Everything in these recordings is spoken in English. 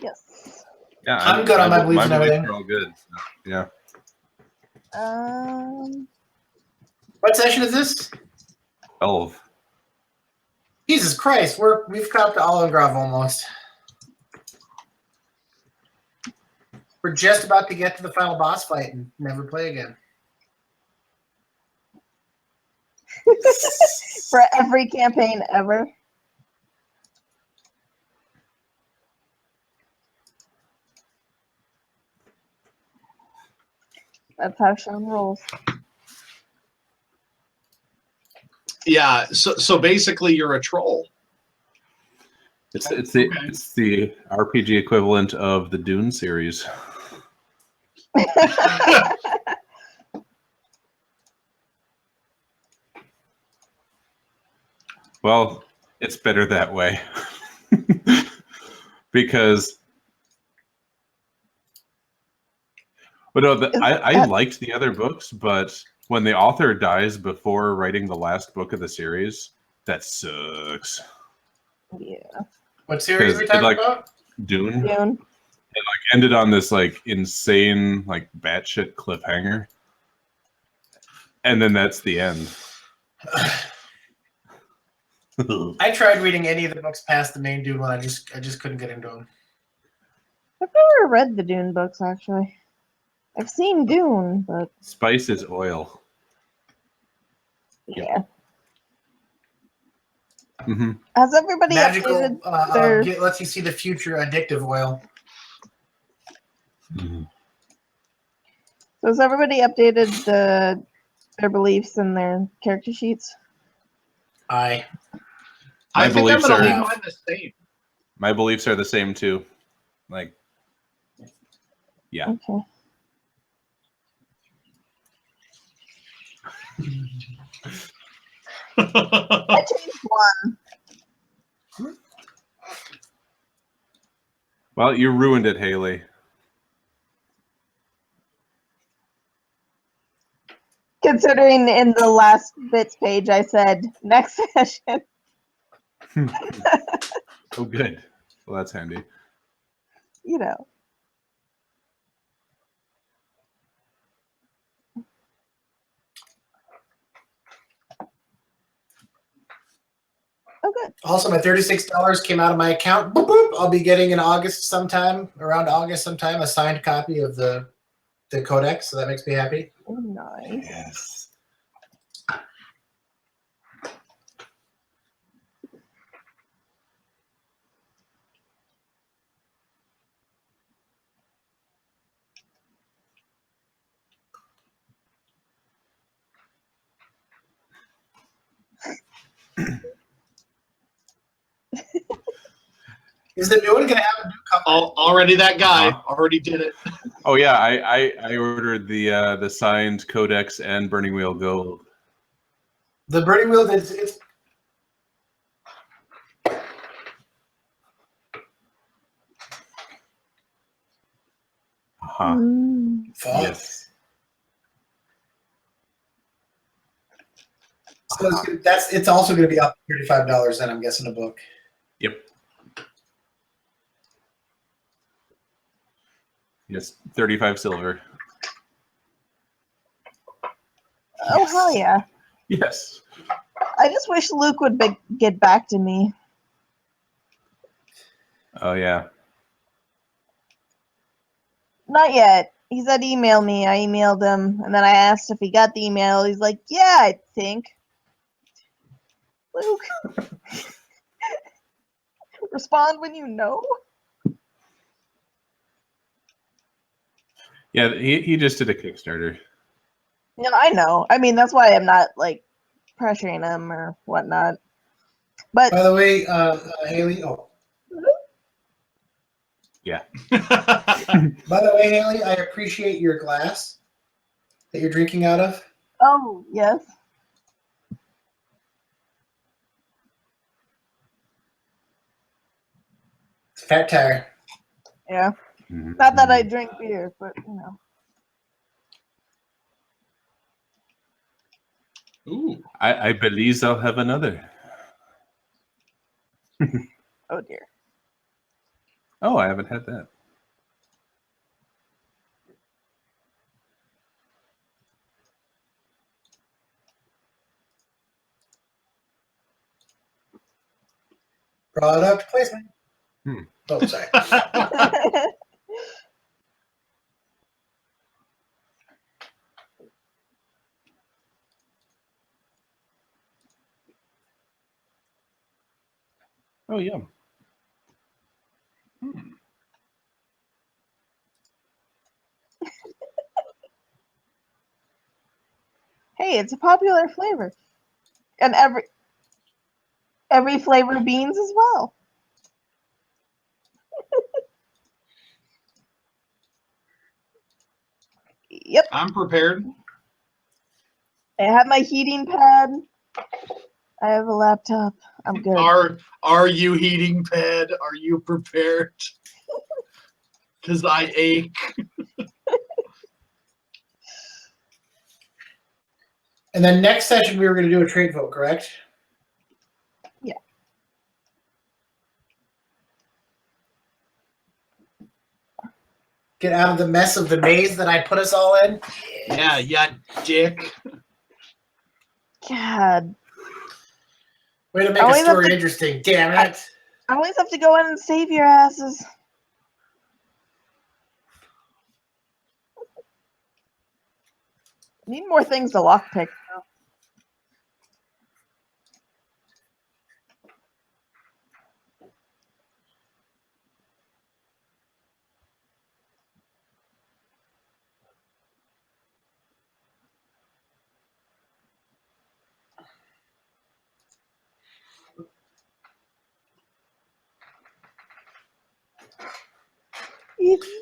Yes. Yeah, I'm good on my beliefs and everything. beliefs are all good. So, yeah. What session is this? 12. Jesus Christ, we've caught to Olive Grove almost. We're just about to get to the final boss fight and never play again. For every campaign ever. That's how Sean rolls. Yeah, so basically you're a troll. It's the RPG equivalent of the Dune series. Well, it's better that way. Because I liked the other books, but when the author dies before writing the last book of the series, that sucks. Yeah. What series are we talking about? Dune. Dune. It ended on this insane batshit cliffhanger, and then that's the end. I tried reading any of the books past the main Dune one. I just couldn't get into them. I've never read the Dune books, actually. I've seen Dune, but Spice is oil. yeah. Mm-hmm. Has everybody Magical updated lets you see the future addictive oil. Mm-hmm. So has everybody updated their beliefs and their character sheets? I think I'm beliefs going to are- leave mine the same. My beliefs are the same too. Yeah. Okay. I changed one. Well, you ruined it, Haley. Considering in the last bits page I said next session. Oh, good. Well, that's handy. You know. Oh, good. Also, my $36 came out of my account. Boop, boop. I'll be getting in August sometime, around August sometime, a signed copy of the codex, so that makes me happy. Oh, nice. Yes. Is the new one going to have a new cover? Already that guy. Already did it. Oh yeah, I ordered the signed codex and Burning Wheel Gold. The Burning Wheel, it's Uh-huh. fuck. Yes. So it's also going to be up $35 then, I'm guessing, a book. Yep. Yes, 35 silver. Oh, hell yeah. Yes. I just wish Luke would get back to me. Oh yeah. Not yet. He said email me. I emailed him, and then I asked if he got the email. He's like, yeah, I think. Luke. Respond when you know. Yeah, he just did a Kickstarter. No, I know. I mean, that's why I'm not pressuring him or whatnot. But By the way, Haley. Oh, Yeah. by the way, Haley, I appreciate your glass that you're drinking out of. oh yes, It's a fat tire. yeah. Mhm. Not that I drink beer, but you know. Ooh. I believe I'll have another. Oh dear. Oh, I haven't had that. Product placement. Hmm. Oh, sorry. Oh, yum. Hmm. Hey, it's a popular flavor, and every flavor beans as well. Yep, I'm prepared. I have my heating pad. I have a laptop. I'm good. Are you heating pad? Are you prepared? Because I ache. And then next session, we were going to do a trade vote, correct? Yeah. Get out of the mess of the maze that I put us all in. Yeah, dick. God, Way to make a always have story to- interesting. Damn it. I always have to go in and save your asses. I need more things to lockpick.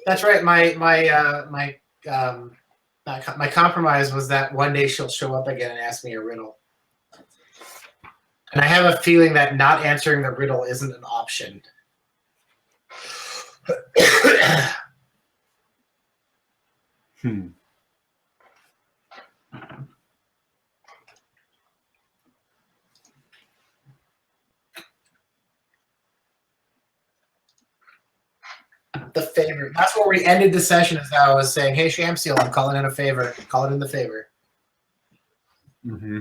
That's right. My compromise was that one day she'll show up again and ask me a riddle. And I have a feeling that not answering the riddle isn't an option. Hmm. The favor. That's where we ended the session, as I was saying, hey, Shamsiel, I'm calling in a favor. Call it in the favor. Mm-hmm.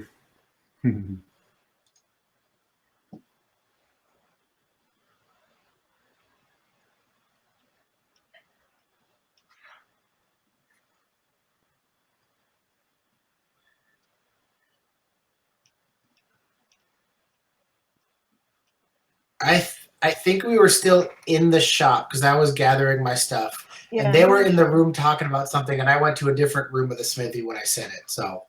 I think we were still in the shop because I was gathering my stuff. Yeah, and they were no in the shit. room talking about something, and I went to a different room of the smithy when I said it. So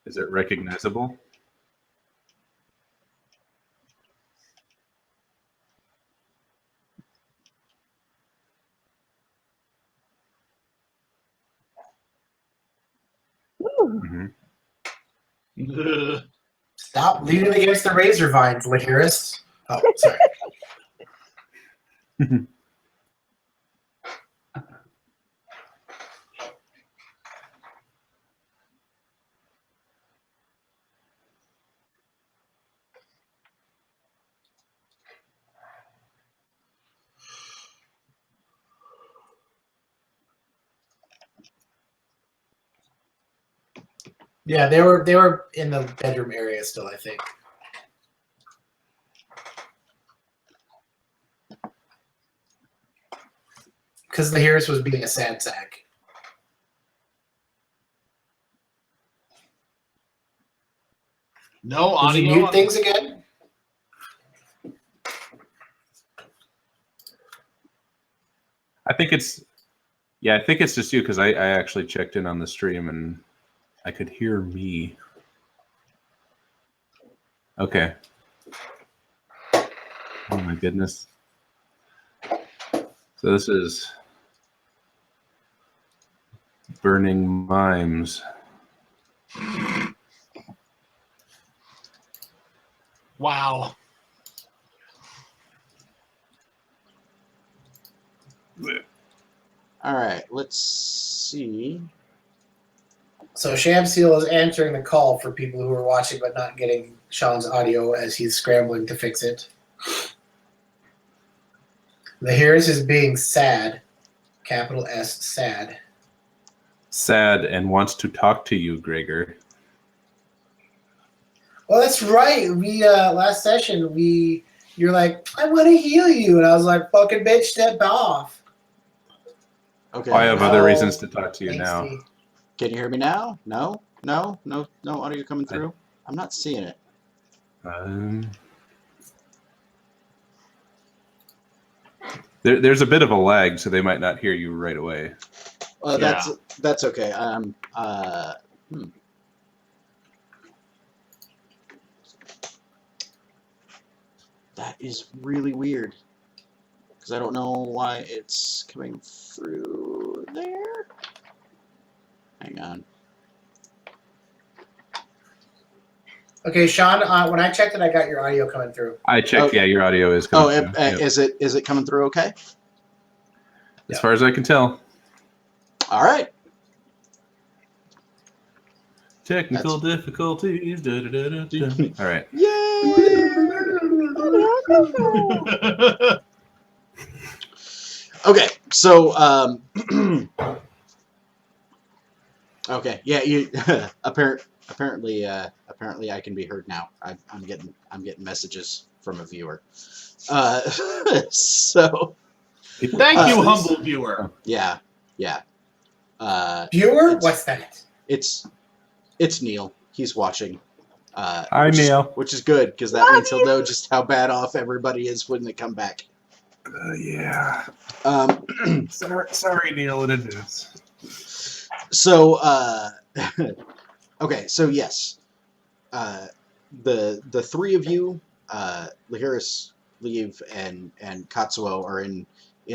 Is it recognizable? Woo. Mm-hmm. stop leaning against the razor vines, Lihiris. Oh, sorry. Yeah, they were in the bedroom area still, I think. Because Lihiris was being a sad sack. No Did audio. you mute things again? think it's just you because I actually checked in on the stream and I could hear me. Okay. Oh my goodness. So this is Burning Mimes. Wow. All right, let's see. So Shamsiel is answering the call for people who are watching but not getting Sean's audio as he's scrambling to fix it. Lihiris is being sad. Capital S, sad. Sad and wants to talk to you, Gregor. Oh, that's right. We last session you're like, I want to heal you, and I was like, fucking bitch, step off. Okay. I have No. other reasons to talk to you Thanks, now. Steve. Can you hear me now? No audio coming through. I'm not seeing it. There's a bit of a lag, so they might not hear you right away. That's okay. That is really weird because I don't know why it's coming through there. Hang on. Okay, Sean, when I checked it, I got your audio coming through. I checked. Okay. Yeah, your audio is Oh, coming through. Yep. is it coming through okay? As far as I can tell. All right. Technical difficulties. Da, da, da, da, da. All right. Yay! Okay, so okay, yeah, you apparently I can be heard now. I'm getting messages from a viewer. So Thank you, humble viewer. yeah. Viewer? It's- What's that? It's Neil. He's watching. Hi, Neil. Which is good because that means he'll know just how bad off everybody is when they come back. Yeah. Sorry, Neil, in advance. So, okay, so yes, the three of you, Lihiris, Lieve, and Katsuo are in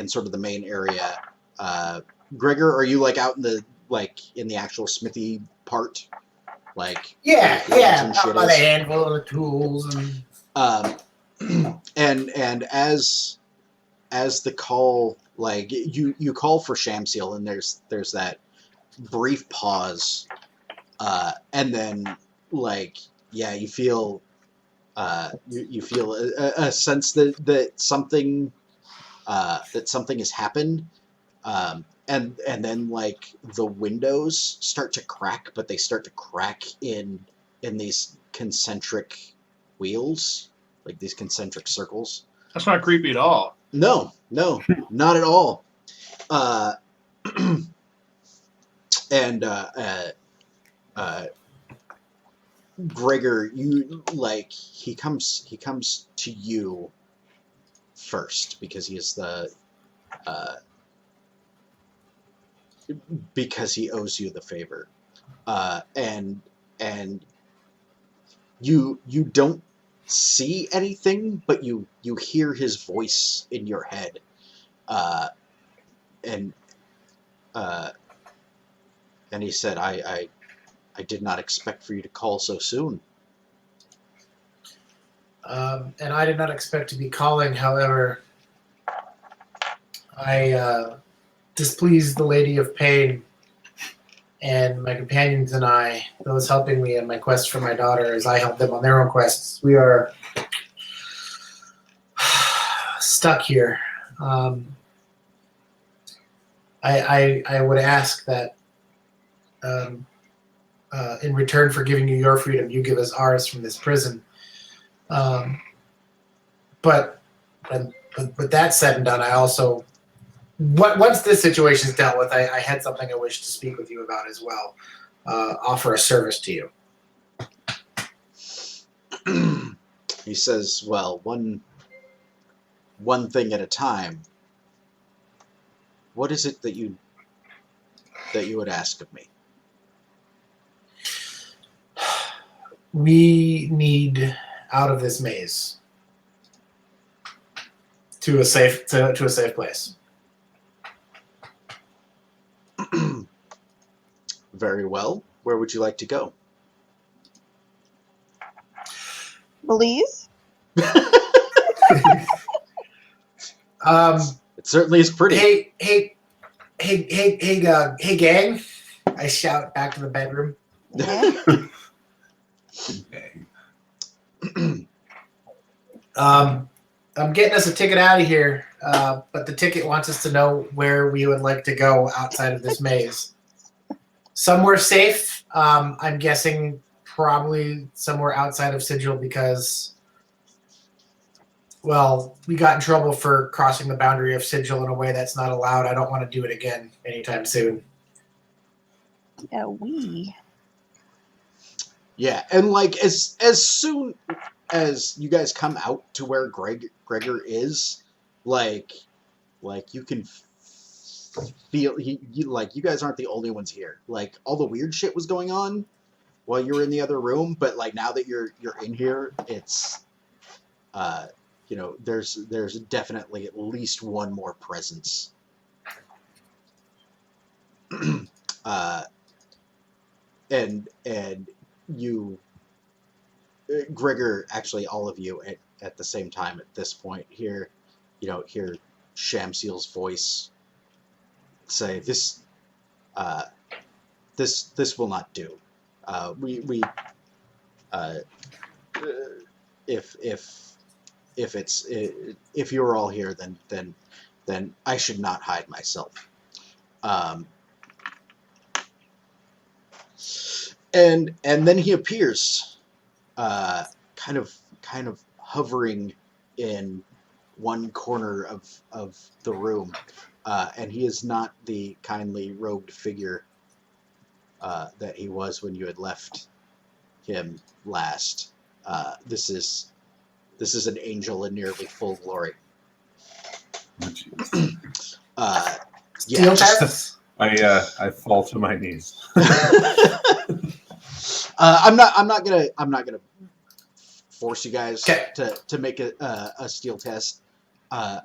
sort of the main area. Gregor, are you like out in the actual smithy part? Like Yeah, where the I've shit got a is? handful of tools and And as the call, like you call for Shamsiel, and there's that brief pause, and then like you feel you feel a sense that something has happened, and then like the windows start to crack, but they start to crack in these concentric wheels, like these concentric circles. That's not creepy at all. No, not at all. And Gregor, you like he comes to you first because he is the because he owes you the favor, and you don't see anything, but you hear his voice in your head, and he said, I did not expect for you to call so soon. and I did not expect to be calling. However, I displeased the Lady of Pain and my companions and I, those helping me in my quest for my daughter, as I help them on their own quests. We are stuck here. I would ask that in return for giving you your freedom, you give us ours from this prison. But with that said and done, I also, once this situation is dealt with, I had something I wish to speak with you about as well. Offer a service to you. He says, well, one thing at a time. What is it that you would ask of me? We need out of this maze to a safe place. Very well. Where would you like to go? Belize? It certainly is pretty. Hey, gang! I shout back to the bedroom. Yeah. I'm getting us a ticket out of here, but the ticket wants us to know where we would like to go outside of this maze. Somewhere safe. I'm guessing probably somewhere outside of Sigil because, well, we got in trouble for crossing the boundary of Sigil in a way that's not allowed. I don't want to do it again anytime soon. Yeah, we. Yeah, and like as soon as you guys come out to where Gregor is, like you can feel you guys aren't the only ones here. Like all the weird shit was going on while you were in the other room, but like now that you're in here, it's there's definitely at least one more presence. And you, Gregor, actually all of you at the same time at this point hear Shamsiel's voice say, this will not do. If you're all here, then I should not hide myself. And then he appears, kind of hovering in one corner of the room, and he is not the kindly robed figure that he was when you had left him last. This is an angel in nearly full glory. Steel tests? I fall to my knees. I'm not gonna force you guys Okay. to make a steel test. I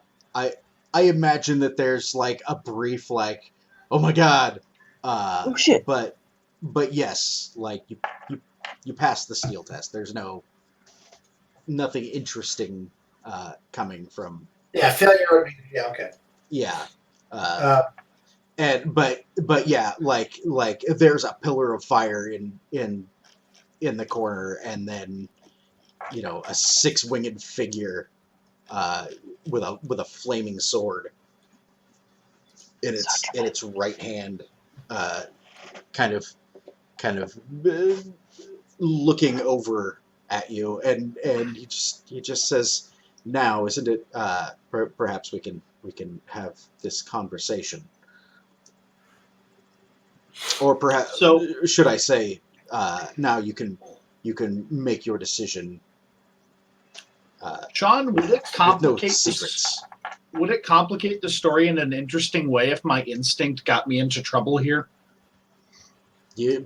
imagine that there's like a brief like, oh my god, Oh shit. but yes, like you passed the steel test. There's nothing interesting coming from. Yeah, failure would be, yeah, okay. Yeah. But yeah, like there's a pillar of fire in the corner, and then a six-winged figure with a flaming sword in its right hand, kind of looking over at you, and he just says, "Now, isn't it? Perhaps we can have this conversation." Or perhaps, should I say, now you can make your decision. Sean, would it complicate secrets? Would it complicate the story in an interesting way if my instinct got me into trouble here?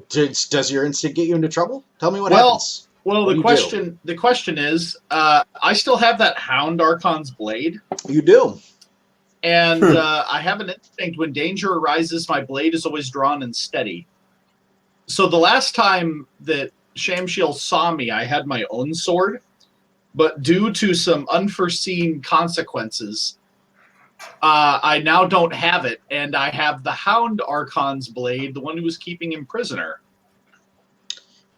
Does your instinct get you into trouble? Tell me what happens. Well, the question is, I still have that Hound Archon's blade. You do. And I have an instinct when danger arises, my blade is always drawn and steady. So the last time that Shamsiel saw me, I had my own sword, but due to some unforeseen consequences, I now don't have it, and I have the Hound Archon's blade, the one who was keeping him prisoner.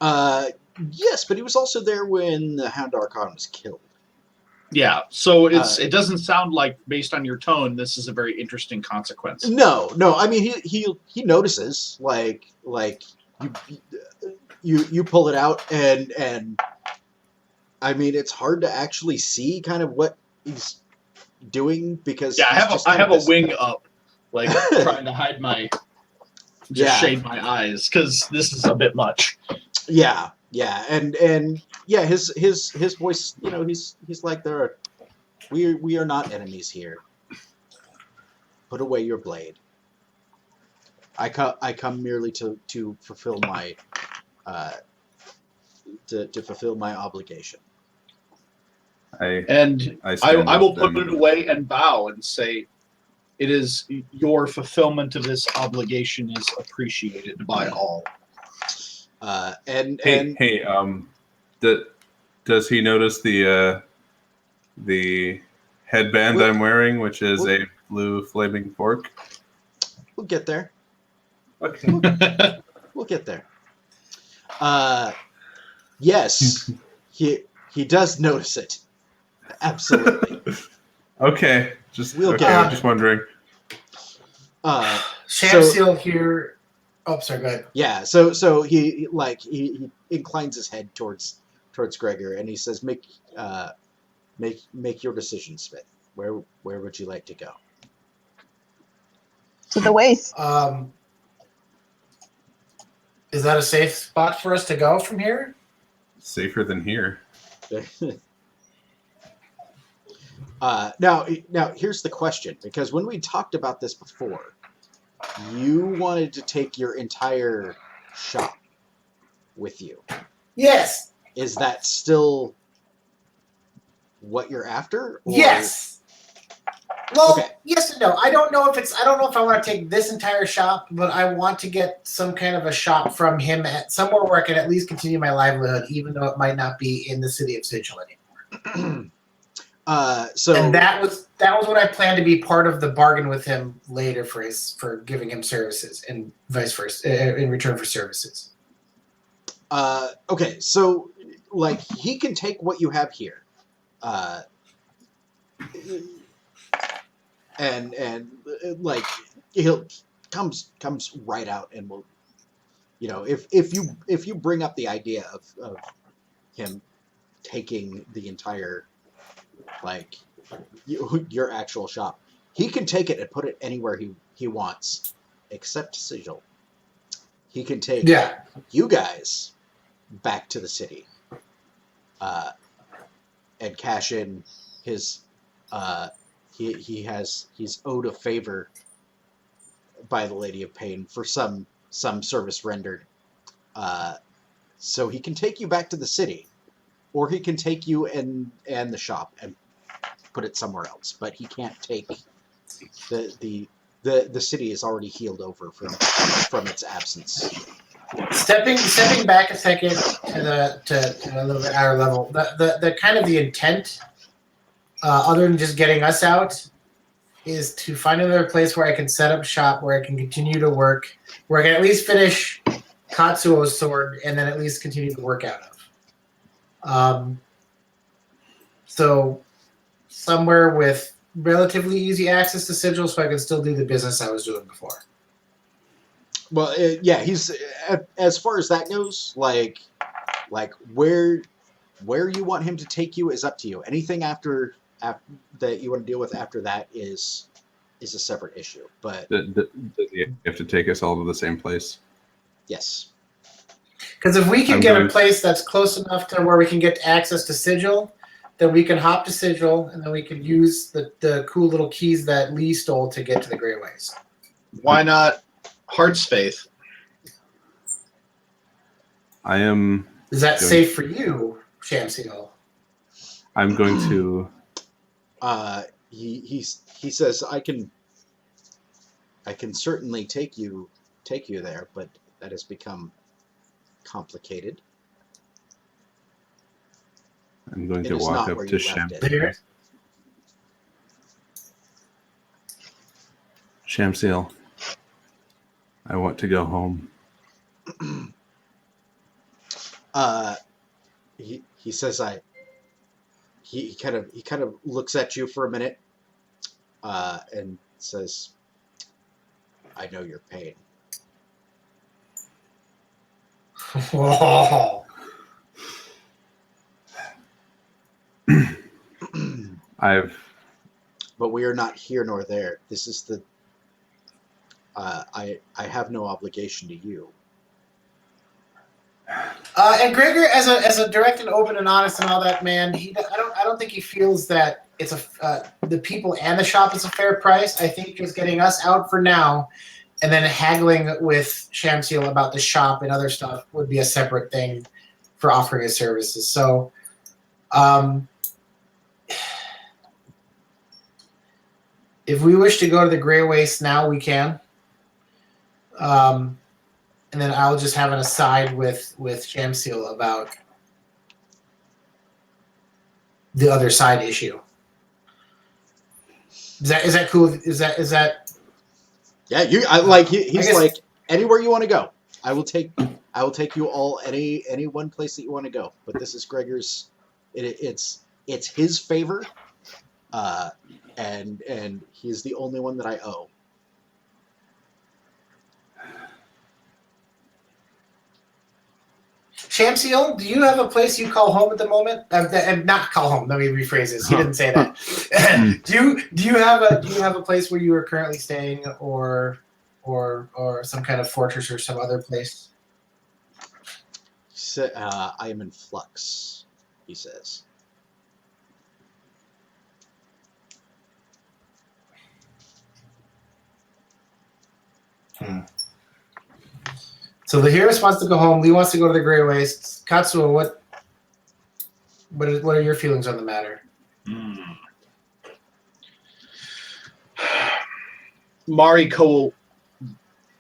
Yes, but he was also there when the Hound Archon was killed. Yeah, so it doesn't sound like, based on your tone, this is a very interesting consequence. No. I mean, he notices, like you pull it out, and I mean, it's hard to actually see kind of what he's doing because I have a wing up, like trying to hide shade my eyes because this is a bit much. Yeah, and yeah, his voice, he's like, we are not enemies here. Put away your blade. I come merely to fulfill my to fulfill my obligation. I I stand will with put them. it away and bow and say, it is your fulfillment of this obligation is appreciated by all. Hey, does he notice the headband Well- I'm wearing, which is well- a blue flaming fork? We'll get there. Okay. We'll get there. Yes, he does notice it. Absolutely. Okay. Just We'll okay. get I'm it. just wondering. Shamsiel here. Oh, sorry. Go ahead. Yeah. So he inclines his head towards Gregor, and he says, "Make your decision, Smith. Where would you like to go?" To the waist. Is that a safe spot for us to go from here? Safer than here. Now here's the question, because when we talked about this before, you wanted to take your entire shop with you. Yes. Is that still what you're after? Or... Yes. Well, Okay. yes and no. I don't know if I want to take this entire shop, but I want to get some kind of a shop from him at somewhere where I can at least continue my livelihood, even though it might not be in the city of Sigil anymore. And that was what I planned to be part of the bargain with him later for giving him services and vice versa in return for services. Okay, so like he can take what you have here, and like he'll comes right out and will, if you bring up the idea of him taking the entire, like, your actual shop, he can take it and put it anywhere he wants, except Sigil. He can take you guys back to the city, and cash in his. He's owed a favor by the Lady of Pain for some service rendered. So he can take you back to the city, or he can take you and the shop and put it somewhere else. But he can't take the city is already healed over from its absence. Stepping back a second to a little bit higher level, the kind of the intent, other than just getting us out, is to find another place where I can set up shop, where I can continue to work, where I can at least finish Katsuo's sword, and then at least continue to work out of. So somewhere with relatively easy access to Sigil, so I can still do the business I was doing before. Well, yeah, he's as far as that goes. Like where you want him to take you is up to you. Anything after that you want to deal with after that is a separate issue. But Does he have to take us all to the same place? yes, because if we can get a place that's close enough to where we can get access to Sigil, then we can hop to Sigil, and then we can use the cool little keys that Lee stole to get to the Greyways. Why not Heart's Faith? I am. Is that safe for you, Shamsiel? I'm going to. He says I can certainly take you there, but that has become complicated. I'm going It to is walk not up where to you left it. Shamsiel. Shamsiel, I want to go home. He says he kind of looks at you for a minute, and says, "I know your pain." Whoa. But we are not here nor there. This is the. I have no obligation to you. And Gregor, as a direct and open and honest and all that man, I don't think he feels that it's the people and the shop is a fair price. I think just getting us out for now, and then haggling with Shamsiel about the shop and other stuff would be a separate thing for offering his services. So, if we wish to go to the Grey Waste now, we can. And then I'll just have an aside with Shamsiel about the other side issue. Is that cool? Is that? Yeah, he's guess- like, anywhere you want to go. I will take you all any one place that you want to go. But this is Gregor's. It's his favor, and he's the only one that I owe. Shamsiel, do you have a place you call home at the moment? Not call home. Let me rephrase this. He didn't say that. do you have a place where you are currently staying, or some kind of fortress or some other place? I am in flux, he says. So Lihiris wants to go home. Lee wants to go to the Grey Wastes. Katsuo, what are your feelings on the matter? Mariko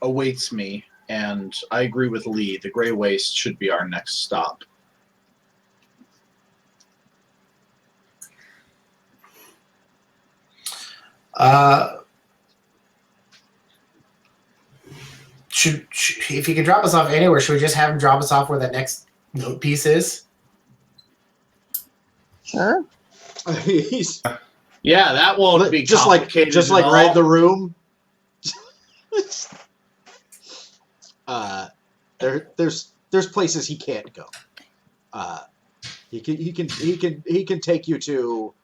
awaits me, and I agree with Lee. The Grey Waste should be our next stop. If he can drop us off anywhere, should we just have him drop us off where the next note piece is? Sure. He's Yeah, that won't be just like complicated at right in all. the room. There's places he can't go. He can take you to,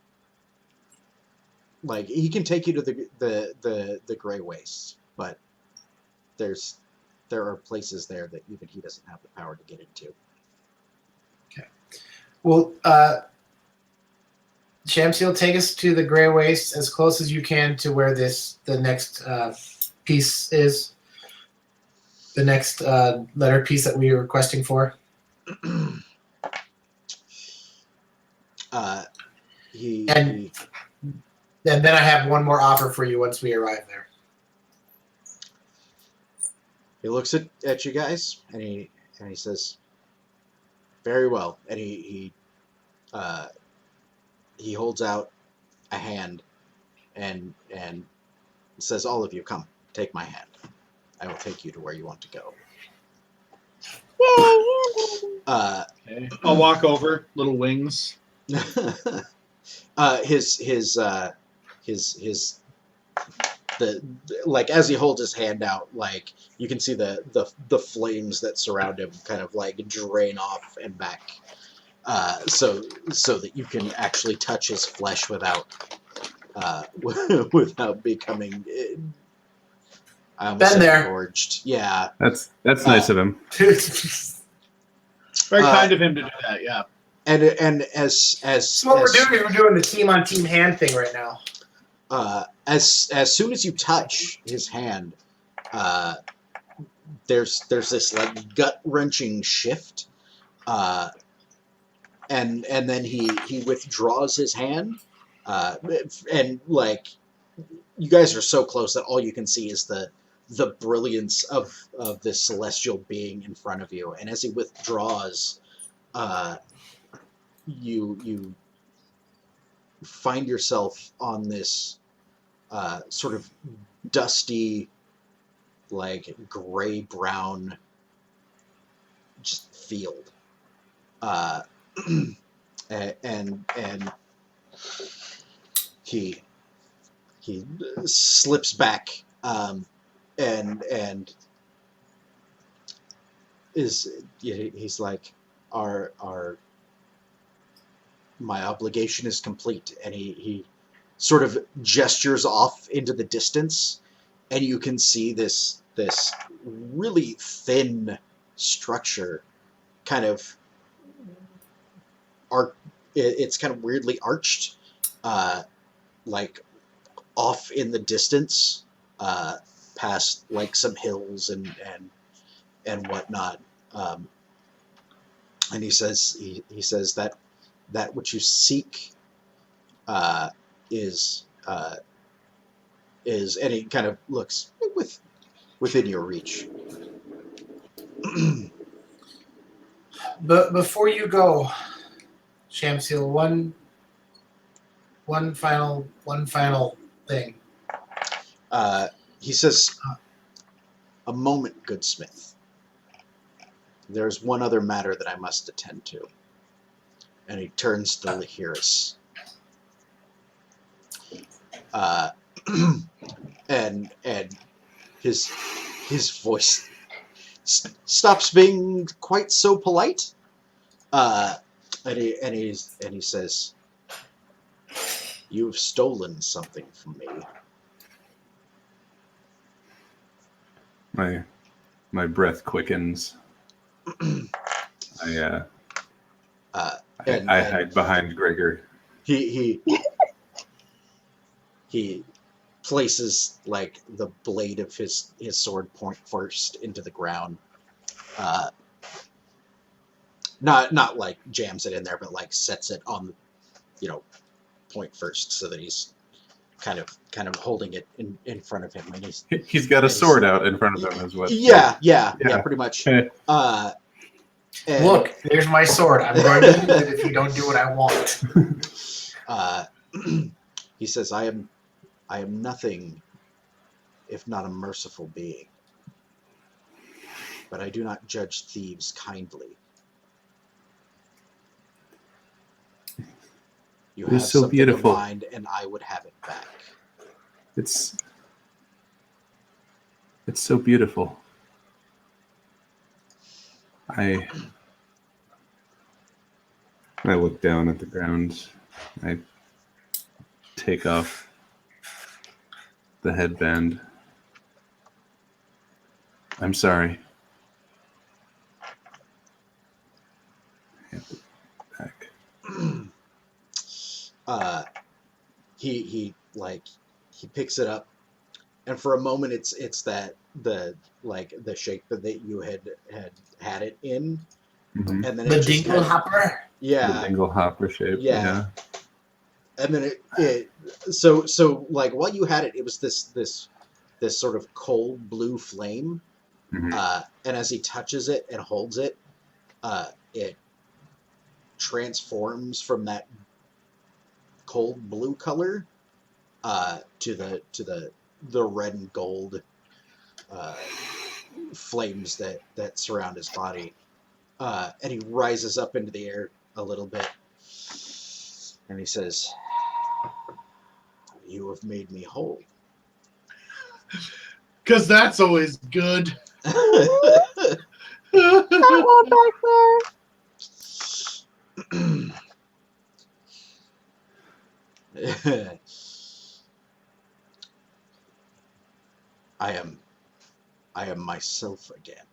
like, he can take you to the Grey Wastes, but there are places there that even he doesn't have the power to get into. Okay. Well, Shamsiel, take us to the Grey Wastes as close as you can to where the next piece is. The next letter piece that we are requesting for. And then I have one more offer for you once we arrive there. he looks at you guys and he says, "Very well." And he holds out a hand and says, "All of you, come, take my hand. I will take you to where you want to go." Yay! Okay. I'll walk over, little wings. Like, as he holds his hand out, like, you can see the flames that surround him kind of like drain off and back, so that you can actually touch his flesh without becoming. I almost Been said there. engorged. Yeah. That's nice of him. Very kind of him to do that, yeah. And as So what we're doing is we're doing the team-on-team hand thing right now. as soon as you touch his hand, there's this like gut-wrenching shift, and then he withdraws his hand, and like, you guys are so close that all you can see is the brilliance of this celestial being in front of you. And as he withdraws, you find yourself on this sort of dusty, like, gray-brown just field. And he slips back, and he's like, my obligation is complete. And he sort of gestures off into the distance, and you can see this really thin structure kind of it's kind of weirdly arched, like off in the distance, past like some hills and whatnot. And he says that which you seek is and he kind of looks within your reach. But before you go, Shamsiel, one final thing. He says, "A moment, good smith. There's one other matter that I must attend to." And he turns to Lihiris. And his voice stops being quite so polite. And he says, "You've stolen something from me." My breath quickens. I hide behind Gregor. He places like the blade of his sword point first into the ground. Not like jams it in there, but like sets it on, point first, so that he's kind of holding it in front of him, and he's got a sword out in front of him as well. Yeah, pretty much. Look, there's my sword. I'm going to use it if you don't do what I want. He says, I am nothing if not a merciful being, but I do not judge thieves kindly. You have so something beautiful. in mind, and I would have it back. It's so beautiful. I look down at the ground. I take off the headband. I'm sorry. Hand it back. He picks it up, and for a moment it's that the shape that you had it in, Mm-hmm. and then The it just dinglehopper. yeah, The dinglehopper shape. Yeah. And then it so like while you had it, it was this sort of cold blue flame, Mm-hmm. and as he touches it and holds it, it transforms from that cold blue color to the red and gold flames that surround his body, and he rises up into the air a little bit, and he says, "You have made me whole." Because that's always good. I want back there. I am myself again.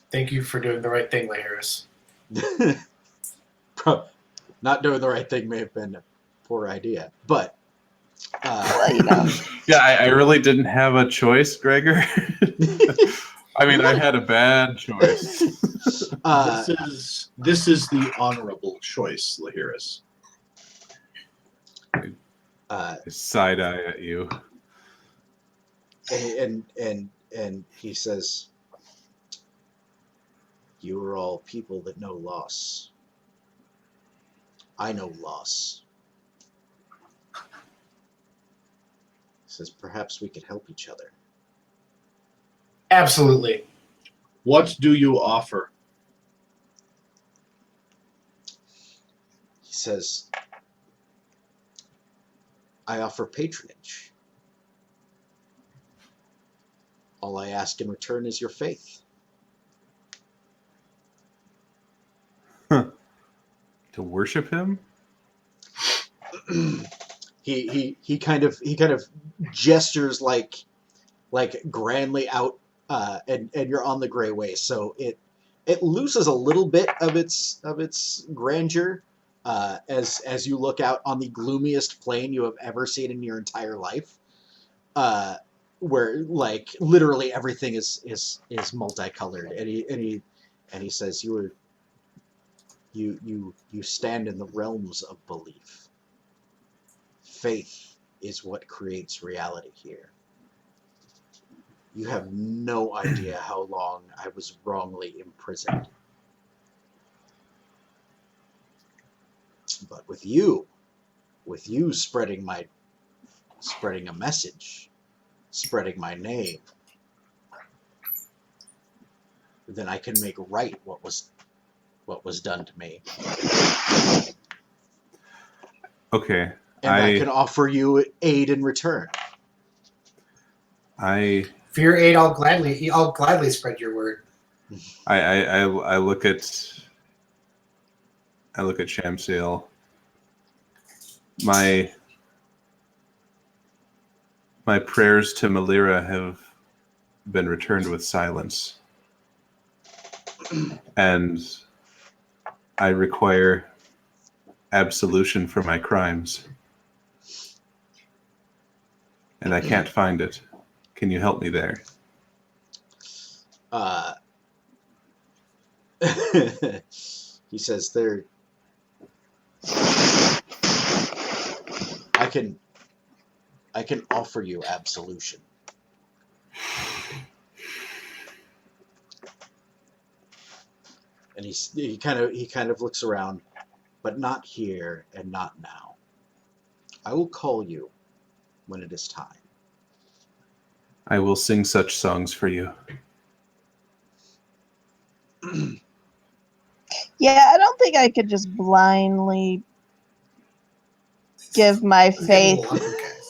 Thank you for doing the right thing, Lihiris. Not doing the right thing may have been a poor idea, but Well, Yeah, I really didn't have a choice, Gregor. I mean, I had a bad choice. This is the honorable choice, Lihiris. I side eye at you. and he says, "You are all people that know loss. I know loss." He says, "Perhaps we could help each other." Absolutely. What do you offer? He says, "I offer patronage. All I ask in return is your faith." To worship him? he kind of gestures like grandly out, and you're on the gray way, so it loses a little bit of its grandeur, as you look out on the gloomiest plain you have ever seen in your entire life, where like literally everything is multicolored, and he says, you stand in the realms of belief. Faith is what creates reality here. You have no idea how long I was wrongly imprisoned. But with you spreading a message, spreading my name, then I can make right what was done to me. Okay. And I can offer you aid in return. For your aid, I'll gladly spread your word. I look at Shamsiel. My prayers to Malira have been returned with silence. And I require absolution for my crimes. And I can't find it. Can you help me there? He says I can offer you absolution. And he kind of looks around, but not here and not now. I will call you when it is time. I will sing such songs for you. Yeah, I don't think I could just blindly give my faith.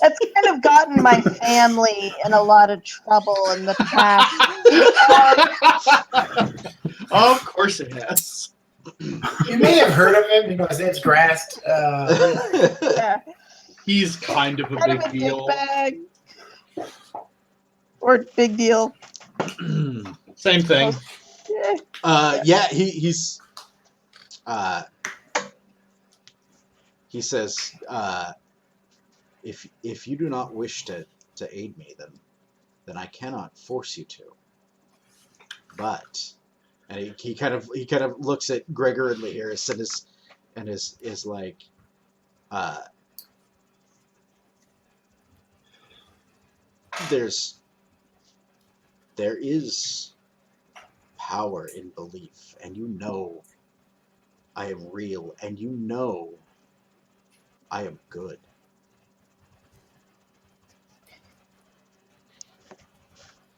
That's kind of gotten my family in a lot of trouble in the past. Of course it has. You may have heard of him. You know, his name's Grast. Yeah. He's kind of a Kind of big a deal. dickbag. Or big deal. Same thing. Yeah, he says, if you do not wish to aid me, then I cannot force you to. But, and he kind of looks at Gregor and Lihiris and is like, there is power in belief, and you know I am real, and you know I am good.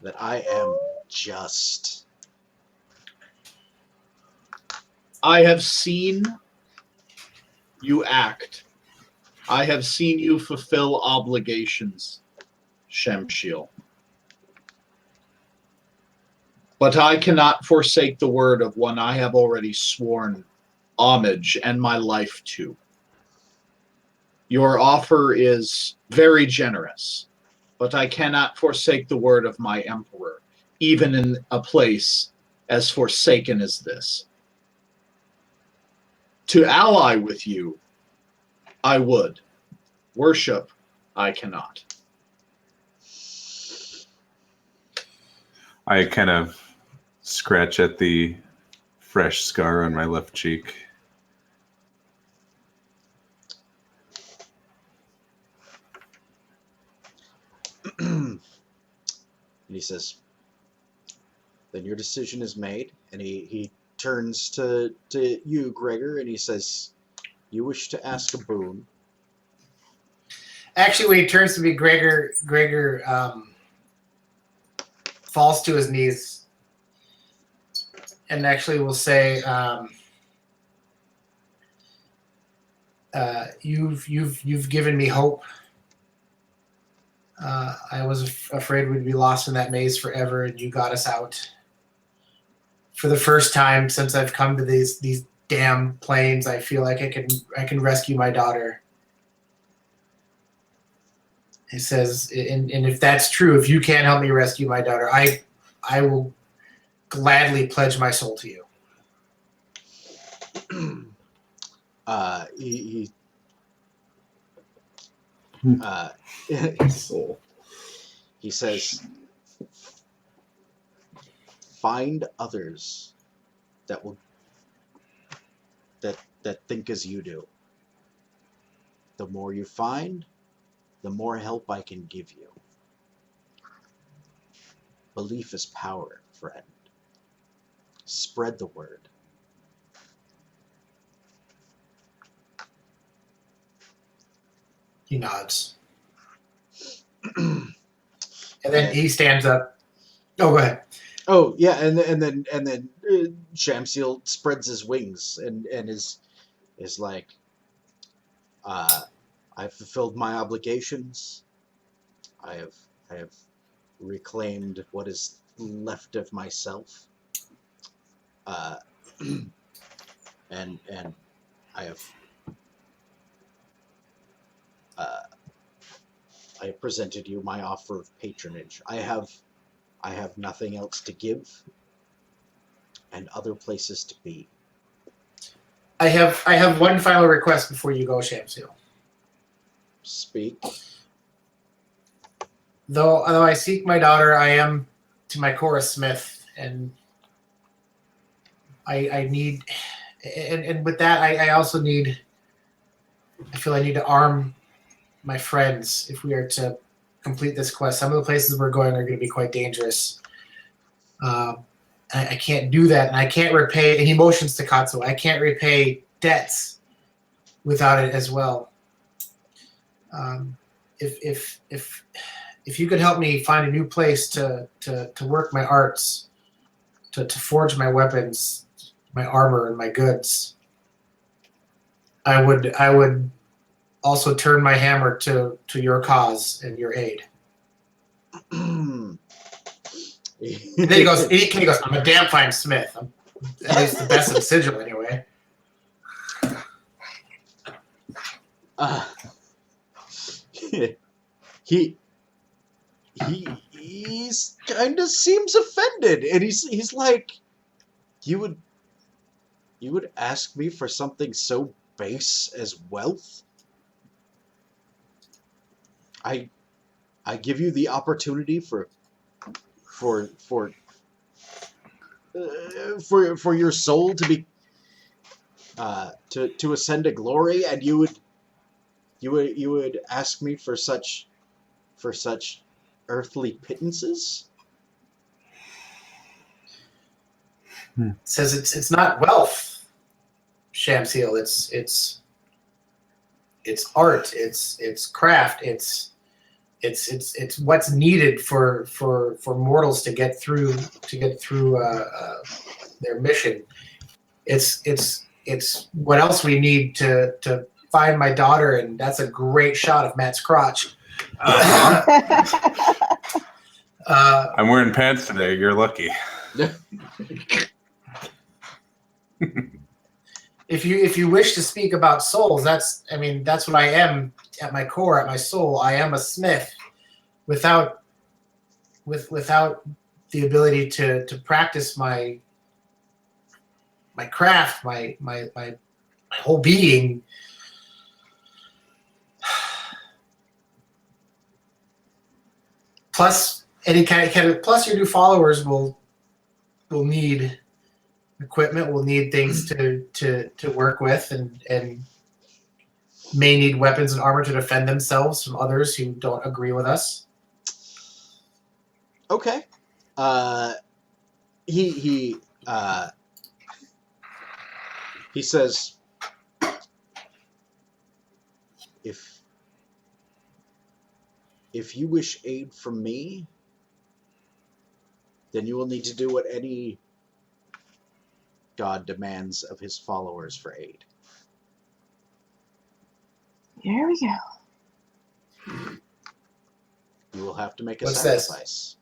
That I am just. I have seen you act. I have seen you fulfill obligations, Shamsiel. But I cannot forsake the word of one I have already sworn homage and my life to. Your offer is very generous, but I cannot forsake the word of my emperor, even in a place as forsaken as this. To ally with you, I would. Worship, I cannot. I kind of scratch at the fresh scar on my left cheek. And he says, then your decision is made. And he turns to you, Gregor, and he says, you wish to ask a boon. Actually, when he turns to me, Gregor falls to his knees and actually will say, you've given me hope. I was afraid we'd be lost in that maze forever, and you got us out. For the first time since I've come to these damn plains, I feel like I can rescue my daughter. He says, and if that's true, if you can't help me rescue my daughter, I will gladly pledge my soul to you. He Soul. he says, find others that will that think as you do. The more you find, the more help I can give you. Belief is power, friend. Spread the word. He nods. And then he stands up. Oh, go ahead. Oh yeah, and then Shamsiel spreads his wings and is like, I've fulfilled my obligations. I have reclaimed what is left of myself. And I have I have presented you my offer of patronage. I have nothing else to give, and other places to be. I have one final request before you go, Shamsiel. Speak. Though I seek my daughter, I am to my core a smith, and I need, and with that, I also need. I feel I need to arm my friends if we are to complete this quest. Some of the places we're going are going to be quite dangerous. I can't do that, and I can't repay. And he motions to Katsuo. I can't repay debts without it as well. If you could help me find a new place to work my arts, to forge my weapons, my armor, and my goods, I would also turn my hammer to your cause and your aid. And then he goes, I'm a damn fine smith. I'm at least the best of sigil anyway. He's kind of seems offended, and he's like, you would ask me for something so base as wealth? I give you the opportunity for your soul to be to ascend to glory, and you would ask me for such earthly pittances? It says it's not wealth, Shamsiel. It's art. It's craft. It's what's needed for mortals to get through their mission. It's what else we need to find my daughter, and that's a great shot of Matt's crotch. I'm wearing pants today. You're lucky. If you wish to speak about souls, that's what I am at my core, at my soul. I am a smith. Without the ability to practice my craft, my whole being. Plus plus your new followers will need equipment, will need things to work with, and may need weapons and armor to defend themselves from others who don't agree with us. Okay. He says, if you wish aid from me, then you will need to do what any god demands of his followers for aid. Here we go. You will have to make a What's sacrifice.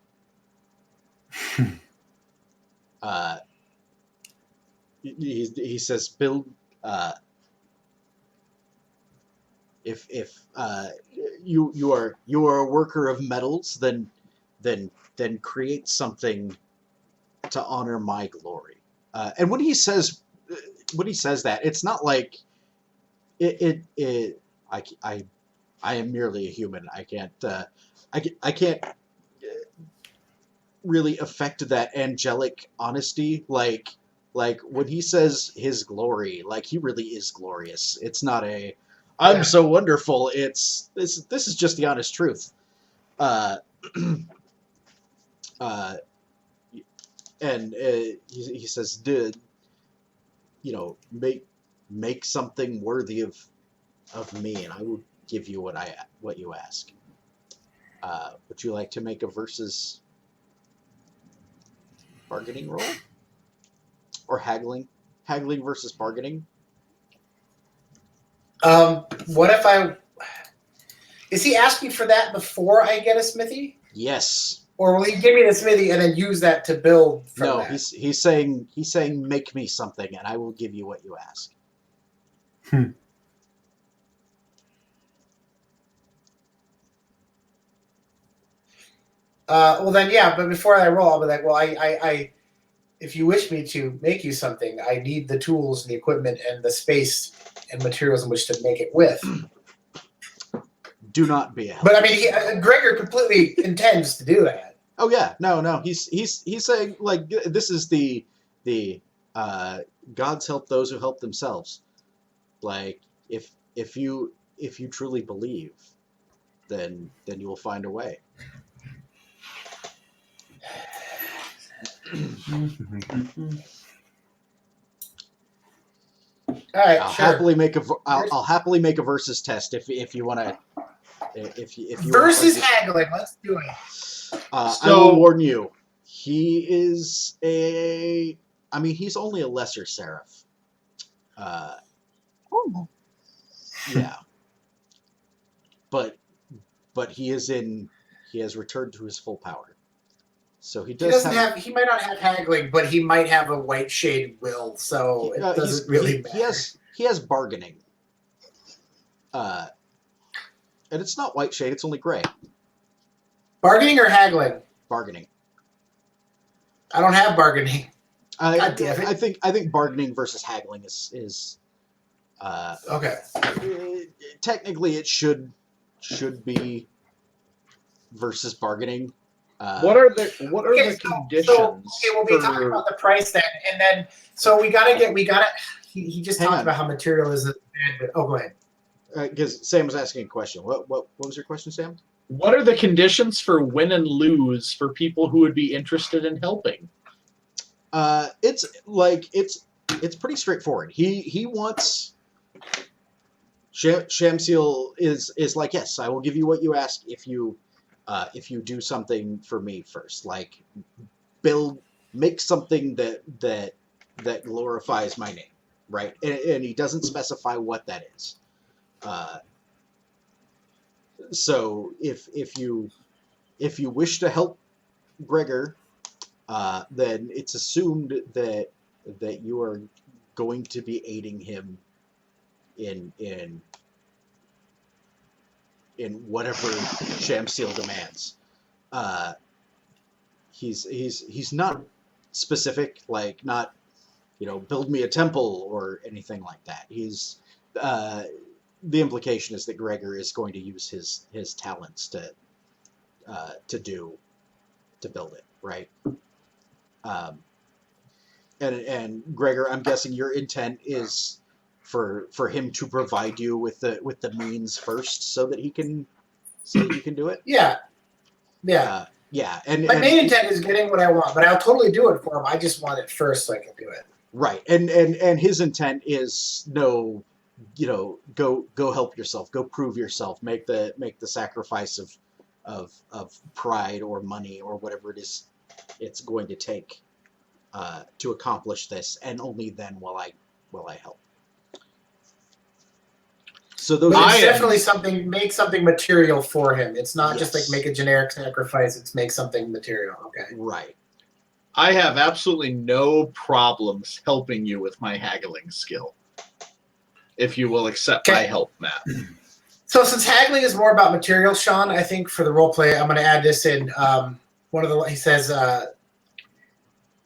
He says, build. If you are a worker of metals, then create something to honor my glory. And when he says that, it's not like I am merely a human. I can't really affect that angelic honesty. Like when he says his glory, like he really is glorious. It's not a I'm so wonderful. It's this is just the honest truth. Uh, and he says, "Dude, make something worthy of me, and I will give you what you ask. Would you like to make a versus bargaining roll, or haggling versus bargaining?" What if is he asking for that before I get a smithy? Yes. Or will he give me the smithy and then use that to build from No, that? he's saying make me something and I will give you what you ask. Well then, yeah. But before I roll, I'll be like, well, I if you wish me to make you something, I need the tools and the equipment and the space and materials in which to make it with. Do not be a help. But I mean, Gregor completely intends to do that. Oh yeah, no. He's saying like this is the gods help those who help themselves. Like if you truly believe, then you will find a way. All right, I'll sure. happily make a versus test if you want to. If you versus want, haggling, let's do it. I will warn you, he is he's only a lesser seraph. Oh. Yeah. But he has returned to his full power. So he might not have haggling, but he might have a white shade will, so it doesn't really matter. He has bargaining. And it's not white shade, it's only gray. Bargaining or haggling? Bargaining. I don't have bargaining. God damn it. I think bargaining versus haggling is okay. Technically it should be versus bargaining. What are the conditions? So, we'll be talking about the price then, and then we gotta. He just talked about how material is. Go ahead. Because Sam was asking a question. What was your question, Sam? What are the conditions for win and lose for people who would be interested in helping? It's pretty straightforward. He wants. Shamsiel is like, yes, I will give you what you ask if you do something for me first, like make something that glorifies my name, right? And he doesn't specify what that is. So if you wish to help Gregor, then it's assumed that you are going to be aiding him in whatever Shamsiel demands. He's not specific, like not build me a temple or anything like that. He's the implication is that Gregor is going to use his talents to build it, right? And Gregor, I'm guessing your intent is for him to provide you with the means first, so that you can do it. Yeah. And my main intent is getting what I want, but I'll totally do it for him. I just want it first so I can do it. Right, and his intent is go help yourself, go prove yourself, make the sacrifice of pride or money or whatever it is it's going to take to accomplish this, and only then will I help. So it's definitely make something material for him. It's not just like make a generic sacrifice. It's make something material. Okay. Right. I have absolutely no problems helping you with my haggling skill, if you will accept my help, Matt. So since haggling is more about material, Sean, I think for the role play, I'm going to add this in.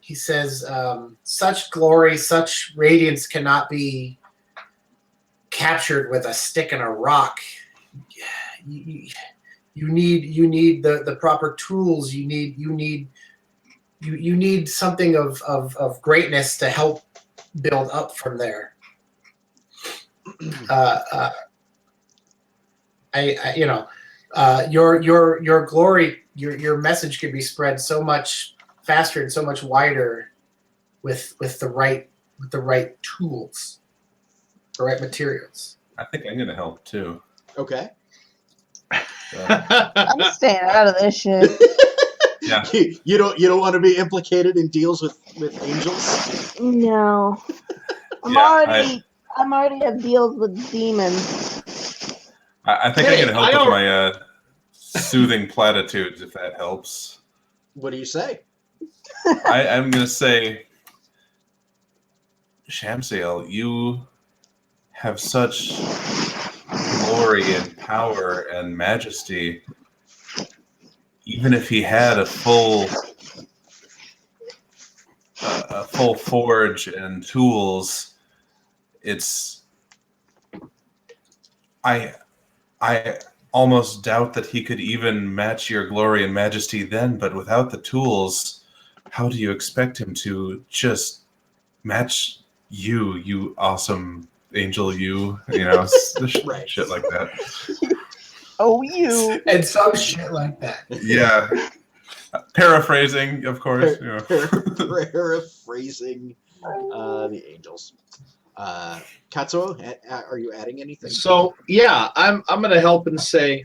He says, such glory, such radiance cannot be captured with a stick and a rock. You need the proper tools. You need something of greatness to help build up from there. Your glory, your message could be spread so much faster and so much wider with the right tools, the right materials. I think I'm gonna help too. Okay. So, I'm staying out of this shit. yeah. You don't want to be implicated in deals with angels? No. I'm already have deals with demons. I think Hey, I'm gonna help I with al- my soothing platitudes if that helps. What do you say? I'm gonna say, Shamsiel, you have such glory and power and majesty. Even if he had a full forge and tools, I almost doubt that he could even match your glory and majesty then. But without the tools, how do you expect him to just match you, you awesome angel, you know, Right. shit like that. Oh, you. And some shit like that. Yeah. Paraphrasing, of course. You know. Paraphrasing the angels. Katsuo, are you adding anything? So yeah, I'm gonna help and say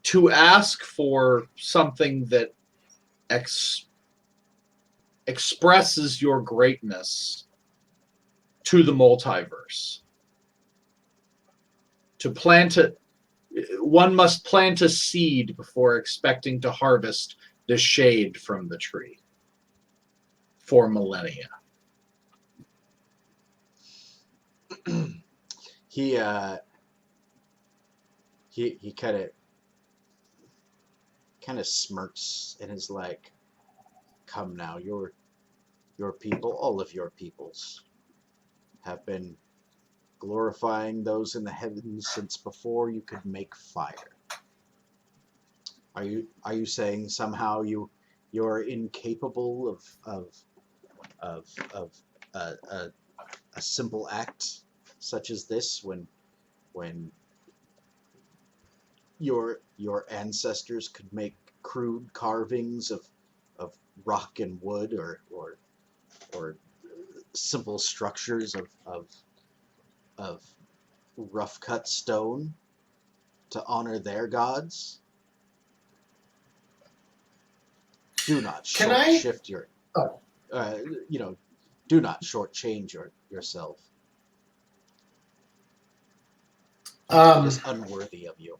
to ask for something that expresses your greatness to the multiverse. To plant it, one must plant a seed before expecting to harvest the shade from the tree for millennia. He kind of smirks and is like, "Come now, your people, all of your peoples, have been glorifying those in the heavens since before you could make fire. Are you saying somehow you're incapable of a simple act such as this when your ancestors could make crude carvings of rock and wood or simple structures of rough cut stone to honor their gods? Do not shift your do not shortchange yourself. It is unworthy of you.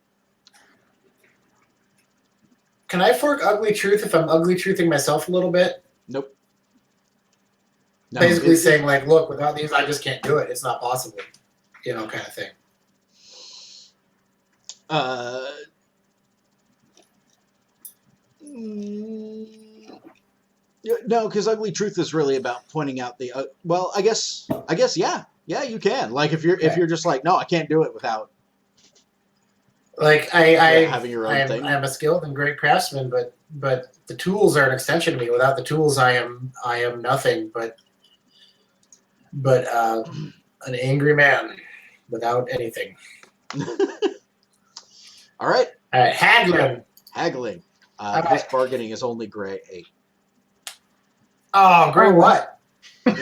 Can I fork ugly truth if I'm ugly truthing myself a little bit? Nope. No, Basically saying like, look, without these, I just can't do it. It's not possible, kind of thing. No, because ugly truth is really about pointing out the. Well, I guess, yeah, you can. Like if you're just like, no, I can't do it without. Like having your own thing. I am a skilled and great craftsman, but the tools are an extension of me. Without the tools, I am nothing but an angry man without anything. All right. Haggling. His bargaining is only grade 8. Oh, great what? 8.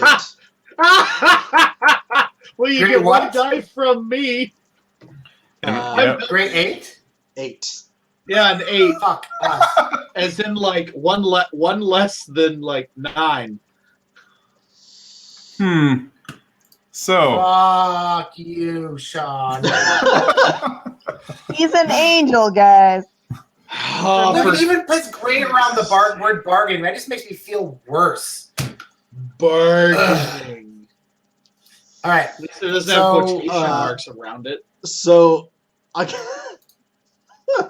Well, you Great get what? one die from me. Grade 8? 8. Yeah, an 8. Fuck. As in like one less than like 9. So. Fuck you, Sean. He's an angel, guys. Look, even puts grade around the word bargaining. That just makes me feel worse. Bargaining. All right. At least it doesn't have quotation marks around it. So, I'm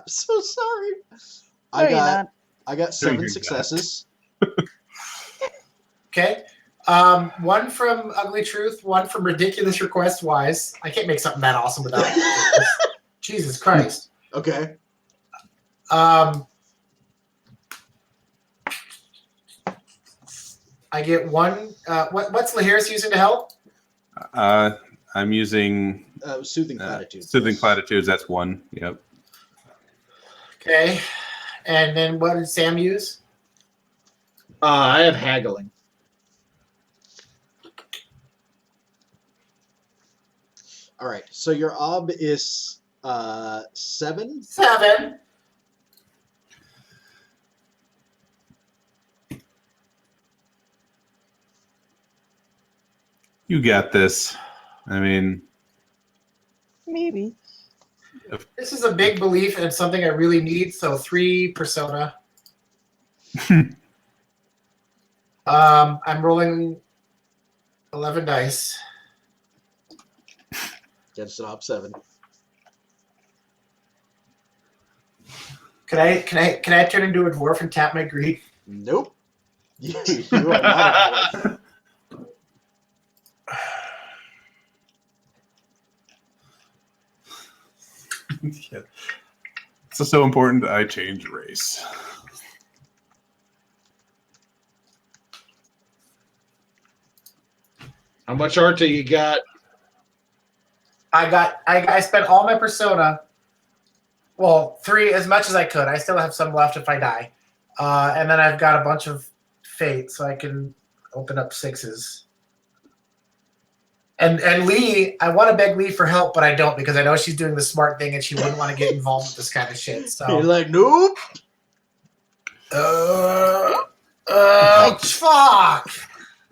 so sorry. I got 7 successes. Okay. One from Ugly Truth, one from Ridiculous Request Wise. I can't make something that awesome without Jesus Christ. Okay. I get one. What's Lihiris using to help? I'm using Soothing platitudes. soothing platitudes. That's one. Yep. Okay. And then what did Sam use? I have haggling. All right. So your ob is 7. 7. You got this. I mean, Maybe. This is a big belief and something I really need. So 3 persona. I'm rolling 11 dice. Gets an ob 7. Can I turn into a dwarf and tap my greed? Nope. You are not a dwarf. yeah. It's so important I change race. How much art do you got? I spent all my persona. Well, 3 as much as I could. I still have some left if I die. And then I've got a bunch of fate, so I can open up 6s. And Lee, I want to beg Lee for help, but I don't because I know she's doing the smart thing and she wouldn't want to get involved with this kind of shit. So You're like, nope. fuck.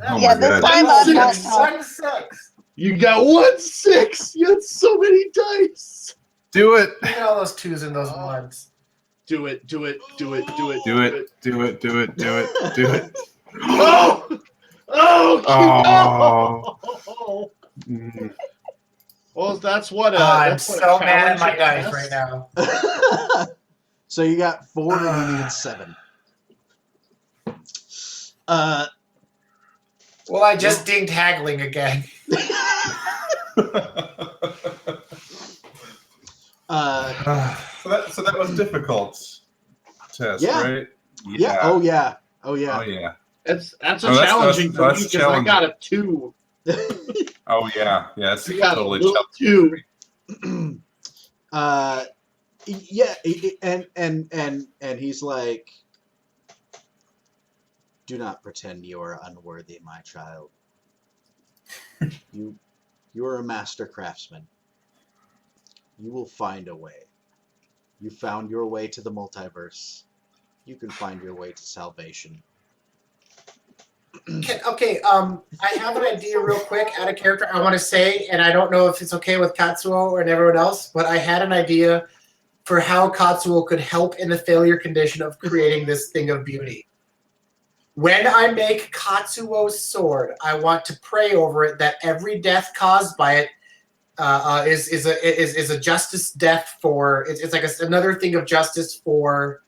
Oh Yeah, my this God. time I'm not Six. talking. 1 6. You got 1 6. You had so many dice. Do it. Look at all those 2s and those 1s. Do it. Do it. Do it. Do it. Do it. Do it. Do it. Do it. Do it. Oh! Oh! Oh. Mm. Well, that's what. I'm That's what so a mad at my challenge dice is. right now. So you got 4 and you needed 7. Well, I just dinged haggling again. So that was difficult test, Yeah. right? Yeah. Oh yeah. Oh Oh yeah. yeah. That's a Oh, that's- challenging for me that's because I got a 2. Oh yeah. Yeah. It's I got totally a little 2. Yeah. And he's like, do not pretend you are unworthy, my child. You are a master craftsman. You will find a way. You found your way to the multiverse. You can find your way to salvation. I have an idea real quick out of character I want to say, and I don't know if it's okay with Katsuo and everyone else, but I had an idea for how Katsuo could help in the failure condition of creating this thing of beauty. When I make Katsuo's sword, I want to pray over it that every death caused by it is a justice death for it's like another thing of justice for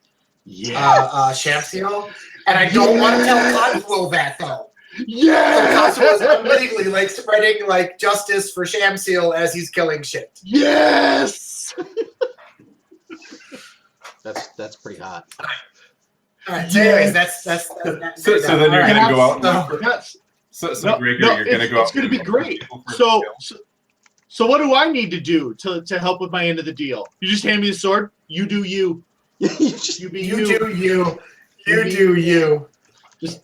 Shamsiel. And I don't want to tell Katsuo that though. Yeah. So Katsuo is unwittingly like spreading like justice for Shamsiel as he's killing shit. Yes. That's pretty hot. All right. So anyways, that's So then you're gonna go out. And That's, so no, Gregor, no, you're gonna go. it's out gonna and be look great. for people for So, sale. so what do I need to do to help with my end of the deal? You just hand me the sword. You do you. You just You be You you. do you. You do you. Just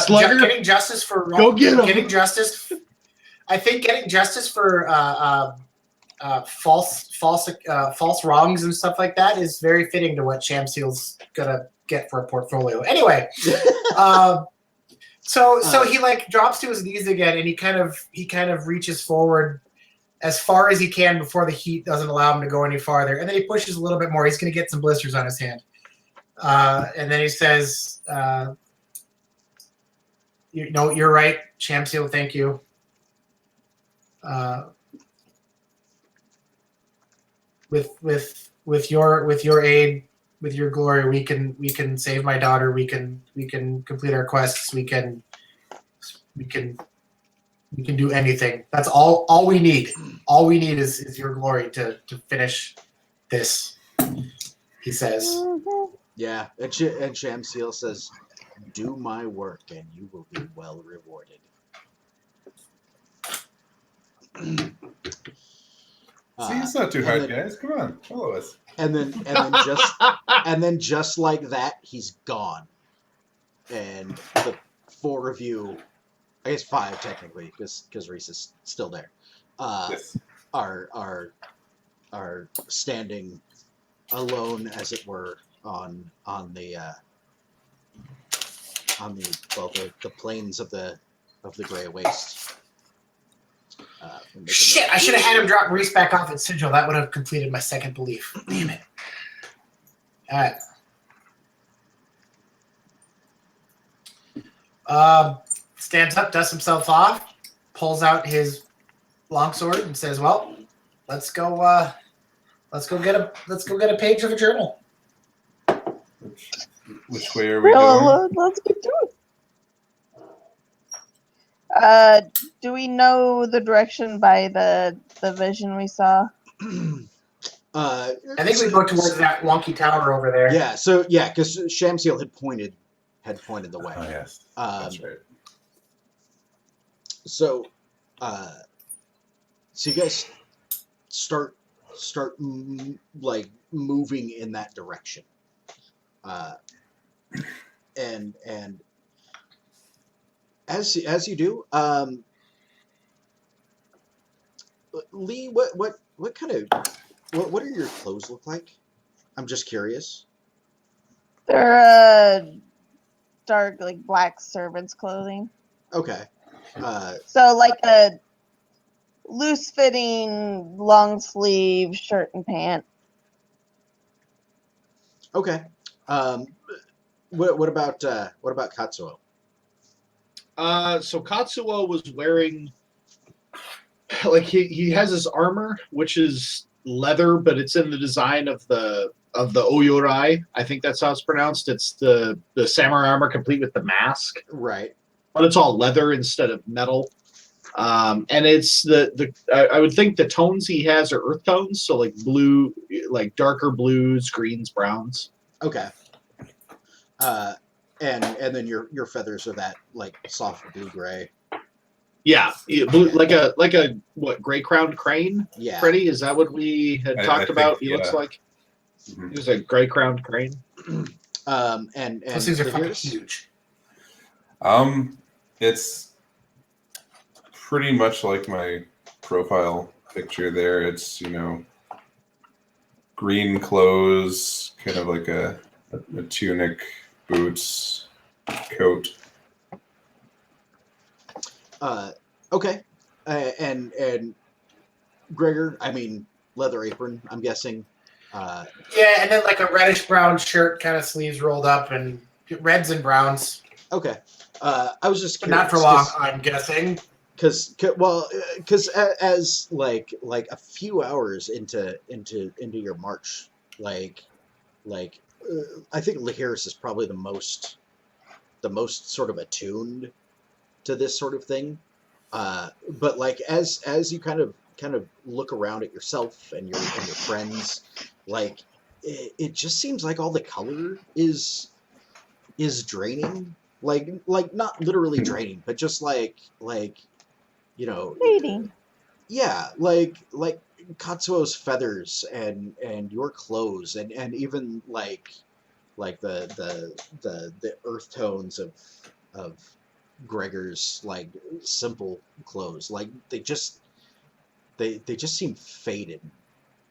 Slugger, getting justice for go get him. getting justice. I think getting justice for false wrongs and stuff like that is very fitting to what Shamsiel's gonna get for a portfolio. Anyway, so he like drops to his knees again, and he kind of reaches forward as far as he can before the heat doesn't allow him to go any farther, and then he pushes a little bit more. He's gonna get some blisters on his hand, and then he says, "You're right, Shamsiel. Thank you." With your aid, with your glory, we can save my daughter. We can complete our quests. We can We can do anything. That's all we need. All we need is your glory to finish this, he says. Mhm. Yeah, and Shamsiel says, "Do my work, and you will be well rewarded." See, it's not too and hard, then- guys. Come on, follow us. And then just like that, he's gone. And the four of you, I guess five technically, because Reese is still there, Yes. are standing alone, as it were, on the plains of the Grey Waste. Shit! I should have had him drop Reese back off at Sigil. That would have completed my second belief. Damn it! All right. Stands up, dusts himself off, pulls out his longsword, and says, "Well, let's go get a page of a journal." Which way are we going? Let's get to it. Do we know the direction by the vision we saw? I think we go towards that wonky tower over there. Yeah. So yeah, because Shamsiel had pointed the way. Oh yes, that's right. So, so you guys start like moving in that direction, and as you do, Lee, what kind of what do your clothes look like? I'm just curious. They're dark, like black servants' clothing. Okay. So like a loose-fitting, long-sleeve shirt and pant. Okay. What about Katsuo? So Katsuo was wearing, like, he has his armor, which is leather, but it's in the design of the Oyorai. I think that's how it's pronounced. It's the samurai armor complete with the mask, Right. but it's all leather instead of metal. And it's I would think the tones he has are earth tones, so like blue, like darker blues, greens, browns. Okay. And then your feathers are that like soft blue gray. Yeah, blue, like a what, gray crowned crane? Yeah. Freddie, is that what we had talked about? Think, He looks yeah. like he was a gray crowned crane. And Those things are fucking Lihiris? huge. It's pretty much like my profile picture there. It's, green clothes, kind of like a tunic, boots, coat. Okay. And Gregor, I mean leather apron, I'm guessing. Yeah, and then like a reddish brown shirt, kind of sleeves rolled up, and reds and browns. Okay. I was just But curious. not for long, I'm guessing. Because as like a few hours into your march, I think Lihiris is probably the most sort of attuned to this sort of thing. But like as you kind of look around at yourself and your friends, like it just seems like all the color is draining. Like not literally draining, but just like Fading. yeah, like Katsuo's feathers and your clothes and even like the earth tones of Gregor's like simple clothes, like they just seem faded.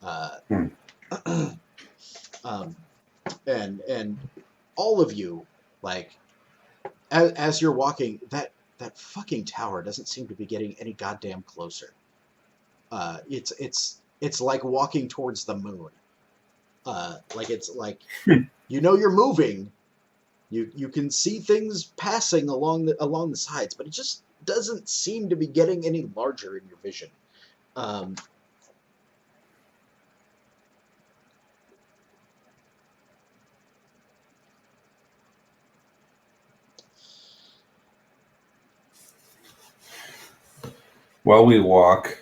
And all of you, like as you're walking, that fucking tower doesn't seem to be getting any goddamn closer. It's like walking towards the moon. Like it's like you're moving. You can see things passing along the sides, but it just doesn't seem to be getting any larger in your vision. While we walk,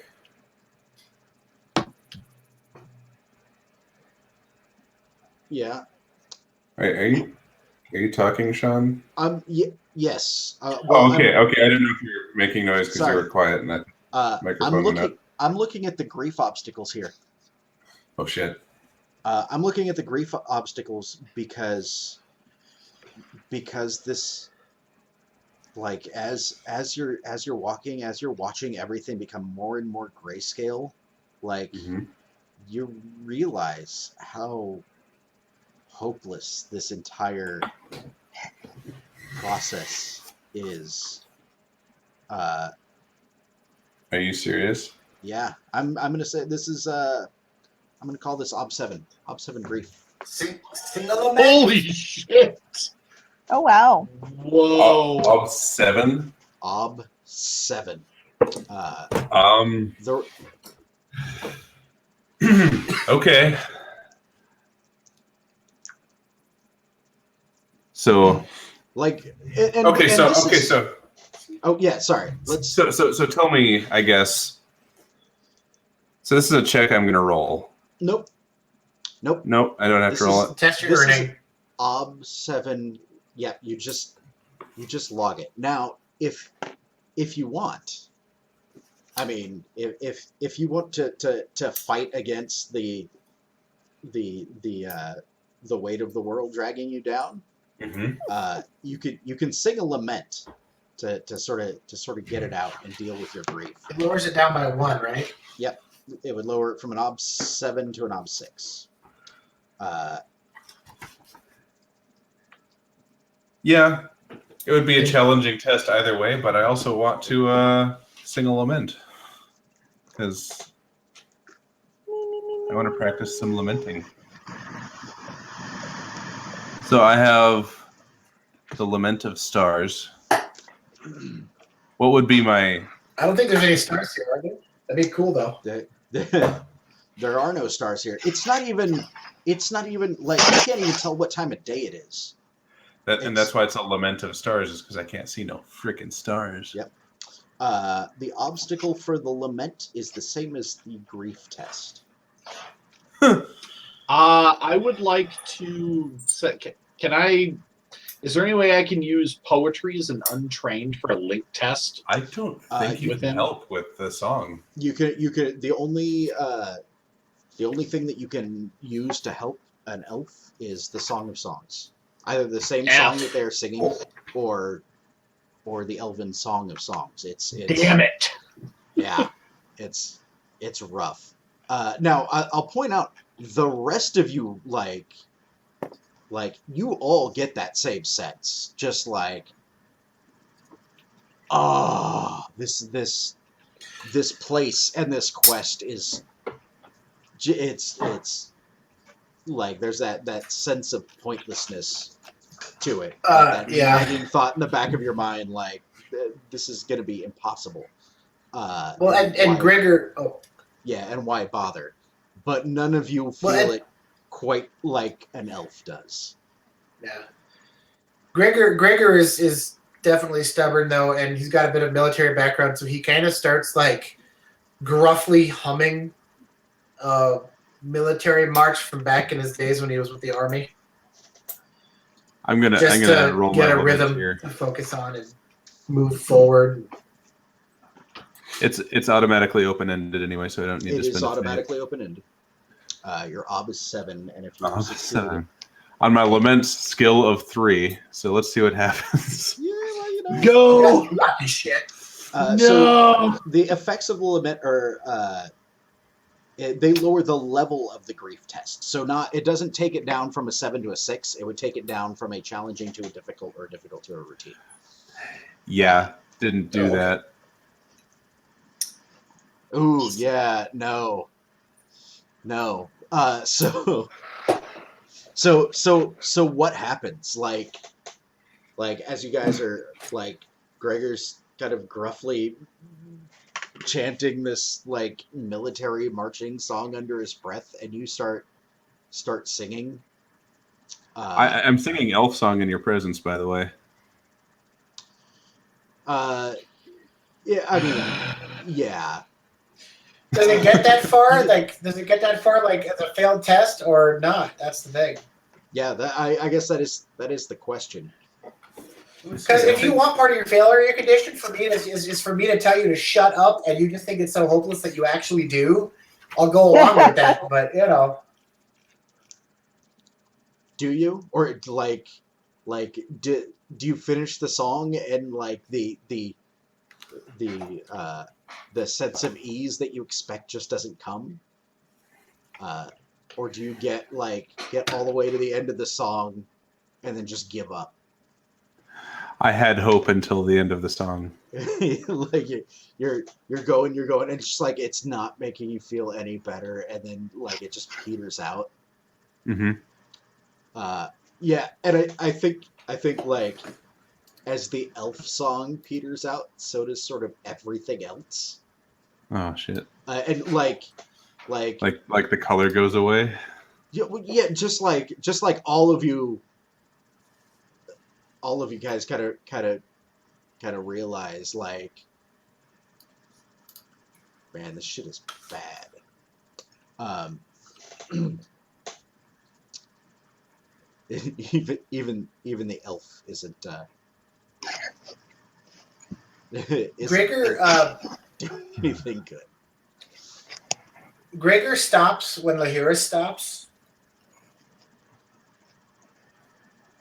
Yeah. are you talking, Sean? Yes. Oh, okay. I didn't know if you were making noise because you Sorry. were quiet and that microphone went up. I'm looking at the grief obstacles here. Oh shit. I'm looking at the grief obstacles because this, like, as you're walking, as you're watching everything become more and more grayscale, like you realize how hopeless this entire process is. Are you serious? Yeah, I'm gonna say this is I'm gonna call this Ob 7 grief. Single Holy shit! Oh wow. Whoa! Ob 7. Ob 7. The Okay. So like so oh yeah, sorry. so tell me, I guess. So this is a check I'm gonna roll. Nope, Nope, I don't have to roll it. Test your This is- earning. Ob 7. Yeah, you just log it. Now, if you want, I mean, if you want to fight against the weight of the world dragging you down, you can sing a lament to sort of get it out and deal with your grief. It lowers it down by 1, right? Yep, it would lower it from an Ob 7 to an Ob 6. Yeah, it would be a challenging test either way, but I also want to sing a lament because I want to practice some lamenting. So I have the Lament of Stars. What would be my... I don't think there's any stars here, are there? That'd be cool, though. There are no stars here. It's not even like you can't even tell what time of day it is. And that's why it's a Lament of Stars, is because I can't see no freaking stars. Yep. The obstacle for the lament is the same as the grief test. I would like to. Can I? Is there any way I can use poetry as an untrained for a link test? I don't think you with can him? help with the song. You could the only thing that you can use to help an elf is the Song of Songs. Either the same song that they're singing or the elven Song of Songs. It's Damn it! Yeah, it's rough. Now I'll point out the rest of you like you all get that same sense. Just like, this place and this quest is it's like there's that sense of pointlessness to it. That nagging thought in the back of your mind, like this is going to be impossible. Well, and Gregor. Oh, yeah, and why bother? But none of you feel it quite like an elf does. Yeah. Gregor is definitely stubborn though, and he's got a bit of military background, so he kind of starts like gruffly humming military march from back in his days when he was with the army. I'm gonna roll get my a rhythm here. to focus on and move forward. It's automatically open-ended anyway, so I don't need to spend. It is automatically open-ended. Your ob is 7, and if you succeed, 7 on my lament skill of 3. So let's see what happens. yeah, well, you know. Go! You got this shit. No! So the effects of the lament are they lower the level of the grief test. So it doesn't take it down from a 7 to a 6. It would take it down from a challenging to a difficult or a difficult to a routine. Yeah, didn't do that. Ooh, yeah, no. So what happens? Like as you guys are like, Gregor's kind of gruffly chanting this like military marching song under his breath, and you start singing. I'm singing elf song in your presence, by the way. Yeah, I mean, Yeah. Does it get that far? Like, does it get that far, like, as a failed test or not? That's the thing. Yeah, I guess that is the question. Because if you want part of your failure condition for me is for me to tell you to shut up, and you just think it's so hopeless that you actually do, I'll go along with that. But do you, or like do you finish the song and like the sense of ease that you expect just doesn't come, or do you get all the way to the end of the song and then just give up? I had hope until the end of the song. Like you're going, and it's just like it's not making you feel any better, and then like it just peters out. Mm-hmm. Yeah, and I think like as the elf song peters out, so does sort of everything else. Oh shit! And like the color goes away. Yeah, just like all of you guys kind of realize, like, man, this shit is bad. Even the elf isn't Gregor doing anything good. Gregor stops when Lihiris stops,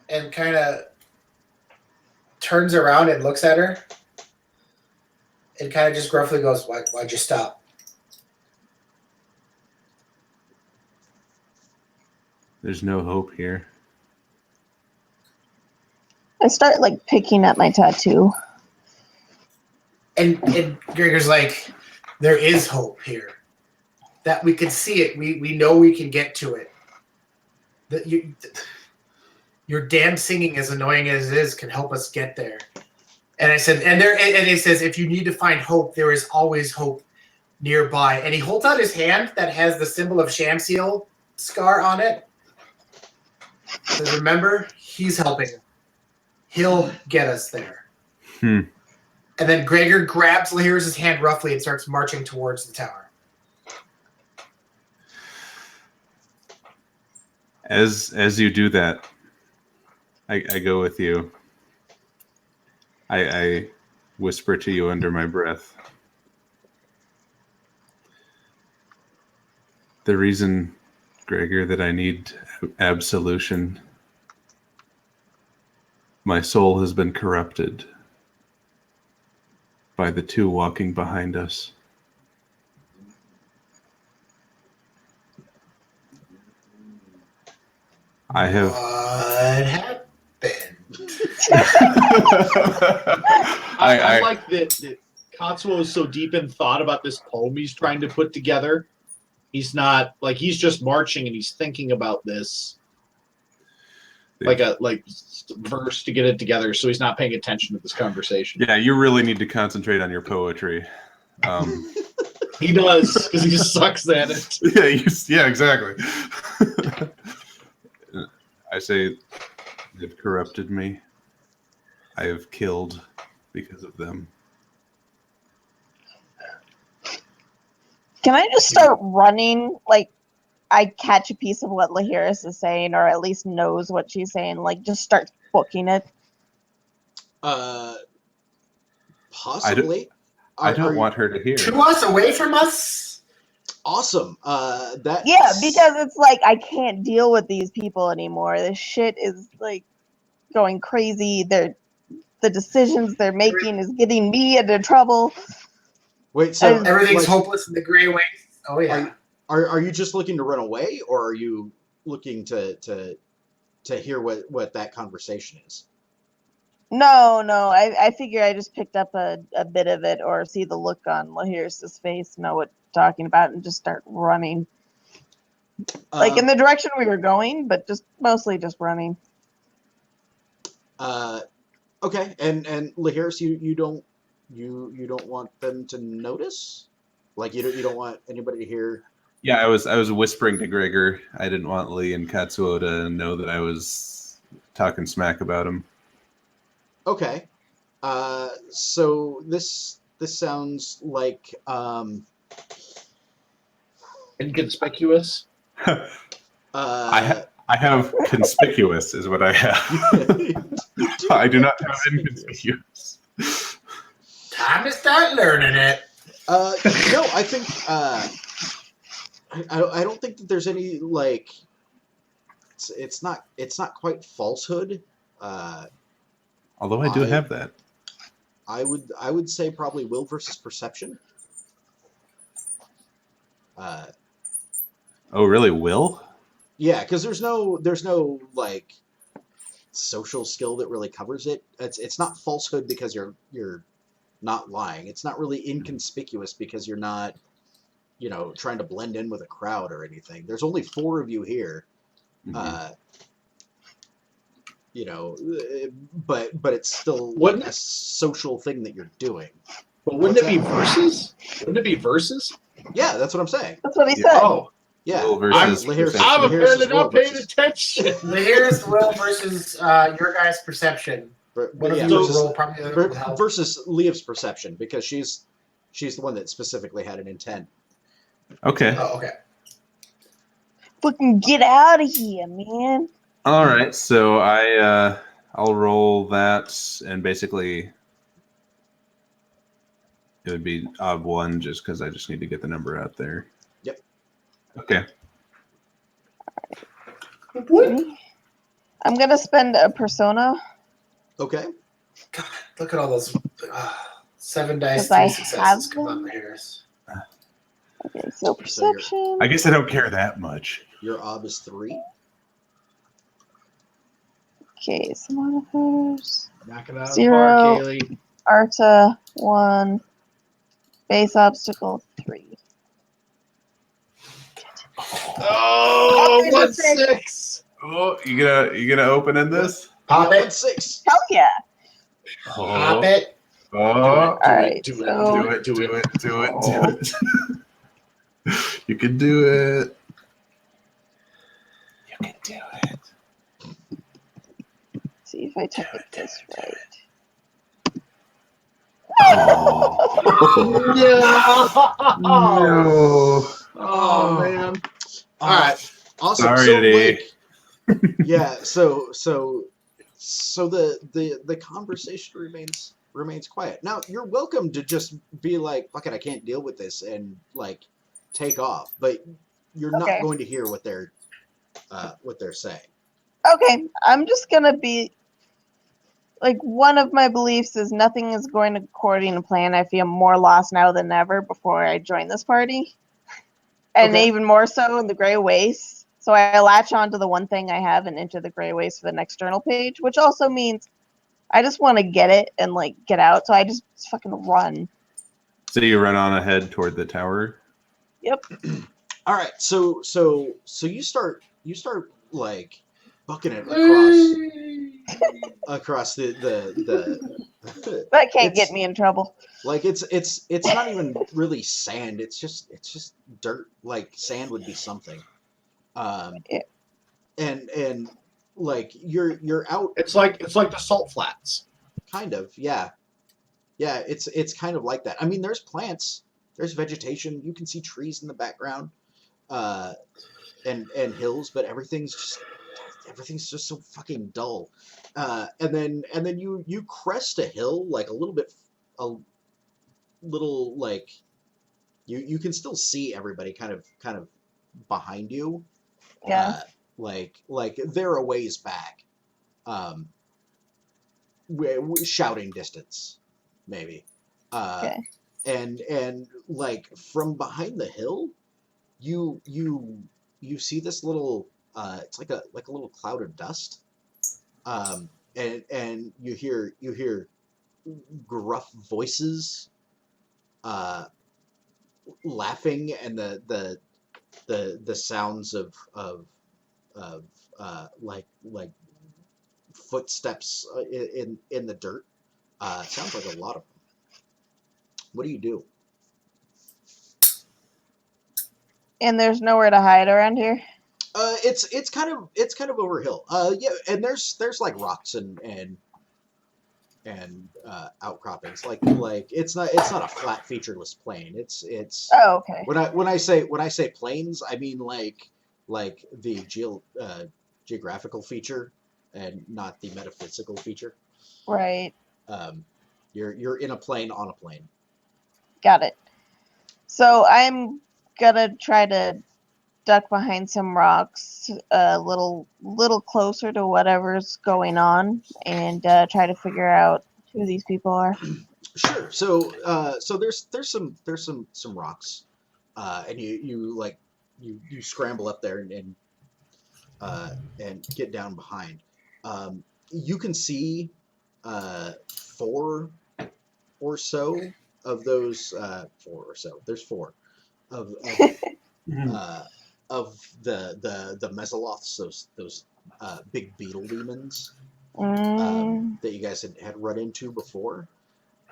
and kind of turns around and looks at her, and kind of just gruffly goes, "Why'd you stop?" There's no hope here. I start like picking at my tattoo. And Gregor's like, "There is hope here. That we can see it. We know we can get to it. That your damn singing, as annoying as it is, can help us get there." And I said, and he says, "If you need to find hope, there is always hope nearby." And he holds out his hand that has the symbol of Shamsiel scar on it. Says, "Remember, he's helping. He'll get us there." And then Gregor grabs Lihiris' hand roughly and starts marching towards the tower. As you do that, I go with you. I whisper to you under my breath. The reason, Gregor, that I need absolution, my soul has been corrupted by the two walking behind us. I have... What happened? I like that Katsuo is so deep in thought about this poem he's trying to put together. He's not like he's just marching and he's thinking about this like a verse to get it together, so he's not paying attention to this conversation. Yeah, you really need to concentrate on your poetry. He does, because he sucks at it. Yeah, exactly. I say, they've corrupted me. I have killed because of them. Can I just start running? Like, I catch a piece of what Lihiris is saying, or at least knows what she's saying. Like, just start booking it. Possibly. I don't want her to hear. 2 months away from us? Awesome. Yeah, because it's like I can't deal with these people anymore. This shit is like going crazy. The decisions they're making is getting me into trouble. Wait, so everything's hopeless in the gray waste. Oh yeah. Are you just looking to run away, or are you looking to hear what that conversation is? No. I figure I just picked up a bit of it, or see the look on Lihiris' face, know what you're talking about, and just start running. Like in the direction we were going, but just mostly just running. Okay, and Lihiris, you don't want them to notice? Like you don't want anybody to hear? Yeah, I was whispering to Gregor. I didn't want Lee and Katsuo to know that I was talking smack about him. Okay. So this like Inconspicuous. I have conspicuous is what I have. I do not have inconspicuous. Time to start learning it. no, I think I don't think that there's any like it's not quite falsehood. Although I do have that. I would say probably will versus perception. Oh, really? Will? Yeah, because there's no like social skill that really covers it. It's not falsehood because you're not lying. It's not really inconspicuous because you're not, trying to blend in with a crowd or anything. There's only 4 of you here. Mm-hmm. But it's still a social thing that you're doing. But wouldn't it be versus? Wouldn't it be versus? Yeah, that's what I'm saying. That's what he said. Oh, Yeah, Will versus perception. I'm apparently not paying attention. Lihiris will versus your guys' perception. One of you will roll probably the other will help. Versus Lieve's perception because she's the one that specifically had an intent. Okay. Oh, okay. Fucking get out of here, man. All right. So I'll roll that, and basically it would be odd 1 just because I just need to get the number out there. Yep. Okay. I'm gonna spend a persona. Okay. God, look at all those 7 dice, 'Cause I 3 successes. Come on, have Lihiris. Okay, so perception. I guess I don't care that much. Your ob is 3. Okay, some modifiers. Knock it out 0. of the park, Kaylee. Arta 1. Base obstacle 3. Oh, what's 6? Oh, you gonna open in this? Pop it. 6. Hell yeah! Pop it. Oh. Alright, do so Do it. You can do it. You can do it. see if I took this right. Oh. No. Oh, man. All right. Awesome. Sorry, so, Dave. yeah. So the conversation remains quiet. Now you're welcome to just be like, "Fuck it, I can't deal with this," and like take off. But you're not going to hear what they're saying. Okay, I'm just gonna be like, one of my beliefs is nothing is going according to plan. I feel more lost now than ever before I joined this party. And even more so in the Grey Waste. So I latch on to the one thing I have and enter the Grey Waste for the next journal page, which also means I just want to get it and like get out. So I just fucking run. So you run on ahead toward the tower? Yep. All right. So you start like bucking it across the That can't get me in trouble. like it's not even really sand. It's just dirt. Like sand would be something. And like you're out. It's like the salt flats. Kind of, yeah. It's kind of like that. I mean, there's plants, there's vegetation. You can see trees in the background, and hills, but everything's just so fucking dull. And then you crest a hill like a little like you can still see everybody kind of behind you. Yeah. Like they're a ways back. Shouting distance, maybe. And like from behind the hill, you see this little it's like a little cloud of dust. And you hear gruff voices laughing, and the sounds of like footsteps in the dirt. Sounds like a lot of them. What do you do? And there's nowhere to hide around here. It's kind of over hill. Yeah, and there's like rocks and outcroppings. Like it's not a flat featureless plain. It's Oh, okay. when I say plains, I mean like the geographical feature and not the metaphysical feature. Right. You're in a plane on a plane. Got it. So I'm gonna try to duck behind some rocks, a little closer to whatever's going on, and try to figure out who these people are. Sure. So there's some rocks, and you scramble up there and get down behind. You can see 4 or so of those 4 or so. There's 4 of the mesoloths, those big beetle demons that you guys had run into before.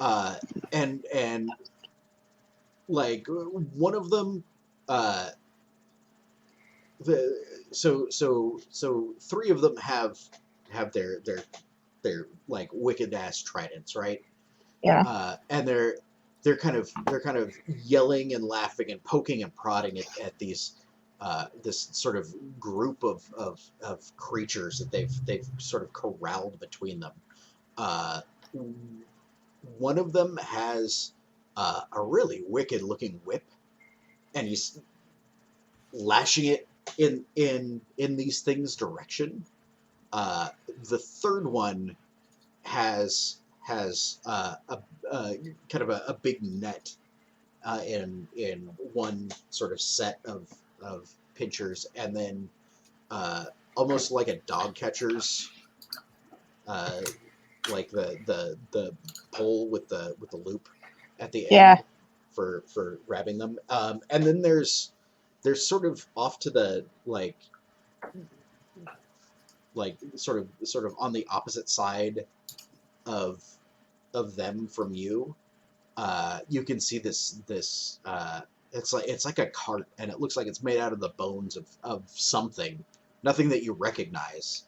And like one of them, so 3 of them have their like wicked ass tridents, right? Yeah. And they're kind of yelling and laughing and poking and prodding at these this sort of group of creatures that they've sort of corralled between them. One of them has a really wicked looking whip, and he's lashing it in these things' direction. The third one has a kind of a big net in one sort of set of pinchers, and then almost like a dog catcher's like the pole with the loop at the end. Yeah. For grabbing them. And then there's sort of off to the like sort of on the opposite side of them from you. You can see this it's like a cart, and it looks like it's made out of the bones of something. Nothing that you recognize.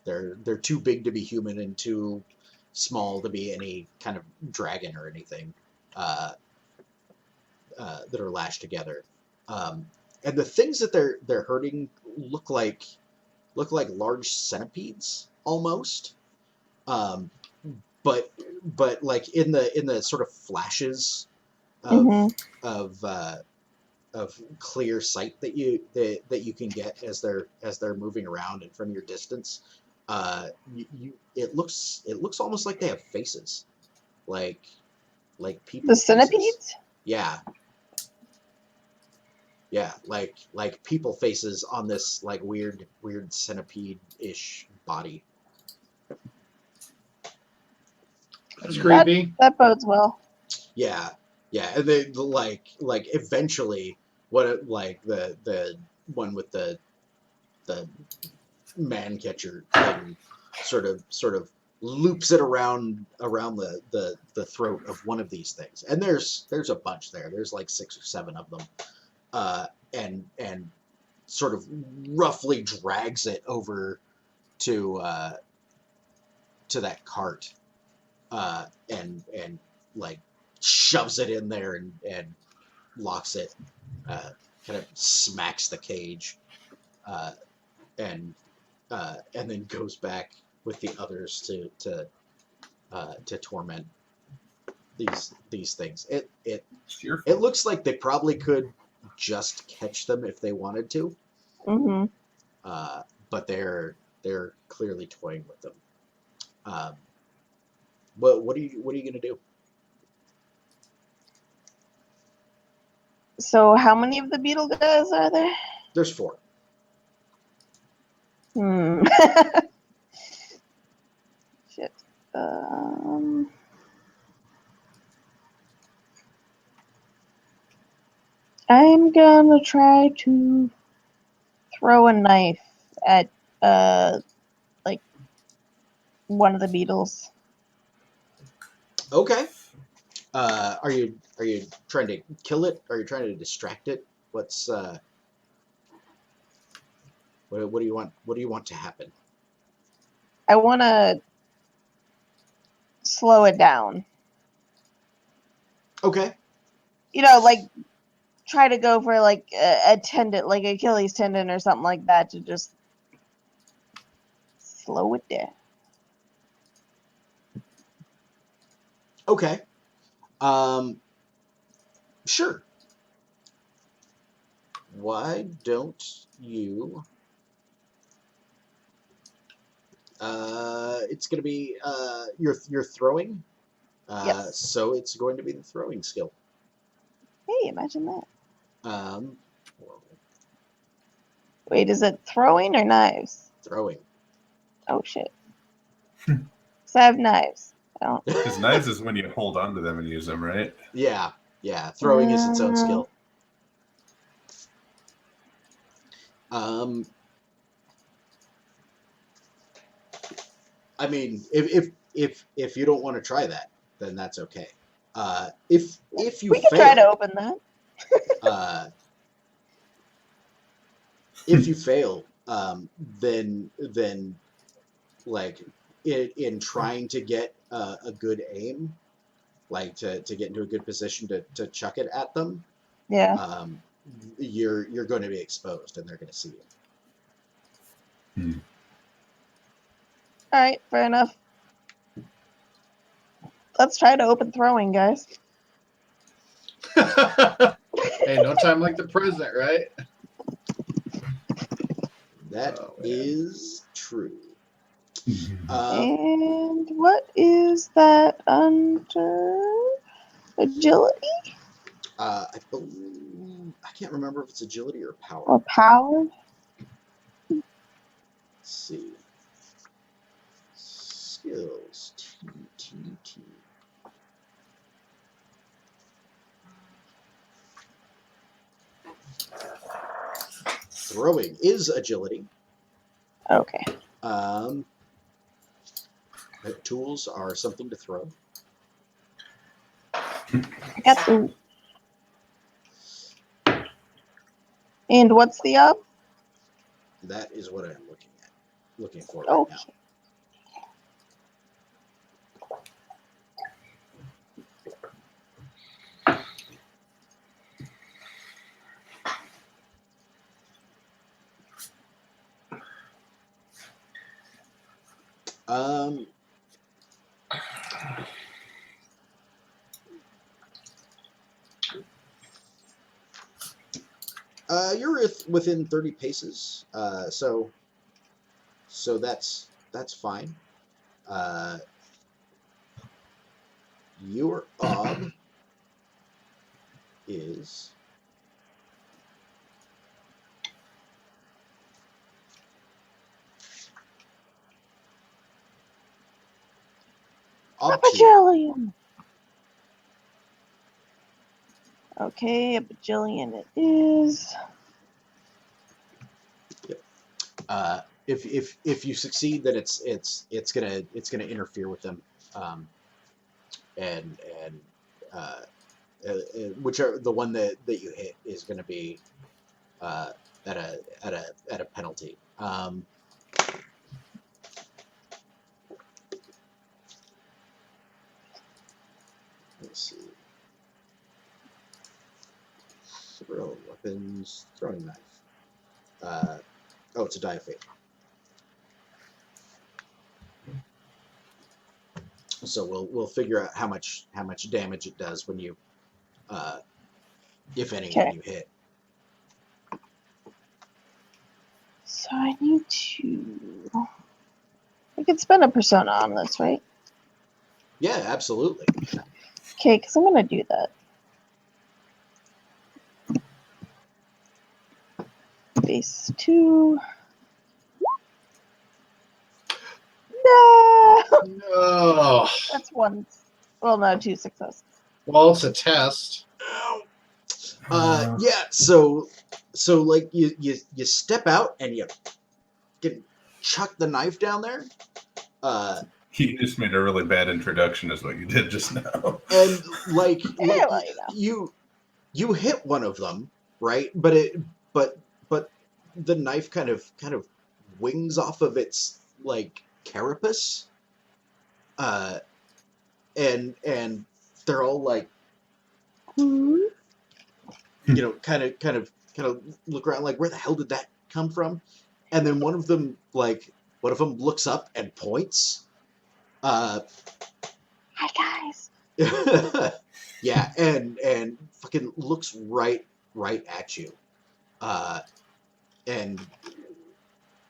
They're too big to be human and too small to be any kind of dragon or anything that are lashed together. And the things that they're hurting look like large centipedes almost. But like in the sort of flashes of clear sight that you can get as they're moving around and from your distance, it looks almost like they have faces, like people. The centipedes? Yeah, like people faces on this like weird centipede-ish body. That's creepy. That bodes well. Yeah, and they like eventually like the one with the man catcher thing sort of loops it around the throat of one of these things, and there's a bunch there. There's like 6 or 7 of them, and sort of roughly drags it over to that cart, and like shoves it in there and locks it, kind of smacks the cage, and then goes back with the others to torment these things. It looks like they probably could just catch them if they wanted to, but they're clearly toying with them. But what are you gonna do? So how many of the beetle guys are there? There's 4. Shit. I'm gonna try to throw a knife at like one of the beetles. Okay. Are you trying to kill it? Are you trying to distract it? What's what do you want? What do you want to happen? I want to slow it down. Okay. You know, like try to go for like a tendon, like Achilles tendon or something like that, to just slow it down. Okay. Sure. Why don't you? It's going to be you're throwing. Yes. So it's going to be the throwing skill. Hey, imagine that. Um, Wait, is it throwing or knives? throwing. Oh shit. So I have knives. I don't. Because knives is when you hold on to them and use them, right? Yeah. Throwing is its own skill. I mean, if you don't want to try that, then that's okay. If you We could fail, try to open that. if you fail, then like in trying to get a good aim, like to get into a good position to chuck it at them, Yeah. you're going to be exposed and they're going to see you. All right, fair enough. Let's try to open throwing, guys. Hey, no time like the present, right? That Oh, man. is true. And what is that under agility I believe I can't remember if it's agility or power. or power? Let's see. Skills. T. Throwing is agility. Okay. Tools are something to throw. I got the. And what's the up? That is what I'm looking for right Okay. now. You're within 30 paces, so that's fine. Your ob is ob 2. Bajillion. Okay, a bajillion it is. If you succeed, then it's gonna interfere with them, and which are the one that you hit is gonna be at a penalty. Let's see. Throw weapons, throwing knife. Oh, it's a die of fate. So we'll figure out how much damage it does when you, if any, when you hit. So I need to. I could spend a persona on this, right? Yeah, absolutely. Okay, because I'm gonna do that. Base 2. No! No. That's one. Well, no, 2 successes. Well, it's a test. Yeah. So like you step out and you chuck the knife down there. You just made a really bad introduction, is what you did just now. And like well, you hit one of them, right? But the knife kind of wings off of its like carapace, and they're all like, kind of look around like, where the hell did that come from? And then one of them looks up and points. Hi guys. Yeah, and fucking looks right at you. And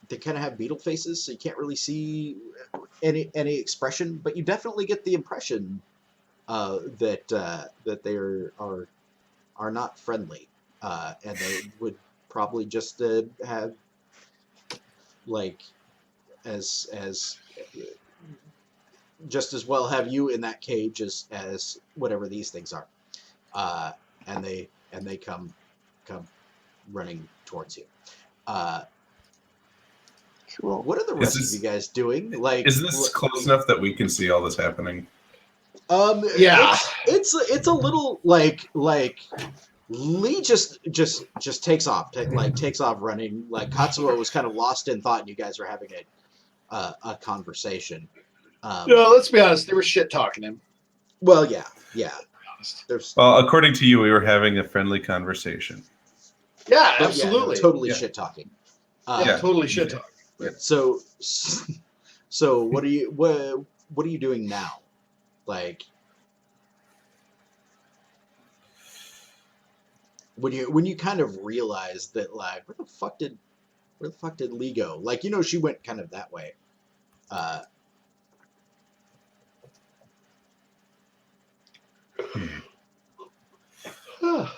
they kind of have beetle faces, so you can't really see any expression, but you definitely get the impression that they are not friendly, and they would probably just have as just as well have you in that cage as whatever these things are, and they come running towards you. Cool. What are the rest of you guys doing? Is this close enough that we can see all this happening? Yeah. It's a little like Lee just takes off, takes off running. Like Katsuo was kind of lost in thought, and you guys were having a conversation. No, let's be honest. They were shit talking him. Well, yeah. Well, according to you, we were having a friendly conversation. Yeah, But absolutely. yeah, totally shit talking. Totally shit talking. Yeah. So what are you doing now? Like when you kind of realize that, like, where the fuck did Lee go? Like, she went kind of that way.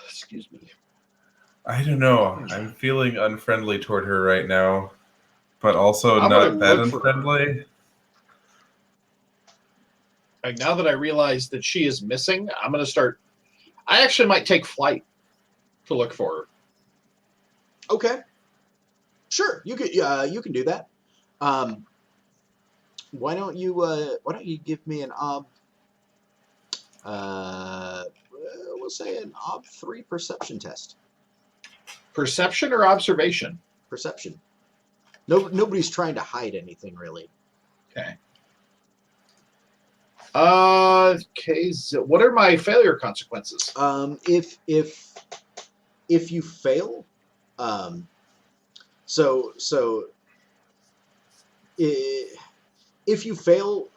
Excuse me. I don't know. I'm feeling unfriendly toward her right now, but also I'm not gonna that look for her. unfriendly. Like, now that I realize that she is missing, I'm gonna start. I actually might take flight to look for her. Okay. Sure, you can do that. Why don't you give me an we'll say an ob 3 perception test. Perception or observation? Perception. Nobody's trying to hide anything really. Okay. Okay. So what are my failure consequences? If you fail, if you fail,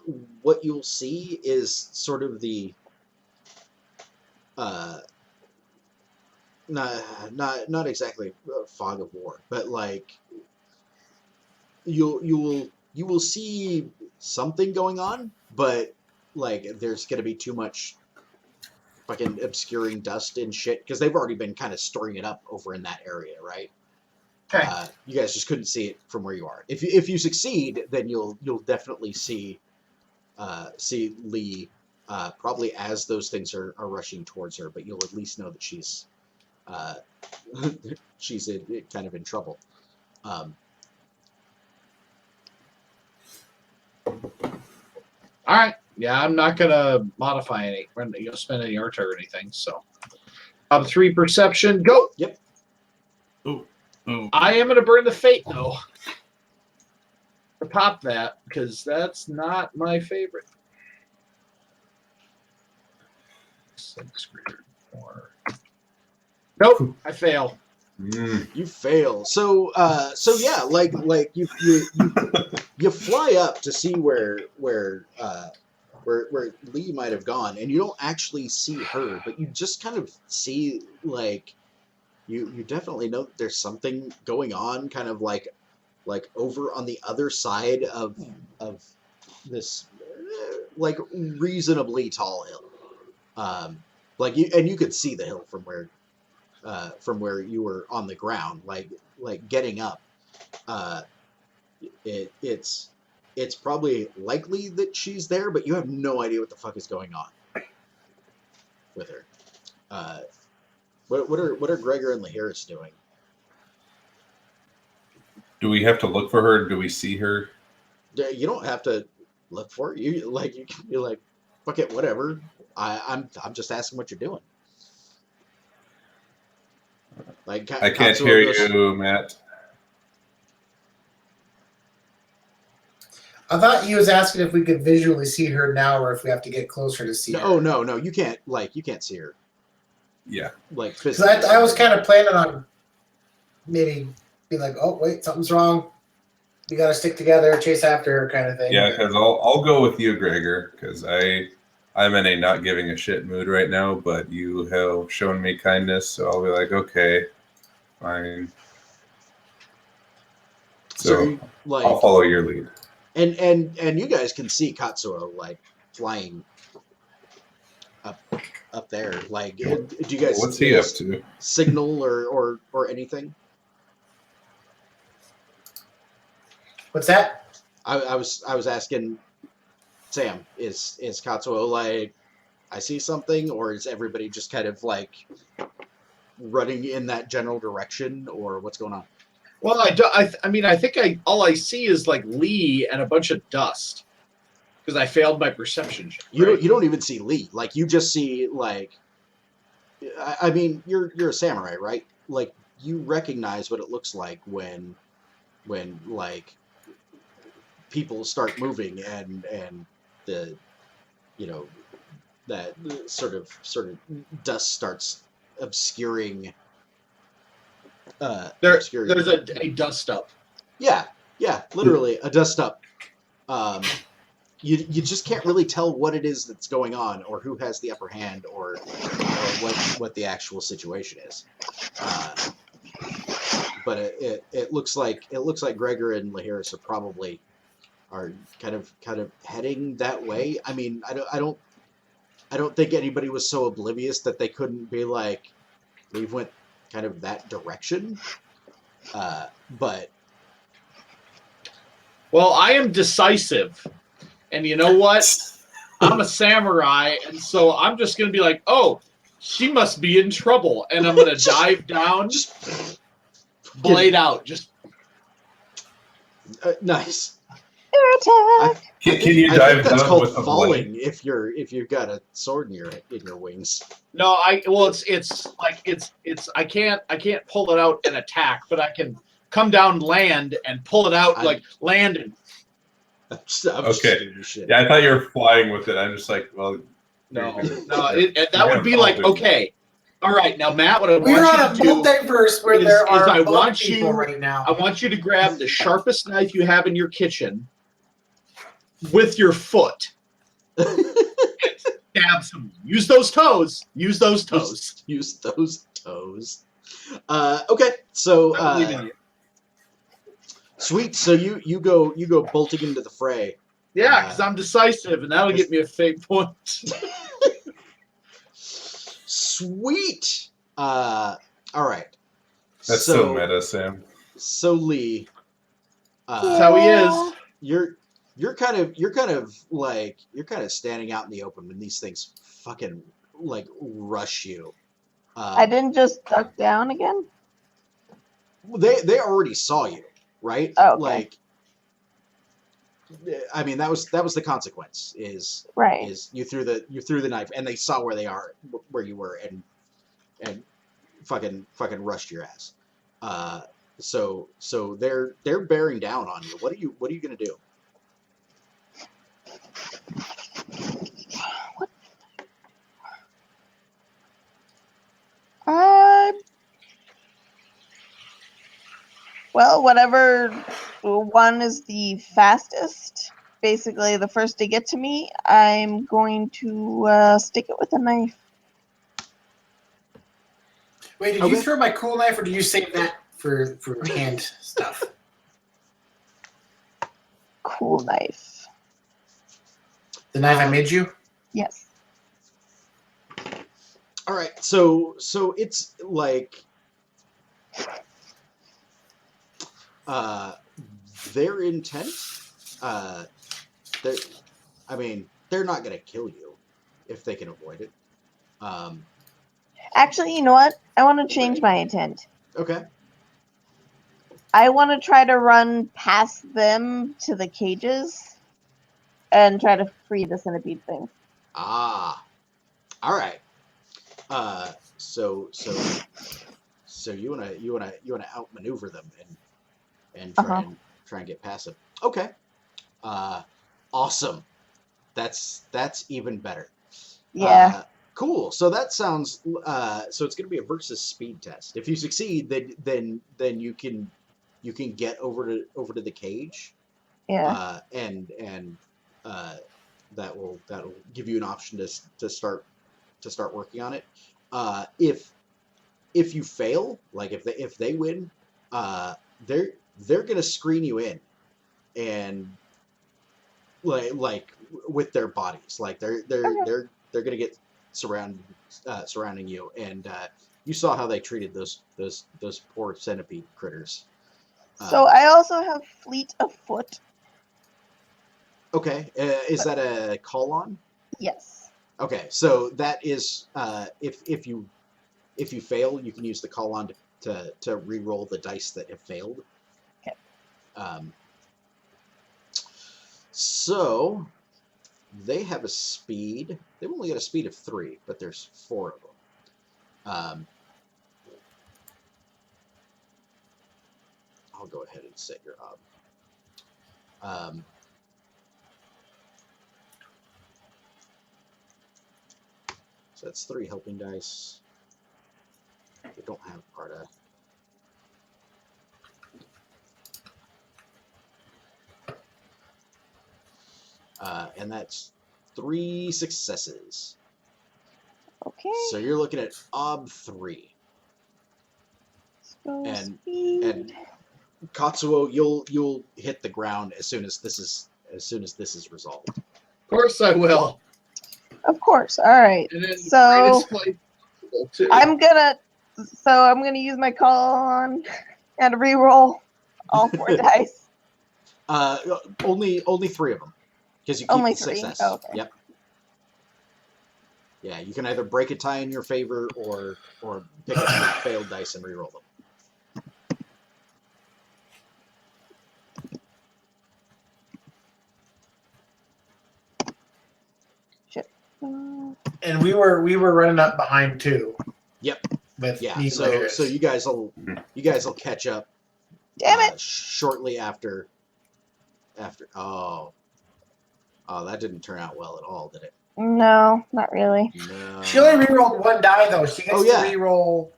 what you'll see is sort of the not exactly fog of war, but like you will see something going on, but like there's gonna be too much fucking obscuring dust and shit because they've already been kind of storing it up over in that area, right? Okay. You guys just couldn't see it from where you are. If you succeed, then you'll definitely see Lee probably as those things are rushing towards her, but you'll at least know that she's she's kind of in trouble. All right. Yeah, I'm not gonna modify any. Spend any art or anything. So, 3 perception. Go. Yep. Ooh. I am gonna burn the fate though. To pop that because that's not my favorite. 6 greater 4. Nope, I fail. You fail. So yeah, like you fly up to see where Lee might have gone, and you don't actually see her, but you just kind of see like you definitely know that there's something going on, kind of like over on the other side of this like reasonably tall hill. You could see the hill from where you were on the ground, like getting up. It's probably likely that she's there, but you have no idea what the fuck is going on with her. What are Gregor and Lihiris doing? Do we have to look for her? Do we see her? You don't have to look for her. You're like, fuck it, whatever. I'm just asking what you're doing. Like I can't hear you, Matt. I thought he was asking if we could visually see her now, or if we have to get closer to see her. Oh no, you can't. You can't see her. Yeah. Like Because physically. I was kind of planning on maybe be like, oh wait, something's wrong. We got to stick together, chase after her, kind of thing. Yeah, because I'll go with you, Gregor, because I'm in a not giving a shit mood right now, but you have shown me kindness, so I'll be like, okay, fine. So I'll follow your lead. And you guys can see Katsuo like flying up there. Like, do you guys? What's he up to? Signal or anything? What's that? I was asking Sam, is Katsuo like, I see something, or is everybody just kind of like running in that general direction, or what's going on? Well, I mean, I think all I see is like Lee and a bunch of dust because I failed my perception check. Right? You don't even see Lee. Like, you just see like, I mean, you're a samurai, right? Like, you recognize what it looks like when like people start moving and the, you know, that sort of dust starts obscuring. There's a dust up. Yeah, literally a dust up. You just can't really tell what it is that's going on, or who has the upper hand, or what the actual situation is. But it looks like Gregor and Lihiris are kind of heading that way. I mean, I don't think anybody was so oblivious that they couldn't be like, Lieve went kind of that direction. But well, I am decisive, and you know what? I'm a samurai, and so I'm just gonna be like, oh, she must be in trouble, and I'm gonna dive down, just blade out, just nice. Can you dive that's down called with a falling blade? if you've got a sword in your wings. No, it's like I can't pull it out and attack, but I can come down, land, and pull it out, like land and. I'm Okay. Yeah, I thought you were flying with it. I'm just like, well, no. That would be like, okay, all right, now Matt, what I want We're on a you to do multiverse where is there are I bug want people you right now. I want you to grab the sharpest knife you have in your kitchen with your foot. Stab someone. Use those toes. Use those toes. Use those toes. Okay, so sweet. So you go bolting into the fray. Yeah, because I'm decisive, and that'll get me a fake point. Sweet. All right. That's so meta, Sam. So Lee, That's how he is. You're kind of standing out in the open when these things fucking like rush you. I didn't just duck down again. They already saw you, right? Oh, okay. Like, I mean, that was the consequence. Is you threw the knife, and they saw where you were, and fucking rushed your ass. So they're bearing down on you. What are you gonna do? Well, whatever one is the fastest, basically the first to get to me, I'm going to stick it with a knife. Wait, did you throw my cool knife, or did you save that for hand stuff? Cool knife. The knife I made you? Yes. All right, so it's like their intent. They're not going to kill you if they can avoid it. Actually, you know what? I want to change my intent. Okay. I want to try to run past them to the cages and try to free the centipede thing. Ah. All right. So you wanna outmaneuver them and try and get past them. Okay. Awesome. That's even better. Yeah. Cool. So that sounds. So it's going to be a versus speed test. If you succeed, then you can get over to the cage. Yeah. And that will give you an option to start working on it. If you fail, like if they win, they're going to screen you in, and like with their bodies, like they're going to get surrounding you, and you saw how they treated those poor centipede critters. So I also have fleet of foot. Okay, is that a call on? Yes. Okay, so that is if you fail, you can use the call on to re-roll the dice that have failed. Okay. So they have a speed. They've only got a speed of 3, but there's 4 of them. I'll go ahead and set your up. So that's 3 helping dice. They don't have Parta. And that's 3 successes. Okay. So you're looking at Ob 3. So And speed. and Katsuo, you'll hit the ground as soon as this is resolved. Of course I will. Of course. All right. And then So too. I'm gonna use my call on and re-roll all 4 dice. Only 3 of them, because you keep Only the 3? success. Oh, okay. Yep. Yeah, you can either break a tie in your favor or pick up your failed dice and re-roll them. Shit. And we were running up behind too. Yep. With Yeah. Night So Hag. you guys will catch up. Damn it! Shortly after. Oh, that didn't turn out well at all, did it? No, not really. No. She only rerolled 1 die though. She gets to reroll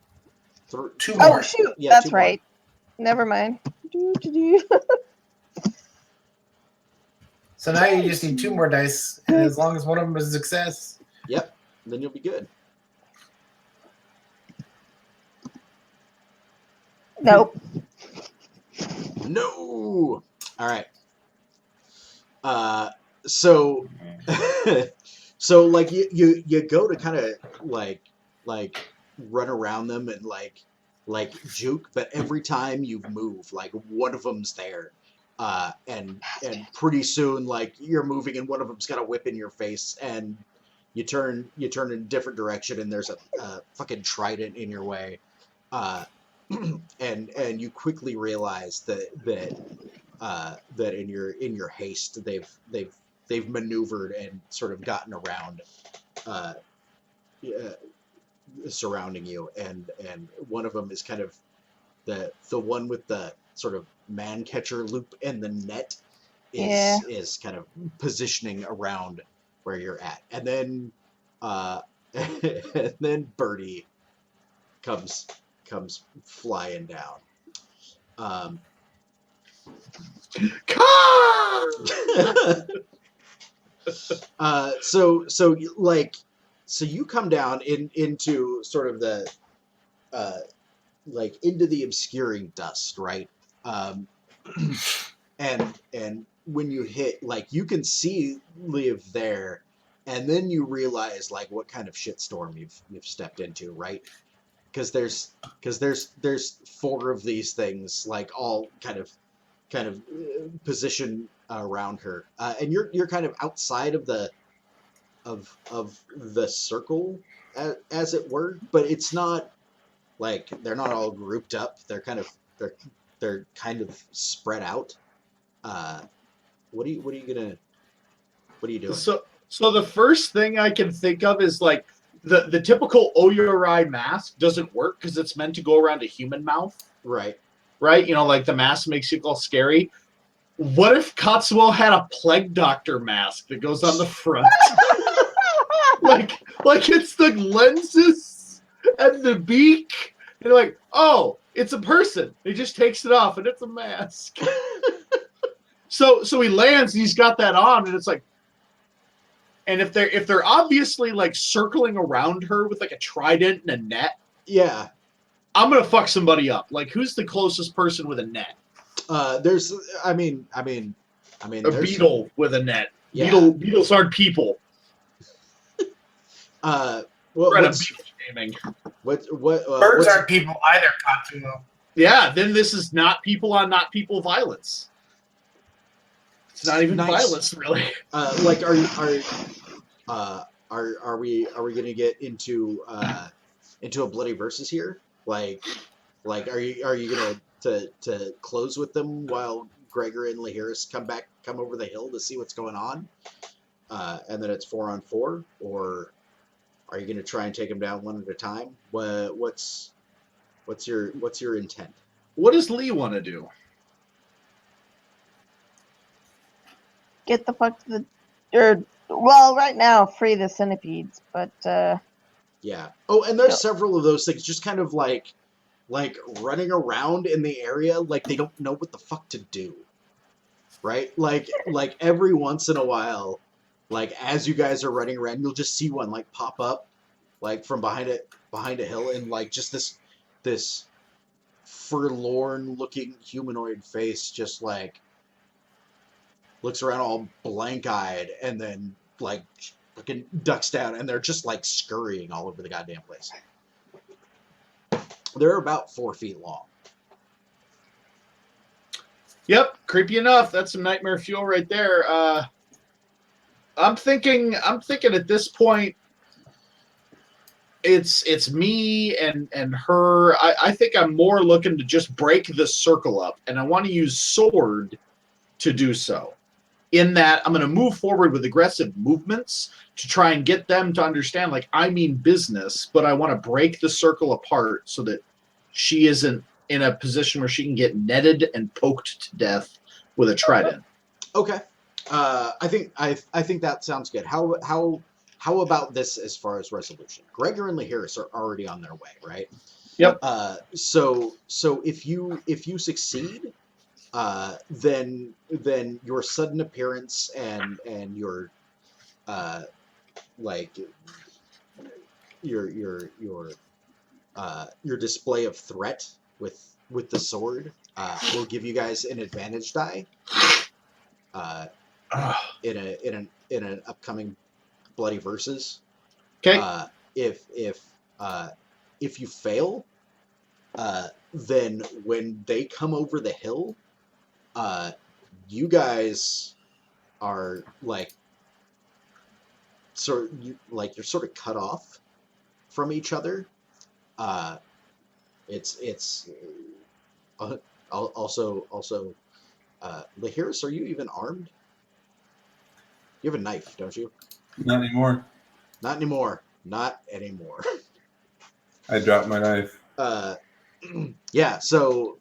2 Oh more. shoot! Yeah, That's 2 more. right. Never mind. Do. So now you just need 2 more dice, and as long as one of them is a success. Yep. Then you'll be good. Nope. No. All right. So so like you go to kind of like run around them and like juke, but every time you move, like one of them's there, and pretty soon like you're moving and one of them's got a whip in your face, and you turn in a different direction and there's a fucking trident in your way, and you quickly realize that in your haste they've maneuvered and sort of gotten around surrounding you, and one of them is kind of the one with the sort of man catcher loop and the net is kind of positioning around where you're at, and then and then Birdie comes flying down. So you come down into sort of the into the obscuring dust, right? And when you hit, like, you can see Live there, and then you realize like what kind of shitstorm you've stepped into, right? Because there's 4 of these things, like all kind of position around her, and you're kind of outside of the circle, as it were, but it's not like they're not all grouped up. They're kind of spread out. What are you doing? So the first thing I can think of is like the typical Oyurai mask doesn't work because it's meant to go around a human mouth. Right. Right? You know, like the mask makes you all scary. What if Katsuo had a plague doctor mask that goes on the front? like it's the lenses and the beak. And you're like, oh, it's a person. He just takes it off and it's a mask. So he lands and he's got that on, and it's like, and if they're obviously like circling around her with like a trident and a net, Yeah. I'm gonna fuck somebody up. Like, who's the closest person with a net? There's, I mean, A there's beetle with a net. Yeah. Beetles aren't people. Well, We're at a what's, beetle shaming. what, Birds what's, aren't people either, Katsuo. Yeah, then this is not people on not people violence. It's not even Nice. violence, really. like, are we gonna get into a bloody versus here? Like, are you gonna to close with them while Gregor and Lihiris come over the hill to see what's going on, and then it's 4-on-4, or are you gonna try and take them down one at a time? What's your intent? What does Lee want to do? Get the fuck to well, right now, free the centipedes, but Yeah. Oh, and there's Yeah. several of those things just kind of like running around in the area like they don't know what the fuck to do. Right? Like every once in a while, like as you guys are running around, you'll just see one like pop up like from behind a hill, and like just this forlorn looking humanoid face just like looks around all blank-eyed and then like fucking ducks down, and they're just like scurrying all over the goddamn place. They're about 4 feet long. Yep, creepy enough. That's some nightmare fuel right there. I'm thinking at this point, it's me and her. I think I'm more looking to just break the circle up, and I want to use sword to do so. In that, I'm going to move forward with aggressive movements to try and get them to understand, like, I mean business, but I want to break the circle apart so that she isn't in a position where she can get netted and poked to death with a trident. Okay. I think that sounds good. How about this as far as resolution? Gregor and Lihiris are already on their way, right? Yep. So if you succeed, then your sudden appearance and your like your display of threat with the sword will give you guys an advantage die in an upcoming bloody versus. Okay. If you fail, then when they come over the hill, you guys are like you're sort of cut off from each other. It's also Lihiris, are you even armed? You have a knife, don't you? Not anymore. Not anymore. Not anymore. I dropped my knife. Yeah. So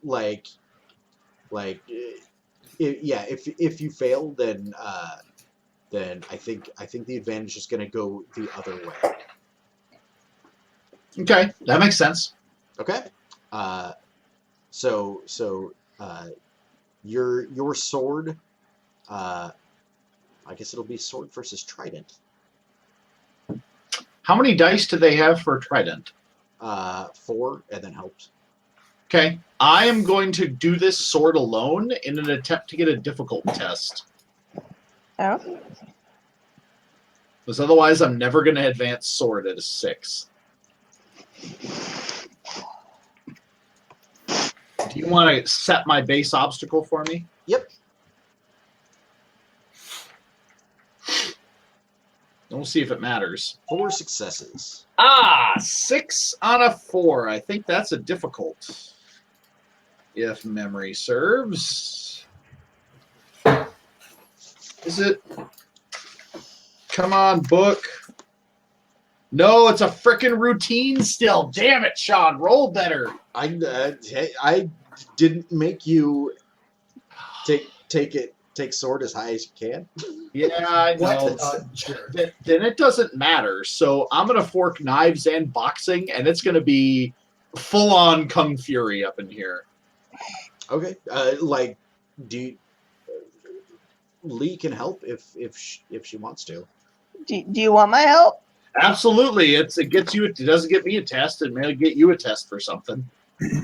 if you fail, then I think the advantage is going to go the other way. Okay, that makes sense. Okay. So your sword. I guess it'll be sword versus trident. How many dice do they have for a trident? 4, and then helped. Okay, I am going to do this sword alone in an attempt to get a difficult test. oh, Because otherwise I'm never going to advance sword at a 6. Do you want to set my base obstacle for me? Yep. We'll see if it matters. 4 successes. 6 on a 4. I think that's a difficult, if memory serves. Is it? Come on, book. No, it's a frickin' routine still. Damn it, Sean. Roll better. I didn't make you take take sword as high as you can. Yeah, I know. Sure. Then it doesn't matter. So I'm gonna fork knives and boxing, and it's gonna be full on kung fury up in here. Okay. Do you, Lee can help if she wants to. Do you want my help? Absolutely, it gets you. It doesn't get me a test. It may get you a test for something.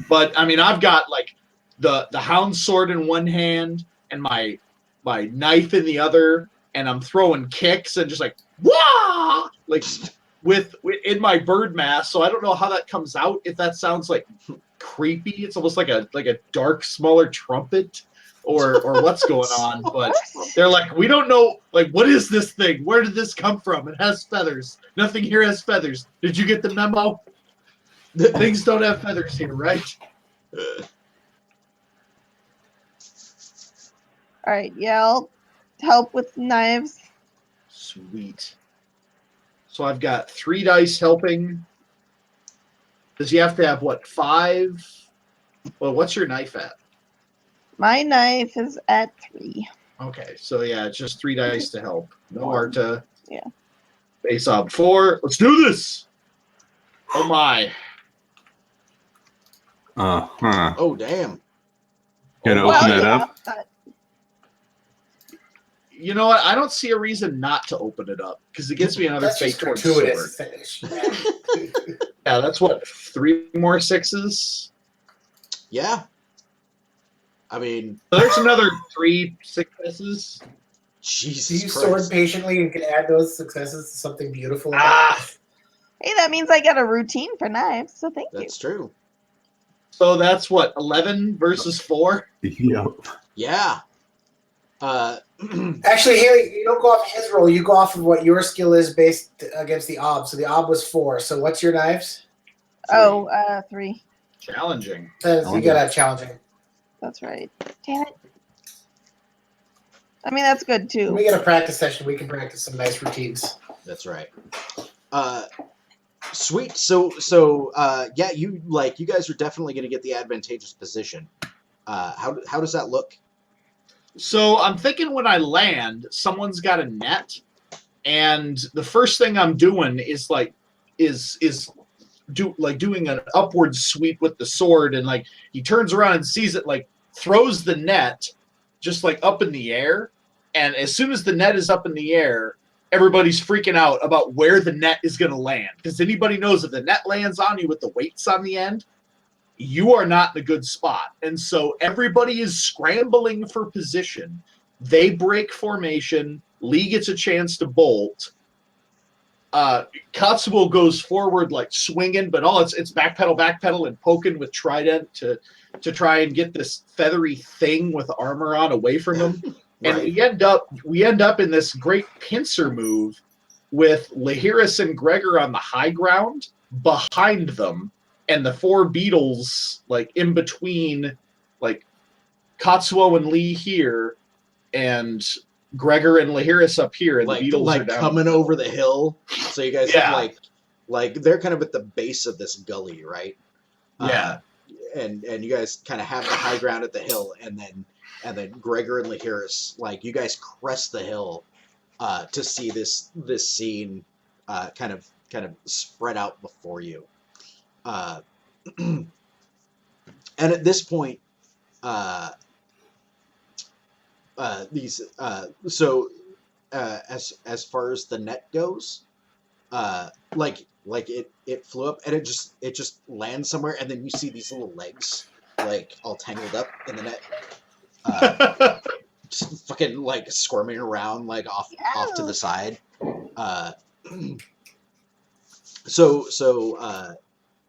But I mean, I've got like the hound sword in one hand and my knife in the other, and I'm throwing kicks and just like wah, like with in my bird mask. So I don't know how that comes out. If that sounds like creepy, it's almost like a dark, smaller trumpet, or what's going on. But they're like, we don't know, like, what is this thing? Where did this come from? It has feathers. Nothing here has feathers. Did you get the memo? Things don't have feathers here, right? All right, yeah, I'll help with knives. Sweet. So I've got 3 dice helping. Does he have to have, what, 5? Well, what's your knife at? My knife is at 3. Okay, so yeah, it's just 3 dice to help. No One. Arta. Yeah. Base up 4. Let's do this! Oh my. Oh damn! Gonna Oh, open my. that up? You know what? I don't see a reason not to open it up because it gives me another That's fate just towards sword. gratuitous finish. Yeah, that's what, 3 more 6s? Yeah. I mean, So there's another 3 successes. Jesus Do you Christ. sword patiently and can add those successes to something beautiful? Ah! Hey, that means I got a routine for knives, so thank you. That's true. So that's what, 11 versus 4? Yep. Yeah. Actually, Haley, you don't go off his roll. You go off of what your skill is based against the ob. So the ob was 4. So what's your knives? 3. Challenging. You got that challenging. That's right. Damn it. I mean, that's good When too. we get a practice session, we can practice some nice routines. That's right. Sweet. So yeah, you guys are definitely going to get the advantageous position. How does that look? So I'm thinking when I land, someone's got a net, and the first thing I'm doing is doing an upward sweep with the sword, and like he turns around and sees it, like throws the net just like up in the air, and as soon as the net is up in the air, everybody's freaking out about where the net is going to land, because anybody knows if the net lands on you with the weights on the end, you are not in a good spot. And so everybody is scrambling for position. They break formation. Lee gets a chance to bolt. Katsuo goes forward like swinging, but it's backpedal, and poking with trident to try and get this feathery thing with armor on away from him. And Right. we end up in this great pincer move with Lihiris and Gregor on the high ground behind them, and the 4 beetles like in between, like Katsuo and Lee here, and Gregor and Lihiris up here, and the beetles are down coming over the hill. So you guys Yeah. have like they're kind of at the base of this gully, right? Yeah. And you guys kind of have the high ground at the hill, and then Gregor and Lihiris, like you guys crest the hill to see this scene kind of spread out before you. And at this point, as far as the net goes, it flew up and it just lands somewhere, and then you see these little legs like all tangled up in the net, just fucking like squirming around like off to the side. So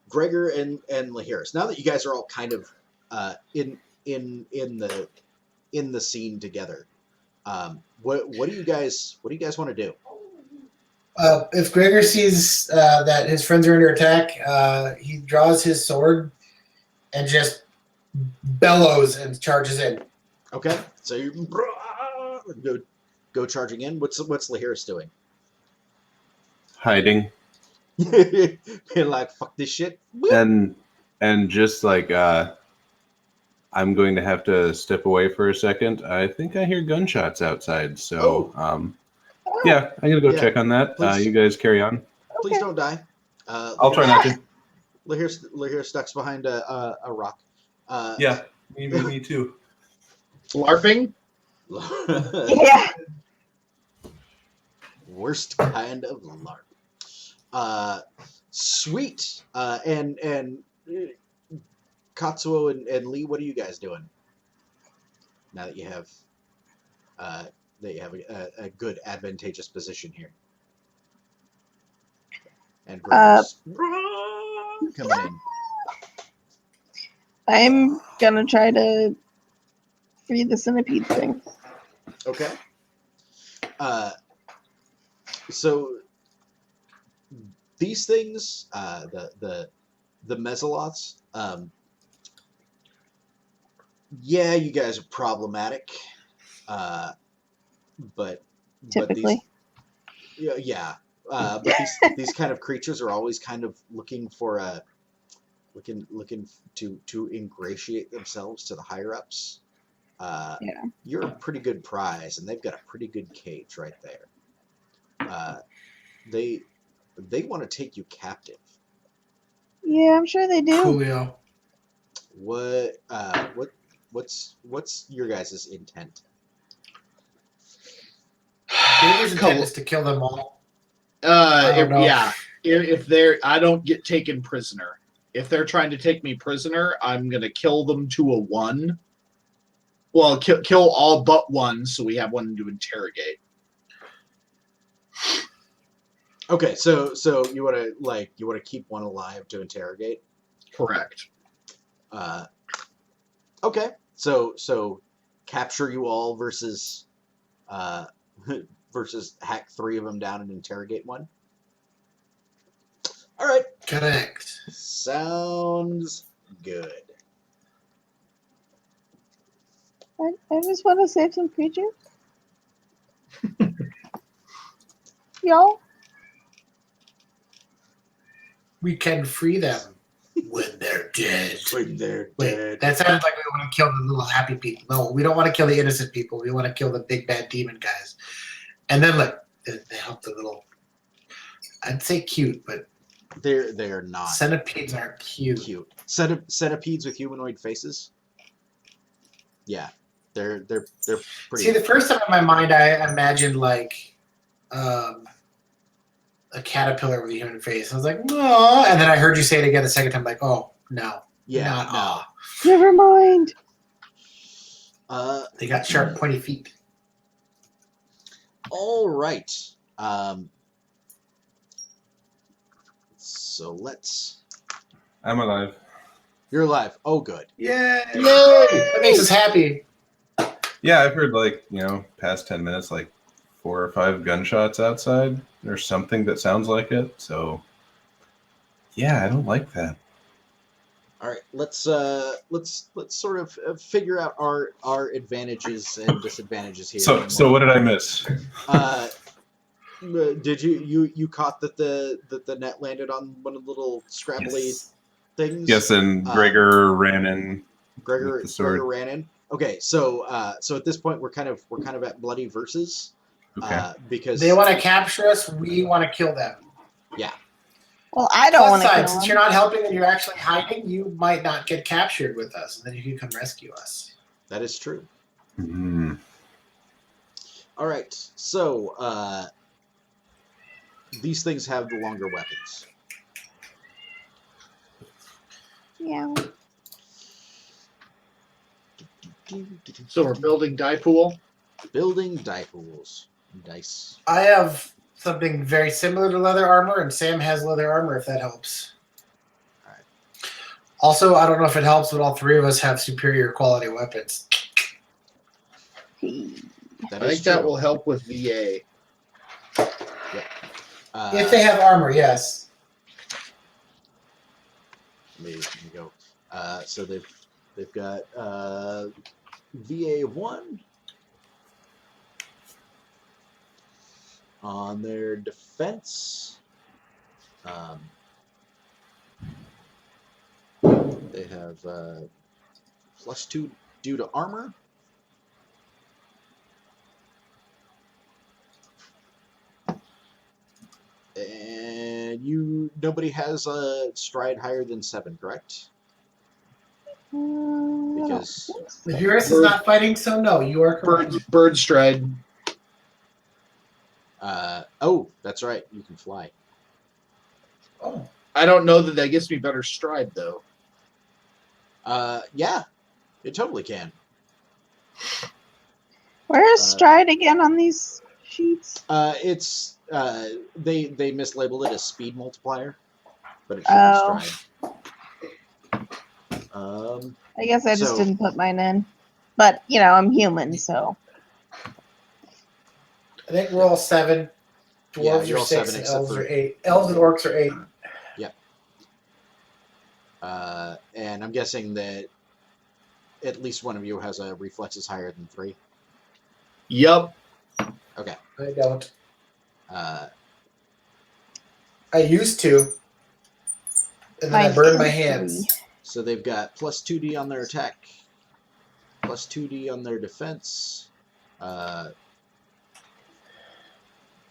Gregor and Lihiris, now that you guys are all kind of in the scene together, what do you guys want to do? If Gregor sees that his friends are under attack, he draws his sword and just bellows and charges in. Okay, so you go charging in. What's Lihiris doing? Hiding. Being like, fuck this shit. And just like I'm going to have to step away for a second. I think I hear gunshots outside. So, yeah, I'm going to go Yeah, check on that. please. You guys carry on. Please don't die. I'll try not to. Lihiris ducks behind a rock. Yeah, me too. LARPing? Yeah. Worst kind of LARP. Sweet. And Katsuo and Lee, what are you guys doing? Now that you have a good advantageous position here. And Gregor's coming in. I'm gonna try to free the centipede thing. Okay. So these things, the Mesoloths, yeah, you guys are problematic. But Typically. but these kind of creatures are always kind of looking for looking to ingratiate themselves to the higher ups. You're a pretty good prize, and they've got a pretty good cage right there. They want to take you captive. Yeah, I'm sure they do. Coolio. What's your guys' intent? Gregor's intent is to kill them all. If they're, I don't get taken prisoner. If they're trying to take me prisoner, I'm gonna kill them to a 1. Well, kill all but 1, so we have 1 to interrogate. Okay, so you want to keep 1 alive to interrogate? Correct. Okay, so capture you all versus hack 3 of them down and interrogate 1. All right. Correct. Sounds good. I just want to save some creatures. Y'all? We can free them when they're dead. When they're Wait, dead. that sounded like we want to kill the little happy people. No, we don't want to kill the innocent people. We want to kill the big bad demon guys. And then they help the little. I'd say cute, but They're not. Centipedes are cute. Centipedes with humanoid faces. Yeah, they're pretty. See, the first time in my mind, I imagined a caterpillar with a human face. I was like, no, and then I heard you say it again the second time, like, oh no, not no. Never mind. They got sharp, pointy feet. All right. So let's. I'm alive. You're alive. Oh, good. Yay! That makes us happy. Yeah, I've heard past 10 minutes, 4 or 5 gunshots outside. There's something that sounds like it. So, yeah, I don't like that. All right. Let's sort of figure out our advantages and disadvantages here. So what did I miss? Did you caught that the net landed on one of the little scrabbly things? Yes, and Gregor ran in. Gregor ran in. Okay, so at this point we're kind of at bloody versus. Okay. Because they want to capture us, we want to kill them. Yeah. Well, I don't want to kill since them. you're not helping and you're actually hiding, you might not get captured with us, and then you can come rescue us. That is true. Mm-hmm. All right, so these things have the longer weapons. Yeah. So we're building die pool. Building die pools. Dice. I have something very similar to leather armor, and Sam has leather armor, if that helps. All right. Also, I don't know if it helps, but all 3 of us have superior quality weapons. I think that will help with VA. Yeah. If they have armor, yes. Let me go. So they've got VA 1 on their defense. They have +2 due to armor. And nobody has a stride higher than 7, correct? Because Lihiris is not fighting, so no, you are correct. Bird stride. oh, that's right, you can fly. Oh, I don't know that gives me better stride though. Yeah, it totally can. Where is stride again on these sheets? It's they mislabeled it as speed multiplier, but it should be stride. I guess I just so- didn't put mine in. But, you know, I'm human, so. I think we're all 7. Yeah, Dwarves you're are all 6, 7 and except elves for- are 8. Elves and orcs are 8. Yep. And I'm guessing that at least one of you has a reflexes higher than 3. Yep. Okay. I don't. Uh, I used to, and then I Mine burned my is hands. 3. so they've got +2d on their attack, +2d on their defense.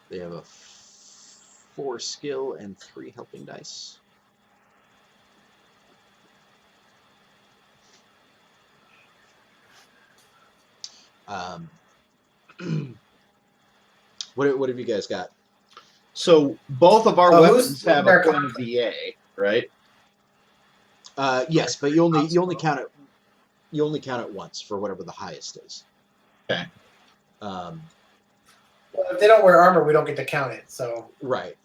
They have a 4 skill and 3 helping dice. What have you guys got? So both of our Oh, weapons have a their point of VA, right? Yes, but you only count it. You only count it once for whatever the highest is. Okay. Well, if they don't wear armor, we don't get to count it. So Right.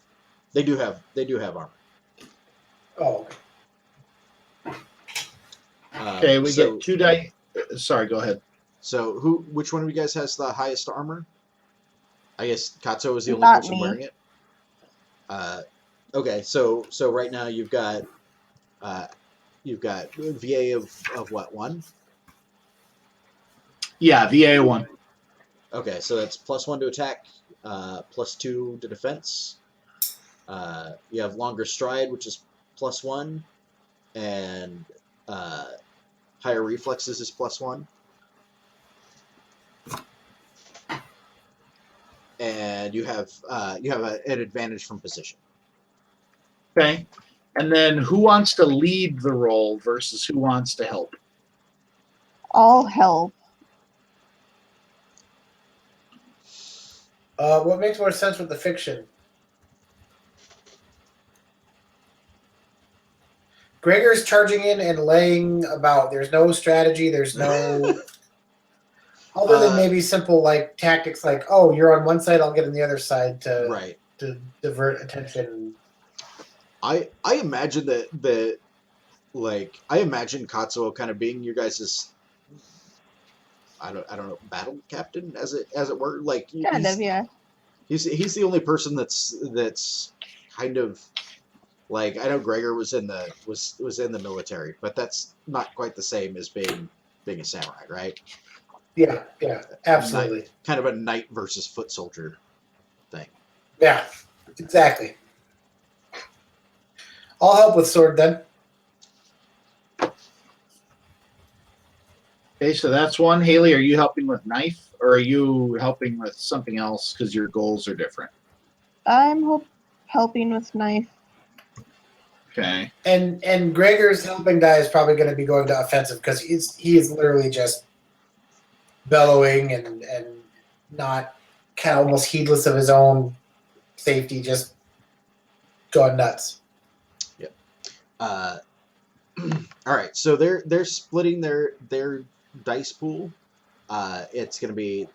They do have armor. oh, Okay, we get 2 dice. Sorry, go ahead. So which one of you guys has the highest armor? I guess Katsuo is the only Not person me. wearing it. Okay, so right now you've got VA of what, 1? Yeah, VA 1. Okay, so that's +1 to attack, +2 to defense. You have longer stride, which is +1, and higher reflexes is +1. And you have an advantage from position. Okay. And then who wants to lead the roll versus who wants to help? All help. what makes more sense with the fiction? Gregor's charging in and laying about. There's no strategy. There's no other than maybe simple like tactics, like oh, you're on one side, I'll get on the other side to divert attention. I imagine that like I imagine Katsuo kind of being your guys' I don't know, battle captain as it were. Like Kind of, yeah. He's the only person that's kind of like, I know Gregor was in the military, but that's not quite the same as being a samurai, right? Yeah, absolutely. Kind of a knight versus foot soldier thing. Yeah, exactly. I'll help with sword then. Okay, so that's 1. Haley, are you helping with knife, or are you helping with something else because your goals are different? I'm helping with knife. Okay. And Gregor's helping die is probably going to be going to offensive because he is literally just bellowing and not kind of almost heedless of his own safety, just going nuts. Yep. All right, so they're splitting their dice pool. It's gonna be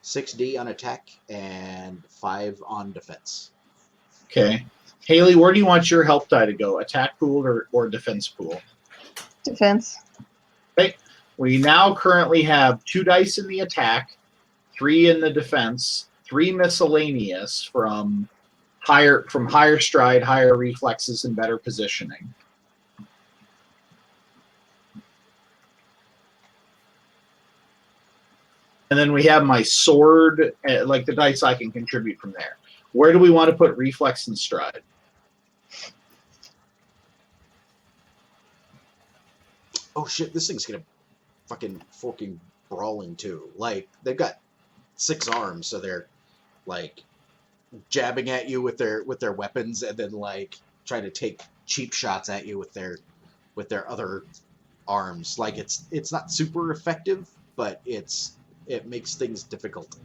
6d on attack and 5 on defense. Okay. Haley, where do you want your help die to go? Attack pool or defense pool? Defense. Okay. We now currently have 2 dice in the attack, 3 in the defense, 3 miscellaneous from higher stride, higher reflexes, and better positioning. And then we have my sword, like the dice I can contribute from there. Where do we want to put reflex and stride? oh shit, this thing's gonna fucking brawling too. Like, they've got 6 arms, so they're like jabbing at you with their weapons, and then like trying to take cheap shots at you with their other arms. Like, it's not super effective, but it makes things difficult.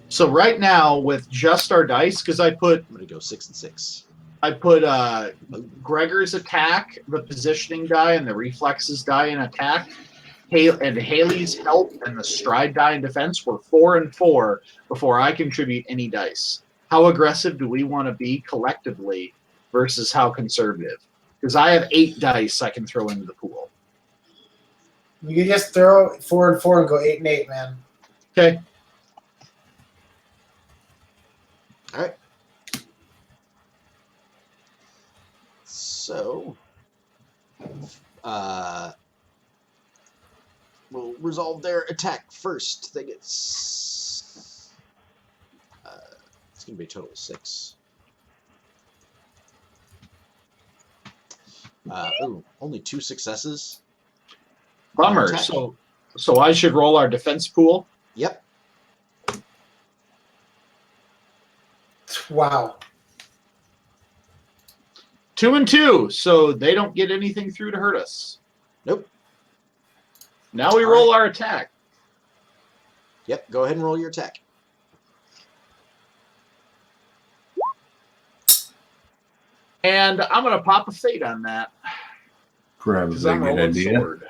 So right now, with just our dice, because I'm gonna go 6 and 6. I put Gregor's attack, the positioning die, and the reflexes die in attack, and Haley's help and the stride die in defense were 4 and 4 before I contribute any dice. How aggressive do we want to be collectively versus how conservative? Because I have 8 dice I can throw into the pool. You can just throw 4 and 4 and go 8 and 8, man. Okay. All right. So, we'll resolve their attack first. They get it's gonna be a total of 6. Only 2 successes. Bummer. Attack. So I should roll our defense pool. Yep. Wow. 2 and 2, so they don't get anything through to hurt us. Nope. Now we All roll right. our attack. Yep. Go ahead and roll your attack. And I'm going to pop a fate on that. Probably Because I'm a good rolling idea. sword.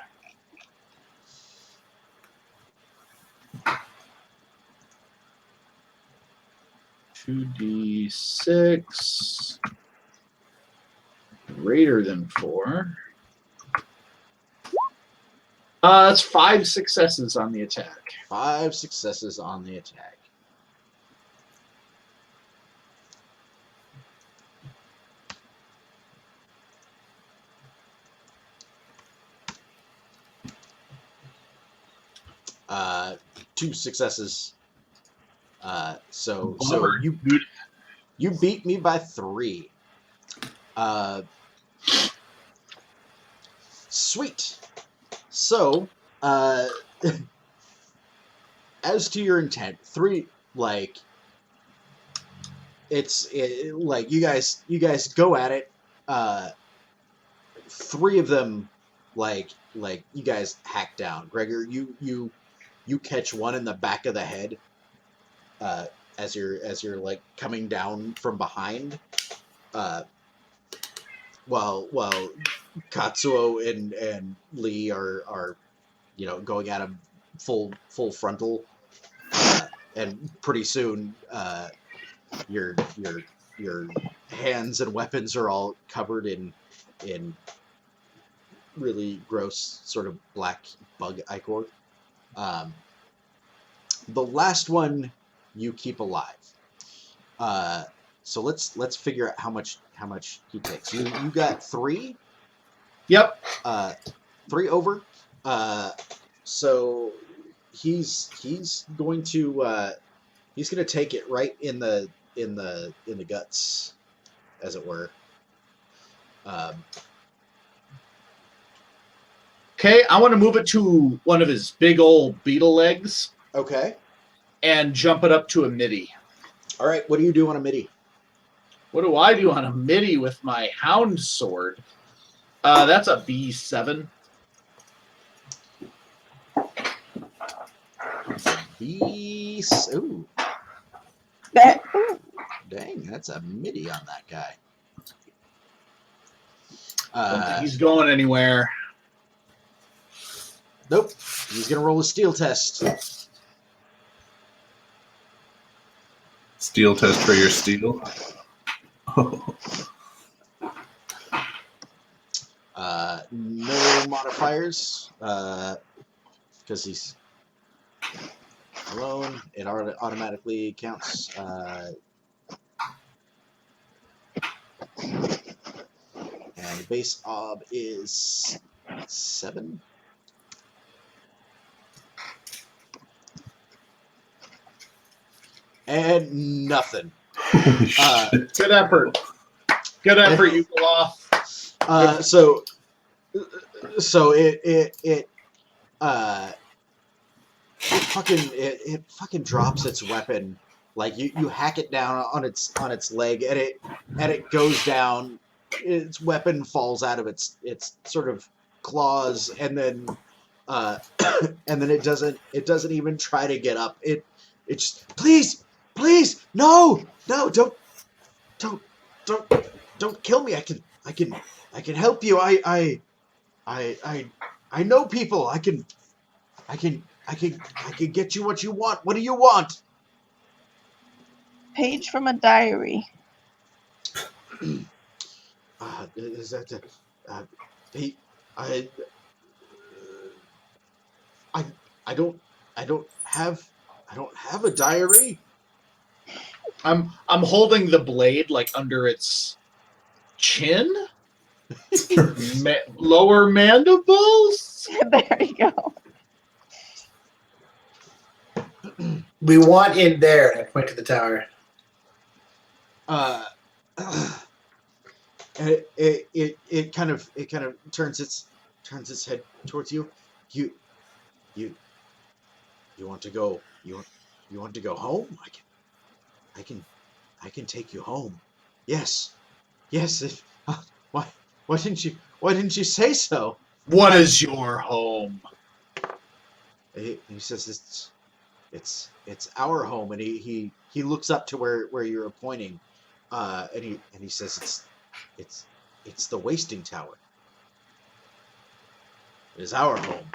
Two D6 greater than 4. That's 5 successes on the attack. 5 successes on the attack. Uh, 2 successes. So you beat me by 3. Sweet. So, as to your intent, 3, like, like you guys go at it. 3 of them, like you guys hack down. Gregor, you catch one in the back of the head, as you're like coming down from behind, while Katsuo and Lee are going at him full frontal, and pretty soon your hands and weapons are all covered in really gross sort of black bug ichor. The last one you keep alive. So let's figure out how much he takes. You got 3. Yep. 3 over. So he's going to take it right in the guts, as it were. Okay, I want to move it to one of his big old beetle legs Okay. and jump it up to a midi. All right. What do you do on a midi? What do I do on a midi with my hound sword? That's a B7. Ooh. Dang, that's a midi on that guy. Don't think he's going anywhere. Nope. He's gonna roll a steel test. Steel test for your steel. No modifiers, because he's alone. It automatically counts. And the base ob is 7. And nothing. Good effort. Good effort, you Olaf. So So it fucking drops its weapon. Like you hack it down on its leg, and it goes down. Its weapon falls out of its sort of claws, and then and then it doesn't even try to get up. It just please no don't don't kill me. I can help you. I know people. I can get you what you want. What do you want? Page from a diary. Is that he? I don't have a diary. I'm holding the blade like under its chin, lower mandibles. There you go. We want in there. And I point to the tower. And it kind of turns its head towards you. You want to go? You want to go home? I can take you home. Yes. If, why didn't you say so? What is your home? He says it's our home, and he looks up to where you're pointing, and he says it's the wasting tower. It is our home.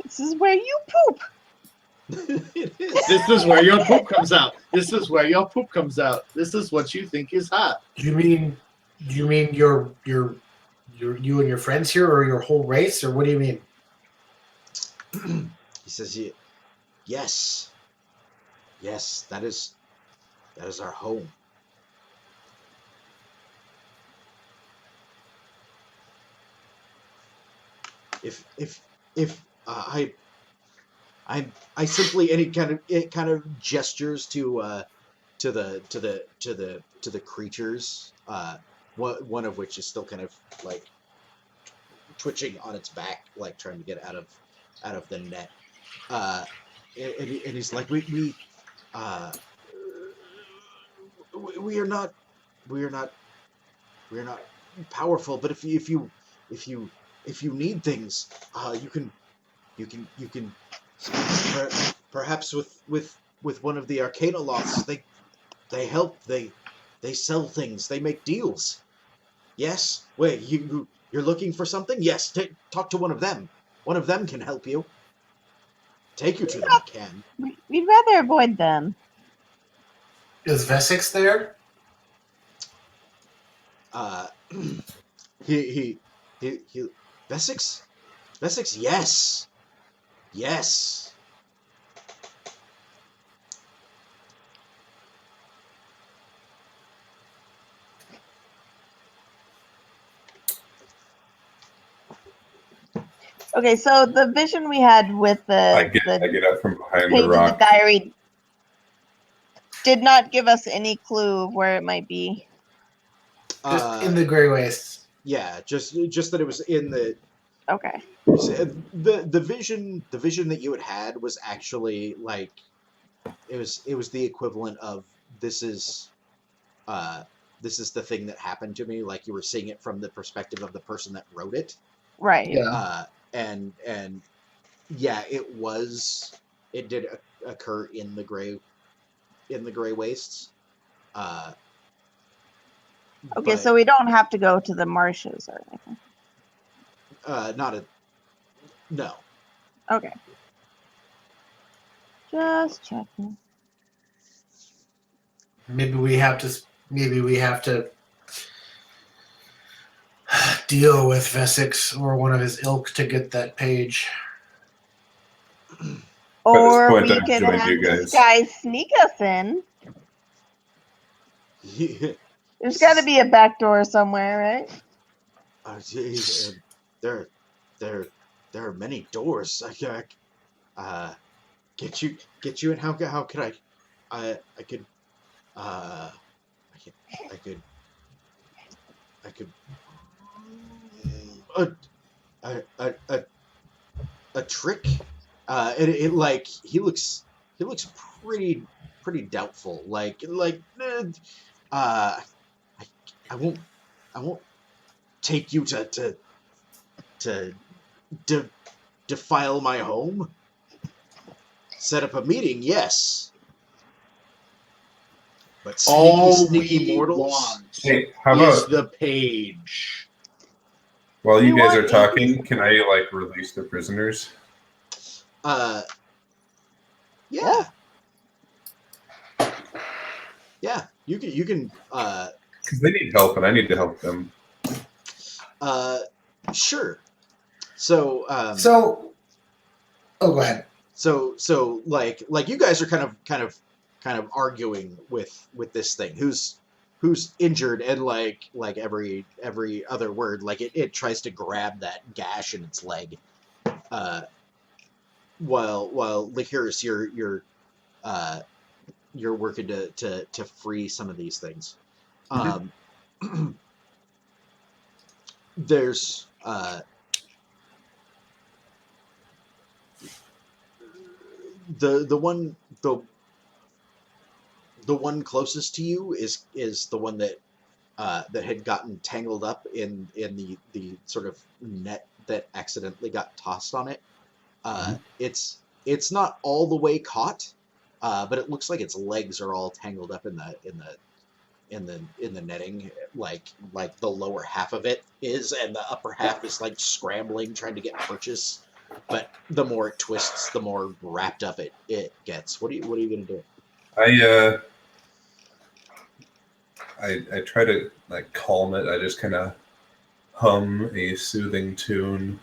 This is where you poop. It is. This is where your poop comes out. This is where your poop comes out. This is what you think is hot. Do you mean you and your friends here, or your whole race, or what do you mean? He says, yes, that is our home. If I simply, and it kind of gestures to the creatures, one of which is still kind of like twitching on its back, like trying to get out of the net. And he's like, we are not powerful, but if you need things, you can perhaps with one of the arcana lofts. They help. They sell things. They make deals. Yes. Wait, you're looking for something? Yes. Talk to one of them. One of them can help you. Take you to them. Can. We'd rather avoid them. Is Vesix there? He Vesix, yes. Okay, so the vision we had with I the get up from behind page the of the rock. diary did not give us any clue of where it might be. Just in the gray wastes. Yeah, just that it was in the. Okay. The vision that you had was actually like it was the equivalent of this is the thing that happened to me. Like you were seeing it from the perspective of the person that wrote it. Right. Yeah. And yeah, it did occur in the gray wastes. Okay, but, so we don't have to go to the marshes or anything. No. Okay. Just checking. Maybe we have to deal with Vesix or one of his ilk to get that page. Or point, we I've could joined have you this guys. guy sneak us in. There's got to be a back door somewhere, right? There are many doors. I get you, and how could I could a trick. It like he looks pretty doubtful. I won't take you to defile my home. Set up a meeting, yes. But sneaky mortals. Hey, how Is about the page? while you We guys want are talking, can I like release the prisoners? Yeah. Yeah, you can Because they need help, and I need to help them. sure. So Oh, go ahead. So like you guys are kind of arguing with this thing who's injured, and like every other word, like it tries to grab that gash in its leg. While Lihiris, you're working to free some of these things. There's the one closest to you is the one that had gotten tangled up in the sort of net that accidentally got tossed on it. It's not all the way caught, but it looks like its legs are all tangled up in the netting, like the lower half of it is, and the upper half is like scrambling, trying to get purchase. But the more it twists, the more wrapped up it gets. What are you gonna do? I try to like calm it. I just kind of hum a soothing tune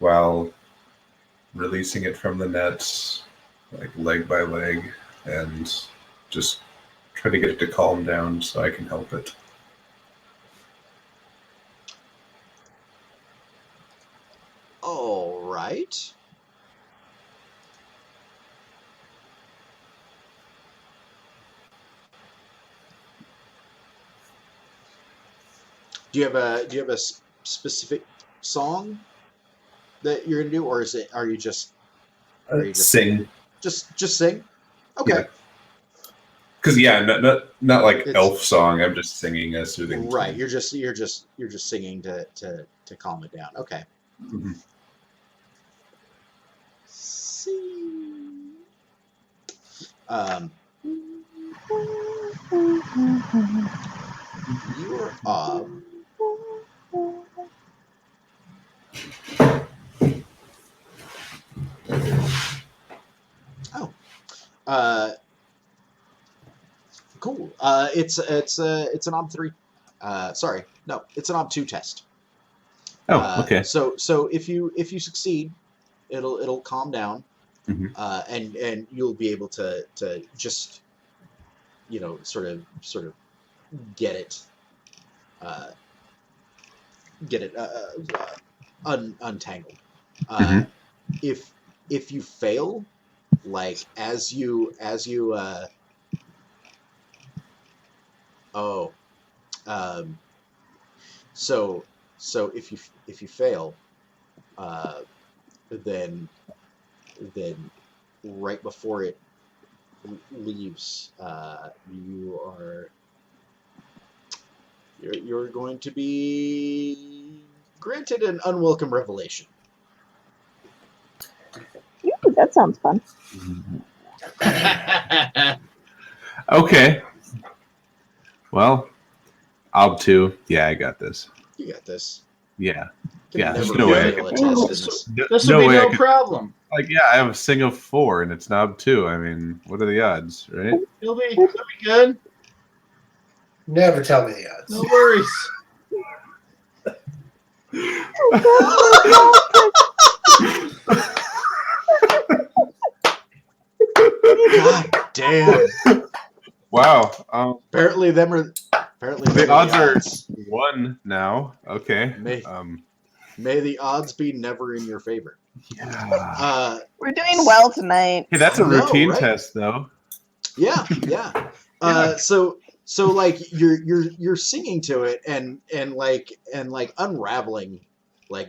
while releasing it from the nets, like leg by leg, and just try to get it to calm down so I can help it. All right. Do you have a specific song that you're gonna do, or are you just Sing. just sing? Okay. Because not like It's- elf song. I'm just singing a soothing Right. tune. You're just singing to calm it down. Okay. Mhm. Sing. You're cool. It's an ob 3. Sorry, no, it's an ob 2 test. Oh, okay. So if you succeed, it'll calm down, Mhm. and you'll be able to just sort of get it untangled. Mhm. If you fail, like as you so if you fail, then right before it leaves, you're going to be granted an unwelcome revelation. Ooh, that sounds fun. Okay. Well, ob 2. Yeah, I got this. You got this. Yeah. Can Yeah, never there's no way I fail could- a test in this. This will be way I no could- problem. Like, yeah, I have a sing of 4, and it's knob 2. I mean, what are the odds, right? He'll be good. Never tell me the odds. No worries. God damn. Wow. Apparently The odds are 1 now. Okay. May the odds be never in your favor. Yeah. We're doing well tonight. Hey, that's a I know, routine right? test, though. Yeah. So like you're singing to it and unraveling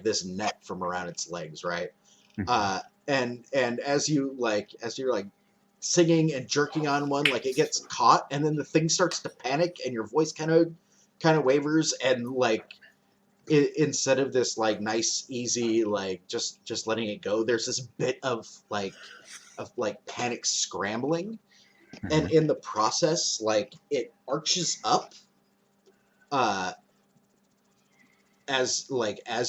this net from around its legs, right? Mhm. And as you're singing and jerking on one, like it gets caught, and then the thing starts to panic, and your voice kind of wavers, and like instead of this like nice easy like just letting it go, there's this bit of panic scrambling, and in the process, like it arches up, as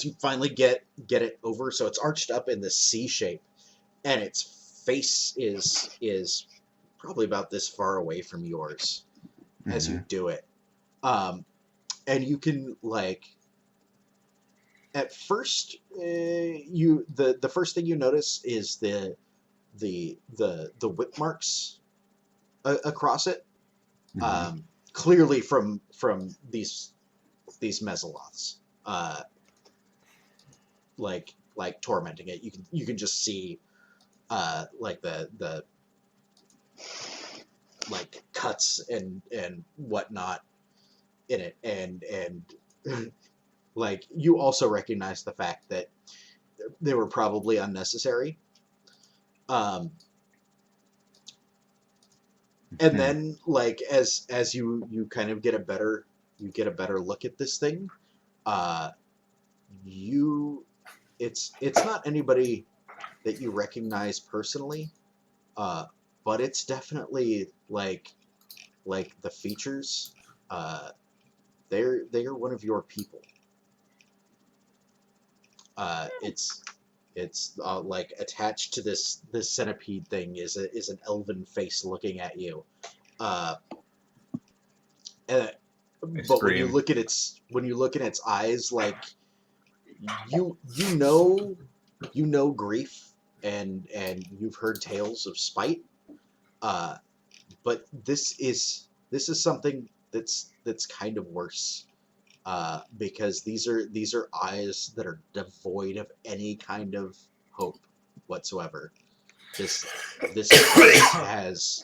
you finally get it over, so it's arched up in the C shape, and its face is probably about this far away from yours as you do it, and you can like at first the first thing you notice is the whip marks across it, clearly from these Mezzaloths, like tormenting it. You can just see like the like cuts and whatnot in it, and like you also recognize the fact that they were probably unnecessary. And then like as you kind of get a better look at this thing, it's not anybody that you recognize personally, but it's definitely like the features, they are one of your people. It's like attached to this centipede thing is an elven face looking at you, but when you look at its eyes, like you know grief, and you've heard tales of spite, but this is something that's kind of worse. Because these are eyes that are devoid of any kind of hope whatsoever. This place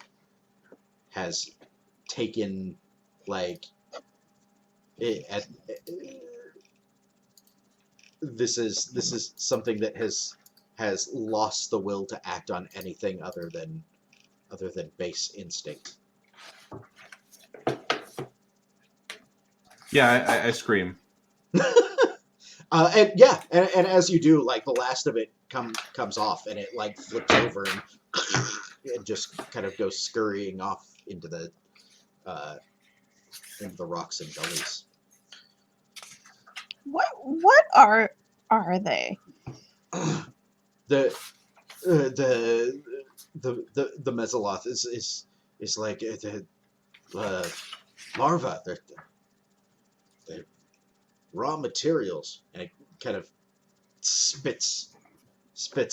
has taken like this is something that has lost the will to act on anything other than base instinct. Yeah, I scream. And yeah, and as you do, like the last of it comes off, and it like flips over and just kind of goes scurrying off into the rocks and gullies. What are they? The Mezzaloth is like the larva. They're raw materials, and it kind of spits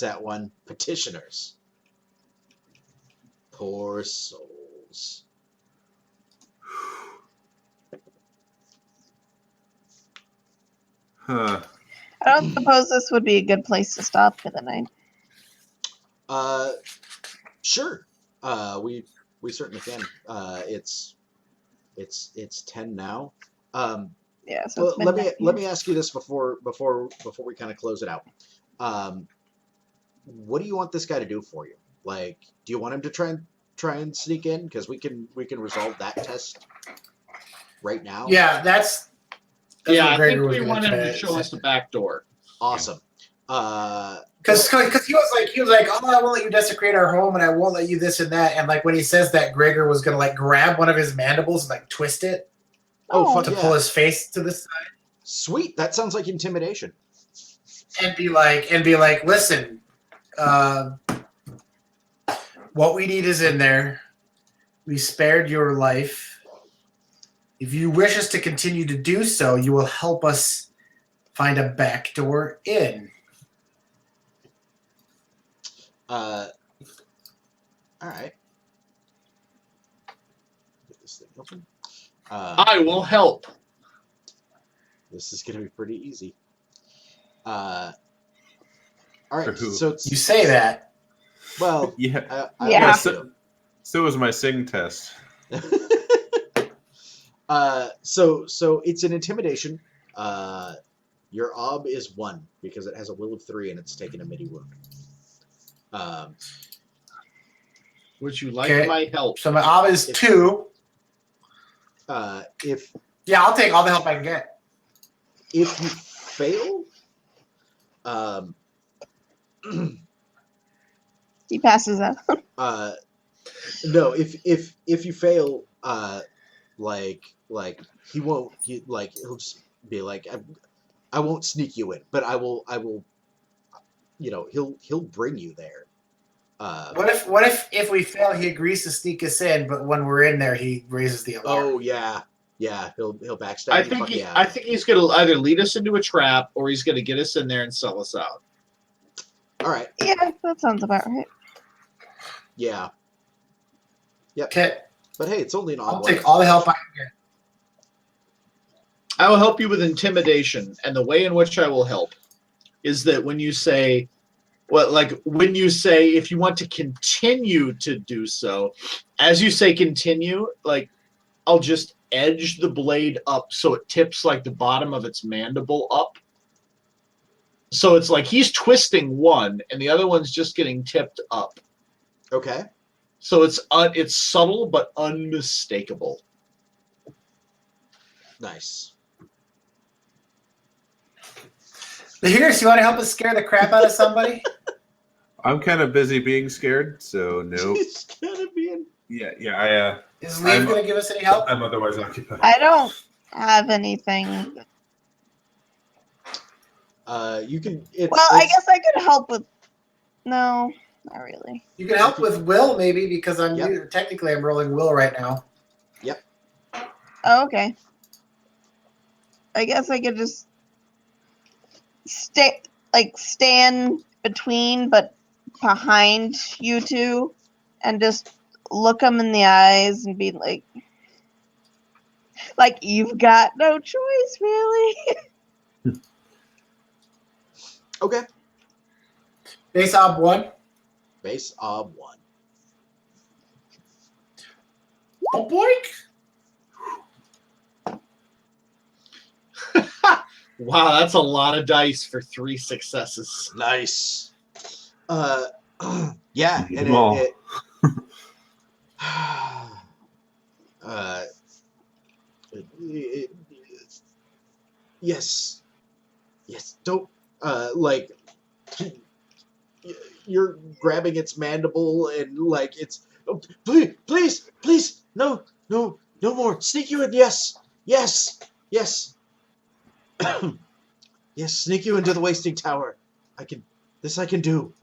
at one. Petitioners, poor souls. Huh. I don't suppose this would be a good place to stop for the night. Sure. We certainly can. It's 10 now. Yeah, so Well, let me ask you this before we kind of close it out. What do you want this guy to do for you? Like, do you want him to try and sneak in? Because we can resolve that test right now. Yeah, that's yeah, what I Gregor think was we gonna want him to say. show us the back door. Awesome. Because he was like, oh, I won't let you desecrate our home, and I won't let you this and that. And like when he says that, Gregor was gonna like grab one of his mandibles and like twist it. Fuck to yeah. pull his face to the side. Sweet. That sounds like intimidation. And be like, listen, what we need is in there. We spared your life. If you wish us to continue to do so, you will help us find a back door in. All right. Get this thing open. I will help. This is going to be pretty easy. All right. who? So it's, You say that. well, Yeah. I Yeah. have to. So was my sing test. So it's an intimidation Your ob is 1 because it has a will of 3 and it's taken a midi wound. Would you like Okay. my help? So my ob is 2. If I'll take all the help I can get. if you fail, He passes out. no, if you fail, like he won't. He'll just be like, I won't sneak you in, but I will. He'll bring you there. What if we fail, he agrees to sneak us in, but when we're in there, he raises the alarm? Oh yeah, he'll backstab I you. think Fuck he, yeah. I think he's going to either lead us into a trap or he's going to get us in there and sell us out. All right. Yeah, that sounds about right. Yeah. Yep. Okay. But hey, it's only an odd I'll one. take all the help I can get. I will help you with intimidation, and the way in which I will help is that when you say, if you want to continue to do so, as you say continue, I'll just edge the blade up so it tips like the bottom of its mandible up. So it's like he's twisting one, and the other one's just getting tipped up. Okay. So it's subtle but unmistakable. Nice. Lihiris, you want to help us scare the crap out of somebody? I'm kind of busy being scared, so no. He's gonna be in. Yeah. Is Lieve going to give us any help? I'm otherwise occupied. I don't have anything. You can. I guess I could help with. No, not really. You can help with will, maybe, because technically I'm rolling will right now. Yep. Oh, okay. I guess I could just stand between, but behind you two, and just look them in the eyes and be like, you've got no choice, really. Okay. Base ob 1. Base ob 1. Oh, boink! Wow, that's a lot of dice for 3 successes. Nice. Yeah, Need and them all. Yes. Don't you're grabbing its mandible and it's please no more, sneak you in. Yes yes sneak you into the wasting tower. I can do.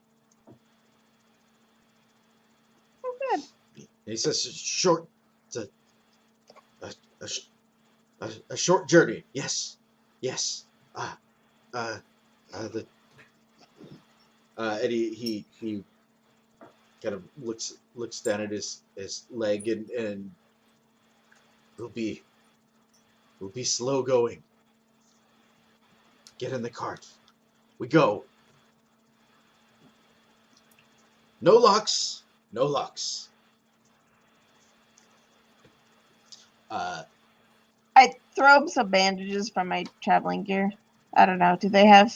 Oh, good. And he says it's a short journey. Yes and he kind of looks down at his leg and we'll be slow going. Get in the cart. We go. No locks. I throw up some bandages from my traveling gear. I don't know. Do they have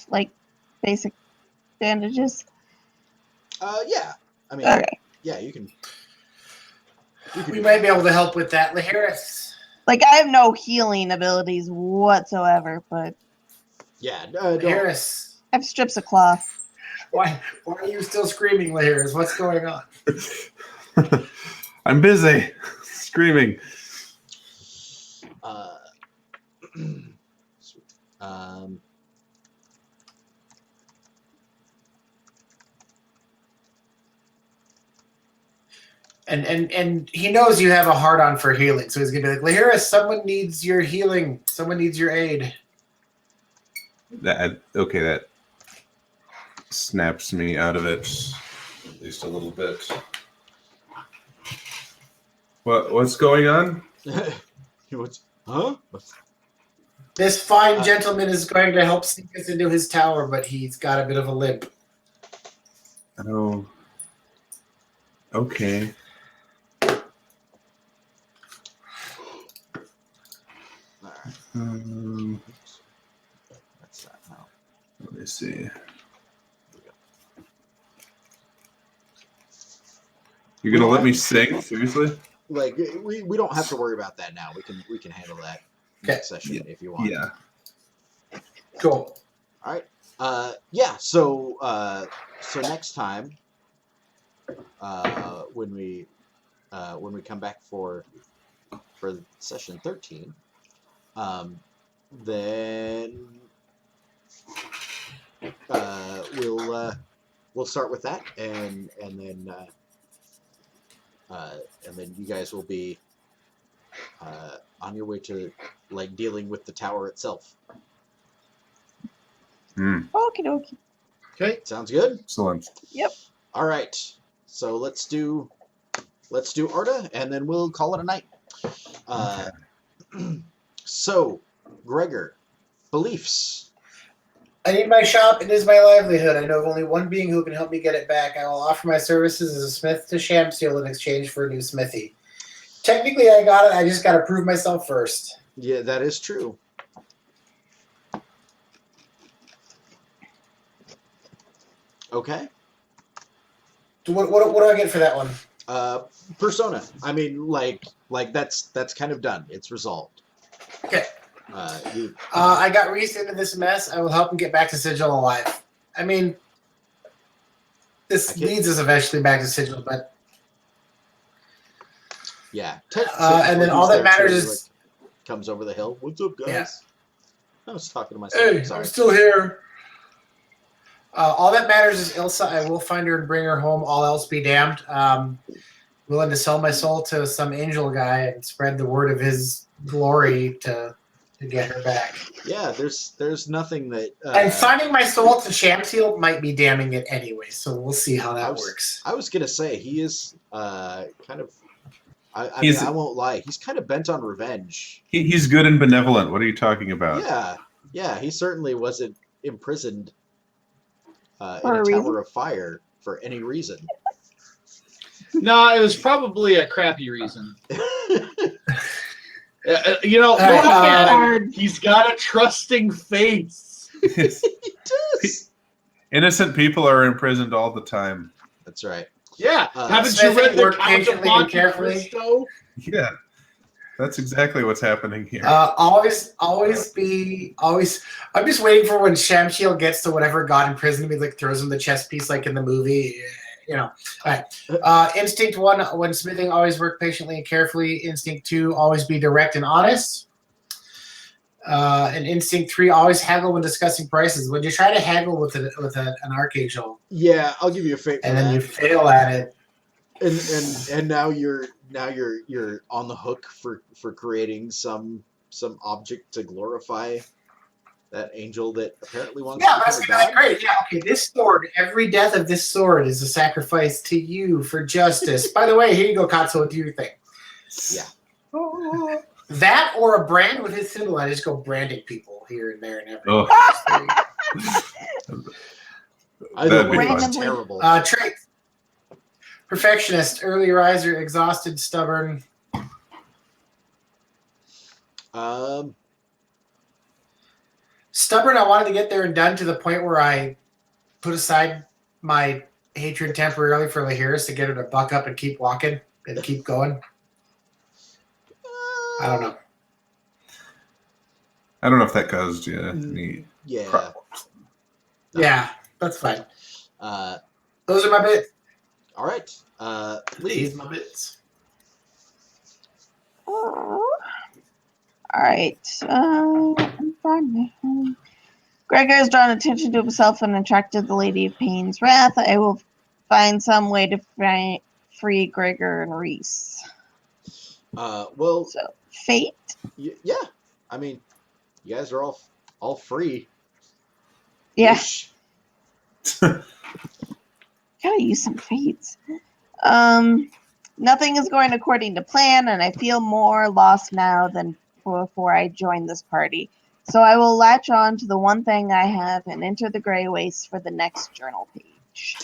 basic bandages? Yeah. I mean, Okay. yeah, you can. We might be able to help with that. Lihiris. I have no healing abilities whatsoever, but Yeah. Lihiris. I have strips of cloth. Why are you still screaming, Lihiris? What's going on? I'm busy screaming. And he knows you have a hard on for healing, so he's gonna be like, Lihiris, someone needs your healing. Someone needs your aid. That snaps me out of it at least a little bit. What's going on? Huh? This fine gentleman is going to help sneak us into his tower, but he's got a bit of a limp. Oh. Okay. What's that now? Let me see. You're gonna let me sing? Seriously? Like we don't have to worry about that now. We can handle that next session if you want. Yeah. Cool. All right. Yeah. So next time, when we come back for session 13, then we'll start with that, and then you guys will be on your way to like dealing with the tower itself. Okie dokie. Okay. Sounds good. Excellent. Yep. All right. So let's do Arda, and then we'll call it a night. So, Gregor, beliefs. I need my shop. It is my livelihood. I know of only one being who can help me get it back. I will offer my services as a smith to Shamsiel in exchange for a new smithy. Technically, I got it. I just got to prove myself first. Yeah, that is true. Okay. What do I get for that one? Persona. I mean, like that's kind of done. It's resolved. Okay. You. I got Reese into this mess. I will help him get back to Sigil alive. I mean, this leads us eventually back to Sigil, but yeah. And then all that matters is like, comes over the hill. What's up, guys? Yeah. I was talking to myself. Hey, Sorry. I'm still here. All that matters is Ilsa. I will find her and bring her home. All else be damned. Willing to sell my soul to some angel guy and spread the word of his glory to get her back. Yeah, there's nothing that. And finding my soul to Shamsiel might be damning it anyway, so we'll see how that works. I was gonna say he is kind of. I mean, I won't lie. He's kind of bent on revenge. He's good and benevolent. What are you talking about? Yeah. He certainly wasn't imprisoned in a reason. tower of fire for any reason. No, it was probably a crappy reason. He's got a trusting face. He does. Innocent people are imprisoned all the time. That's right. Yeah. Haven't you read the Count of Monte Cristo? Yeah. That's exactly what's happening here. Always. I'm just waiting for when Shamsiel gets to whatever got imprisoned, he like throws him the chess piece like in the movie. All right. Instinct 1, when smithing, always work patiently and carefully. Instinct 2, always be direct and honest. And Instinct 3, always haggle when discussing prices. When you try to haggle with an archangel, yeah, I'll give you a fake. And then you fail at it. And now you're on the hook for creating some object to glorify that angel that apparently wants to that's die. great. Yeah, okay. This sword, every death of this sword is a sacrifice to you for justice. By the way, here you go, Katsuo, do your thing. Yeah. That or a brand with his symbol. I just go branding people here and there and everywhere. I That'd know be it's fun. terrible. Traits. Perfectionist, early riser, exhausted, stubborn. Stubborn, I wanted to get there and done to the point where I put aside my hatred temporarily for Lihiris to get her to buck up and keep walking and keep going. I don't know. I don't know if that caused you any problems. Yeah, that's fine. Those are my bits. All right. These Lieve. my bits. Alright. I'm fine. Gregor has drawn attention to himself and attracted the Lady of Pain's wrath. I will find some way to free Gregor and Reese. Well. So, fate? Yeah. I mean, you guys are all free. Yeah. Gotta use some fates. Nothing is going according to plan, and I feel more lost now than before I joined this party. So I will latch on to the one thing I have and enter the gray waste for the next journal page.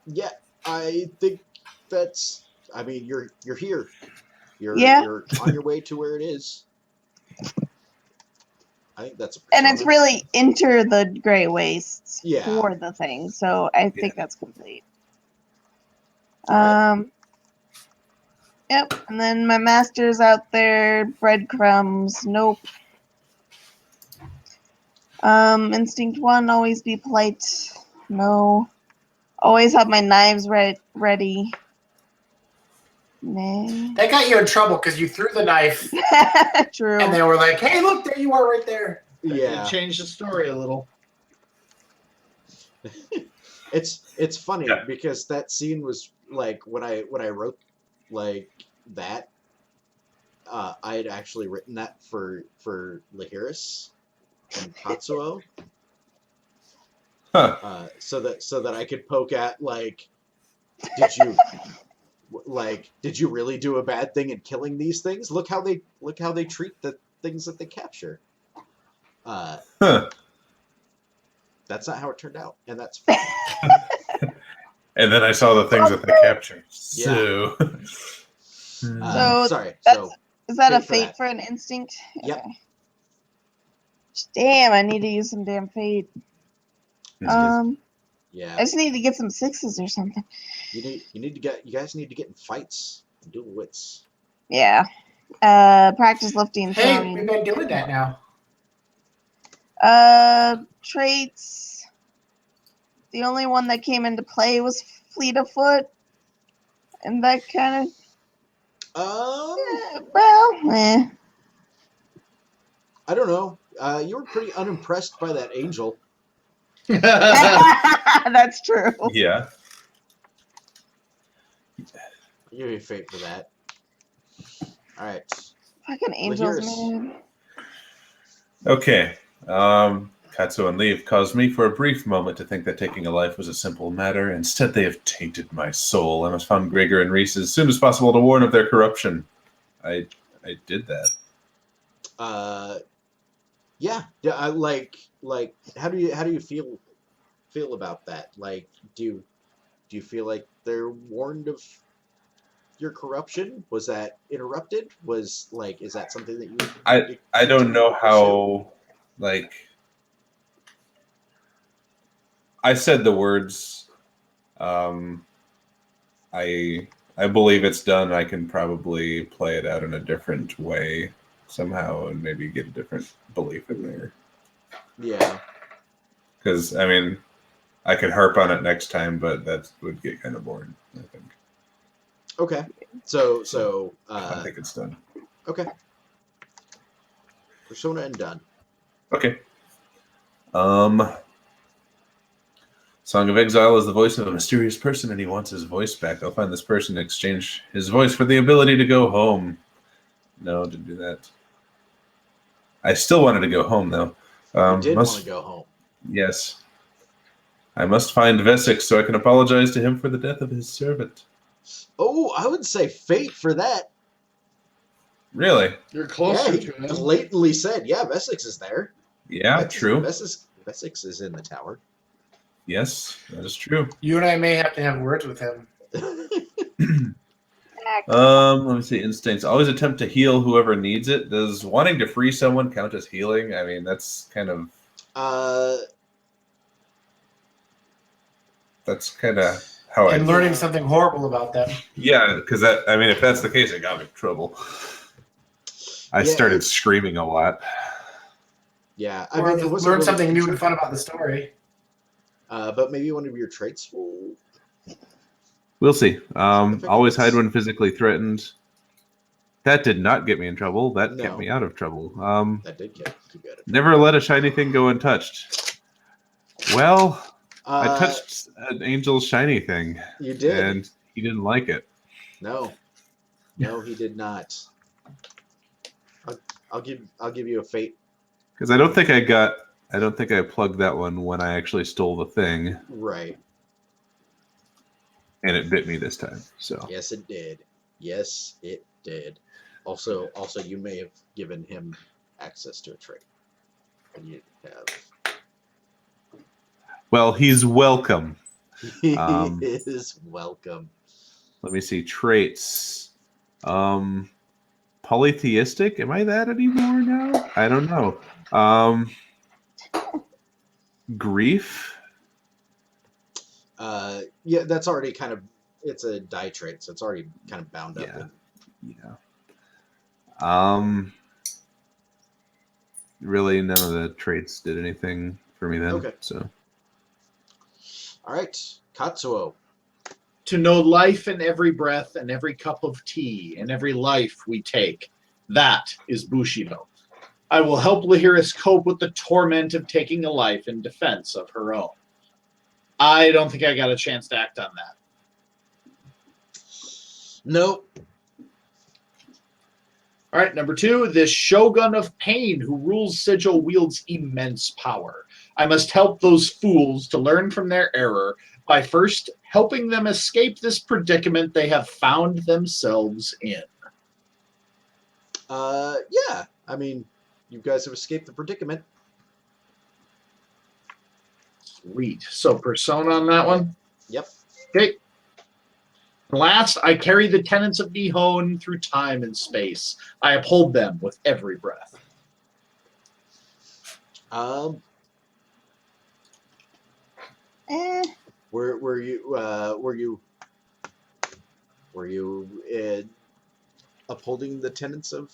Yeah, I think that's. I mean, you're here. You're on your way to where it is. I think that's a And it's persona. really enter the Grey Wastes Yeah. for the thing, so I think that's complete. Alright. Yep, and then my master's out there, breadcrumbs, nope. Instinct 1, always be polite, no. Always have my knives ready. Nah. That got you in trouble because you threw the knife, True. and they were like, "Hey, look, there you are, right there." Yeah. Change the story a little. It's funny because that scene was like when I wrote like that, I had actually written that for Lihiris and Katsuo, Huh. so that I could poke at like, did you really do a bad thing in killing these things? Look how they treat the things that they capture. Huh. That's not how it turned out, and that's fine. And then I saw the things that they captured. So, So sorry. that's- Is that a Fate for fate that. for an instinct? Yep. Okay. Damn, I need to use some damn fate. I Yeah. just need to get some 6s or something. You guys need to get in fights and dual wits. Yeah. Practice lifting and Hey, throwing. we've been doing that now. Traits. The only one that came into play was fleet of foot. And that kind of, I don't know. You were pretty unimpressed by that angel. that's true. yeah. I'll give you a fate for that. All right. Fucking angels, Lihiris. man. Okay. Katsuo and Lieve caused me for a brief moment to think that taking a life was a simple matter. Instead, they have tainted my soul. I must find Gregor and Reese as soon as possible to warn of their corruption. I did that. Yeah. I like. How do you feel about that? Like, do you feel like they're warned of your corruption? Was that interrupted? Is that something that you? I don't know how. Like, I said the words. I believe it's done. I can probably play it out in a different way somehow, and maybe get a different belief in there. Yeah. Because I mean, I could harp on it next time, but that would get kind of boring, I think. Okay. So I think it's done. okay. Persona and done. Okay. Song of Exile is the voice of a mysterious person, and he wants his voice back. I'll find this person and exchange his voice for the ability to go home. No, didn't do that. I still wanted to go home, though. You did want to go home. Yes. I must find Vesix so I can apologize to him for the death of his servant. Oh, I would say fate for that. Really? You're Yeah, closer he to him. blatantly said, "Yeah, Vesix is there." Yeah, true. Vesix is in the tower. Yes, that is true. You and I may have to have words with him. Let me see. Instincts. Always attempt to heal whoever needs it. Does wanting to free someone count as healing? I mean, that's kind of how And learning something horrible about them. Yeah, because if that's the case, it got me in trouble. I started screaming a lot. Yeah, Or it was learn something new and fun about the story. But maybe one of your traits will. We'll see. Always hide when physically threatened. That did not get me in trouble. That kept me out of trouble. That did get you out of trouble. Never let a shiny thing go untouched. Well, I touched an angel's shiny thing. You did, and he didn't like it. No, he did not. I'll give you a fate. Because I don't think I plugged that one when I actually stole the thing. Right. And it bit me this time. So yes, it did. Yes, it did. Also, you may have given him access to a trait, and you have. Well, he's welcome. He is welcome. Let me see traits. polytheistic. Am I that anymore now? I don't know. Grief. Yeah, that's already kind of, it's a die trait, so it's already kind of bound up. Yeah. Really, none of the traits did anything for me then. Okay. So. All right, Katsuo. To know life in every breath and every cup of tea and every life we take. That is Bushido. I will help Lihiris cope with the torment of taking a life in defense of her own. I don't think I got a chance to act on that. Nope. All right, number 2, this Shogun of Pain who rules Sigil wields immense power. I must help those fools to learn from their error by first helping them escape this predicament they have found themselves in. Yeah. I mean, you guys have escaped the predicament. Sweet. So persona on that one? Yep. Okay. Last, I carry the tenets of Nihon through time and space. I uphold them with every breath. Were you upholding the tenets of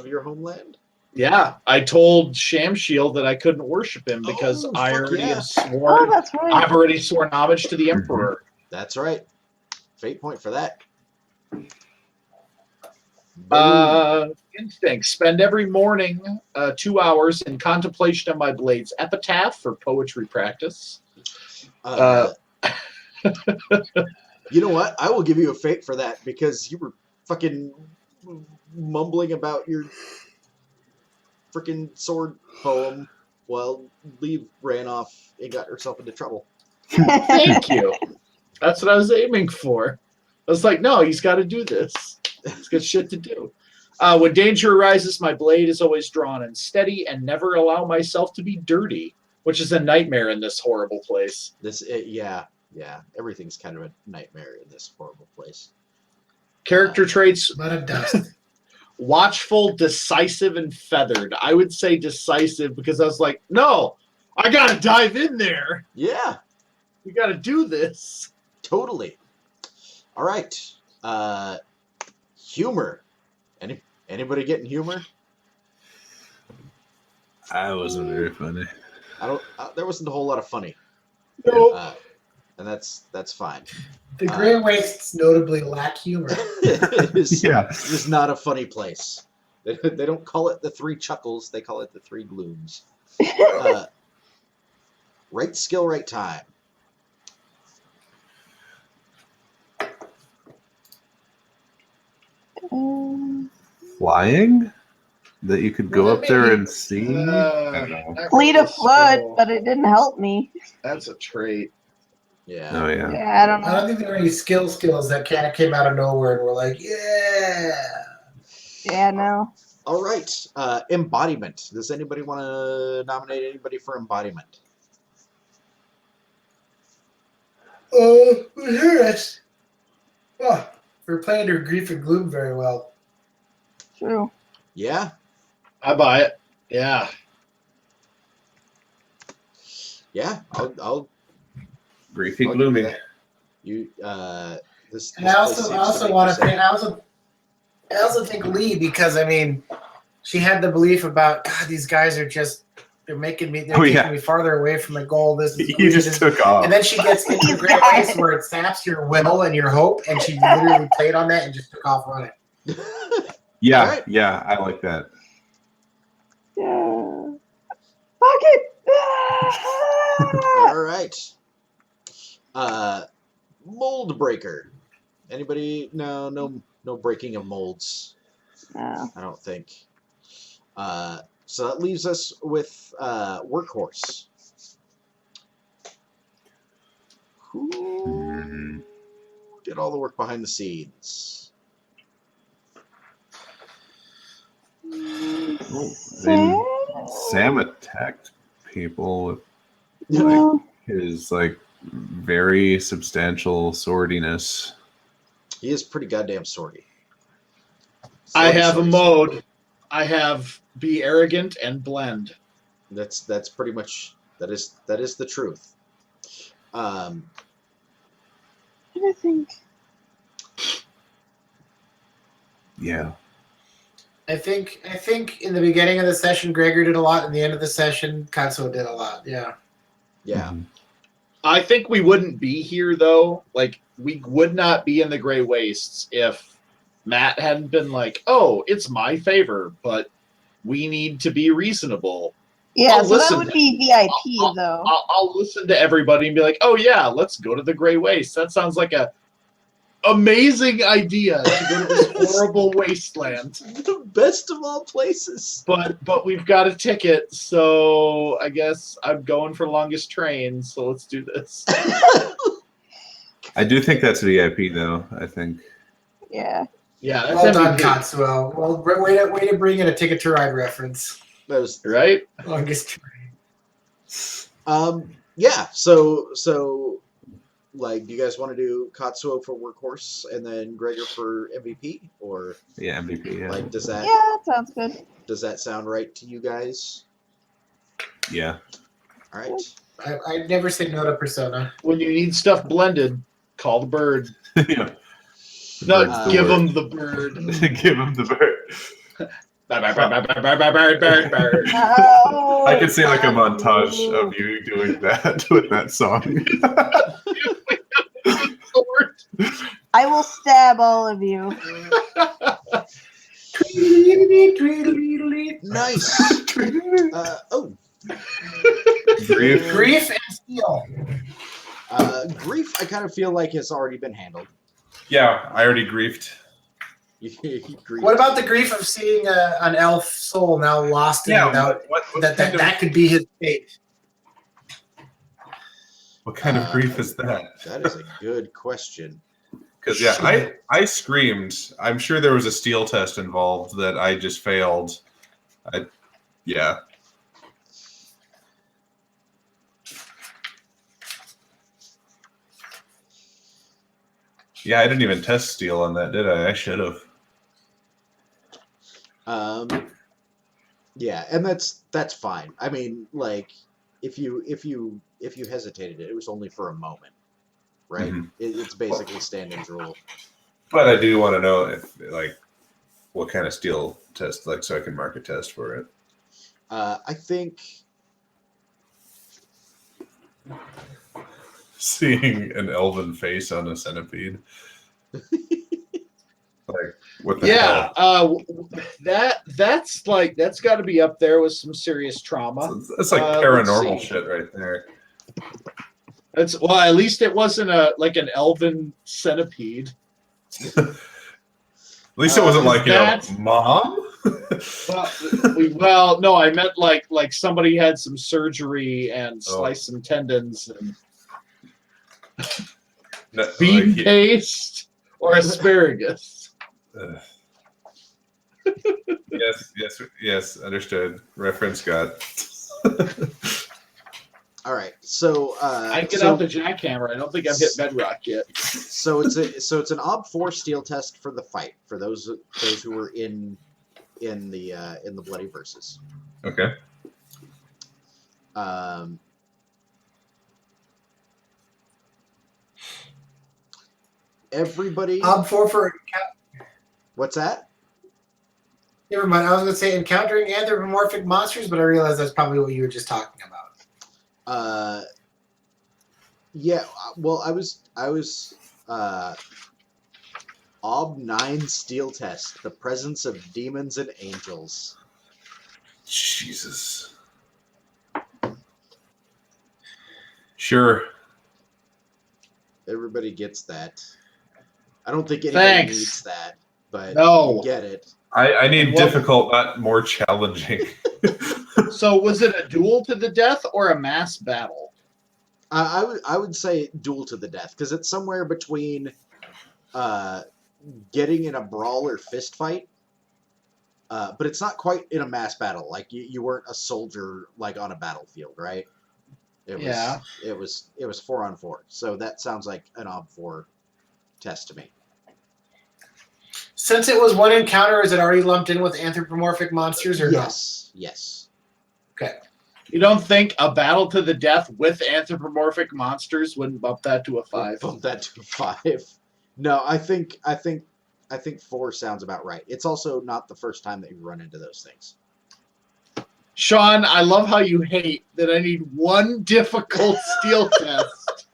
your homeland? Yeah, I told Shamsiel that I couldn't worship him because I already had sworn. Oh, that's right. I've already sworn homage to the Emperor. That's right. Fate point for that. Instinct. Spend every morning 2 hours in contemplation of my blade's epitaph for poetry practice. You know what? I will give you a fate for that because you were fucking mumbling about your freaking sword poem while Lieve ran off and got herself into trouble. Thank you. That's what I was aiming for. I was like, no, he's got to do this. He's got shit to do. When danger arises, my blade is always drawn and steady and never allow myself to be dirty, which is a nightmare in this horrible place. Yeah. Everything's kind of a nightmare in this horrible place. Character traits. Let it dust. Watchful, decisive, and feathered. I would say decisive because I was like, no, I got to dive in there. Yeah. We got to do this. Totally. All right. Humor. Anybody getting humor? I wasn't very funny. There wasn't a whole lot of funny. No. And that's fine. The Grey Wastes notably lack humor. It's Yeah. just not a funny place. They don't call it the 3 chuckles. They call it the 3 glooms. Right skill, right time. Flying? That you could go Well, up there maybe- and see? I don't know. Fleet of foot, but it didn't help me. That's a trait. Yeah. Oh, yeah. Yeah, I don't I don't know. think there are any skills that kind of came out of nowhere and were like, yeah. Yeah, no. All right. Embodiment. Does anybody want to nominate anybody for embodiment? Lihiris. Oh, we're playing her grief and gloom very well. True. Yeah. I buy it. Yeah. Yeah. I'll Griefy I'll gloomy. give you this. And I also want to think. I also think Lee, because I mean, she had the belief about God. These guys are just they're taking me farther away from the goal. This is You just took off. and then she gets into a great race where it saps your will and your hope, and she literally played on that and just took off running. Yeah, Alright. yeah, I like that. Yeah. Fuck it! All right. Mold breaker. Anybody? No breaking of molds. No. I don't think. So that leaves us with workhorse. Who did all the work behind the scenes? Sam attacked people with No. his very substantial swordiness. He is pretty goddamn swordy. I have a mode. I have be arrogant and blend. That's pretty much that is the truth. I think. Yeah. I think in the beginning of the session, Gregor did a lot. In the end of the session, Katsuo did a lot. Yeah. Yeah. Mm-hmm. I think we wouldn't be here though. Like we would not be in the Grey Wastes if Matt hadn't been like, "Oh, it's my favor, but we need to be reasonable." Yeah, I'll so that listen would to- be VIP though. I'll listen to everybody and be like, "Oh yeah, let's go to the Grey Wastes. That sounds like a amazing idea to go to this horrible wasteland." The best of all places. But we've got a ticket, so I guess I'm going for longest train. So let's do this. I do think that's VIP, though. I think. Yeah. Yeah, that's Well done, MVP, Katsuo. Well, way to bring in a Ticket to Ride reference. That was, right? Longest train. yeah. So like, do you guys want to do Katsuo for workhorse and then Gregor for MVP, or Yeah, MVP. Yeah. like does that Yeah, that sounds good. sound right to you guys? Yeah. All right. I'd never say no to Persona. When you need stuff blended, call the bird. Yeah. No, Bird's give the him the bird. Give him the bird. Bird. Oh, I could see like a montage of you doing that with that song. I will stab all of you. Nice. Oh, Grief. And Steel. grief. I kind of feel like has already been handled. Yeah, I already griefed. Grief. What about the grief of seeing an elf soul now lost in without what that could be his fate? What kind of grief is that? That is a good question. Because I screamed. I'm sure there was a steel test involved that I just failed. Yeah. Yeah, I didn't even test steel on that, did I? I should have. Yeah, and that's fine. I mean, like, if you hesitated, it was only for a moment, right? Mhm. It's basically standing rule. But I do want to know if what kind of steel test, so I can mark a test for it. I think Seeing an elven face on a centipede. What the Yeah, hell? that's got to be up there with some serious trauma. That's like let's paranormal see. shit right there. At least it wasn't an elven centipede. At least it wasn't that's- mom. Well, no, I meant like somebody had some surgery and sliced some tendons and No, bean like, paste or asparagus. Yes, understood. Reference got. all right. So I get out the jackhammer. I don't think I've hit bedrock yet. So it's an OB4 steel test for the fight for those who were in the bloody verses. Okay. Everybody. For What's that? never mind. I was going to say encountering anthropomorphic monsters, but I realized that's probably what you were just talking about. Yeah. Well, I was OB9 steel test: the presence of demons and angels. Jesus. Sure. Everybody gets that. I don't think anybody Thanks. needs that, but No. you get it. I need Well- difficult, not more challenging. So was it a duel to the death or a mass battle? I would say duel to the death because it's somewhere between getting in a brawl or fist fight, but it's not quite in a mass battle. Like you weren't a soldier on a battlefield, right? It was, Yeah. It was 4-on-4. So that sounds like an OB4 test to me. Since it was one encounter, is it already lumped in with anthropomorphic monsters or Yes. Yes. not? Okay. You don't think a battle to the death with anthropomorphic monsters wouldn't bump that to a 5? Bump that to a 5. No, I think 4 sounds about right. It's also not the first time that you run into those things. Sean, I love how you hate that I need one difficult steel test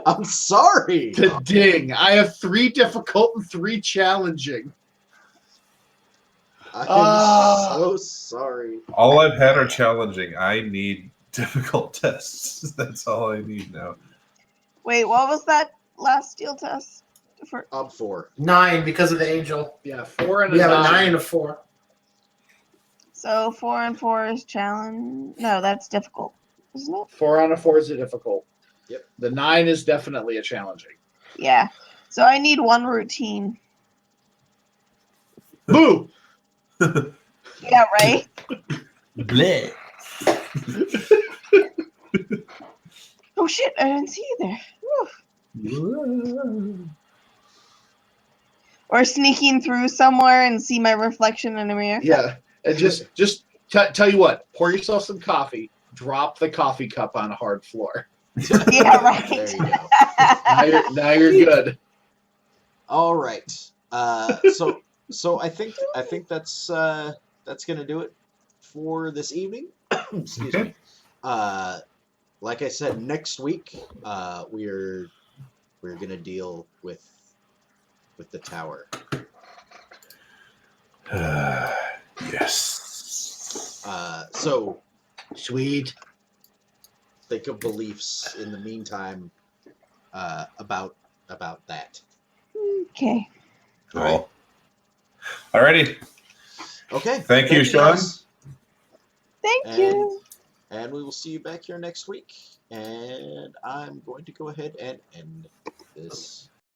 I'm sorry. to ding. I have 3 difficult and 3 challenging. I'm Ah. so sorry. All I've had are challenging. I need difficult tests. That's all I need now. Wait, what was that last steel test? For 4. 9 because of the angel. Yeah, 4 and We a have a 9. 9 and a 4. so 4 and 4 is challenge. No, that's difficult, isn't it? 4 on a 4 is a difficult. Yep. The 9 is definitely a challenging. Yeah. So I need 1 routine. Boo! Yeah, right? Bleh. Oh shit, I didn't see you there. Whew. Or sneaking through somewhere and see my reflection in a mirror. Yeah, and just tell you what, pour yourself some coffee, drop the coffee cup on a hard floor. Yeah, right. There you go. Now you're good. All right. So I think that's gonna do it for this evening. Excuse me. Like I said, next week we're gonna deal with the tower. Yes. So Sweet. think of beliefs in the meantime about that. Okay. Cool. Alrighty. Okay. Thank you, Sean. guys. Thank And- you. And we will see you back here next week. And I'm going to go ahead and end this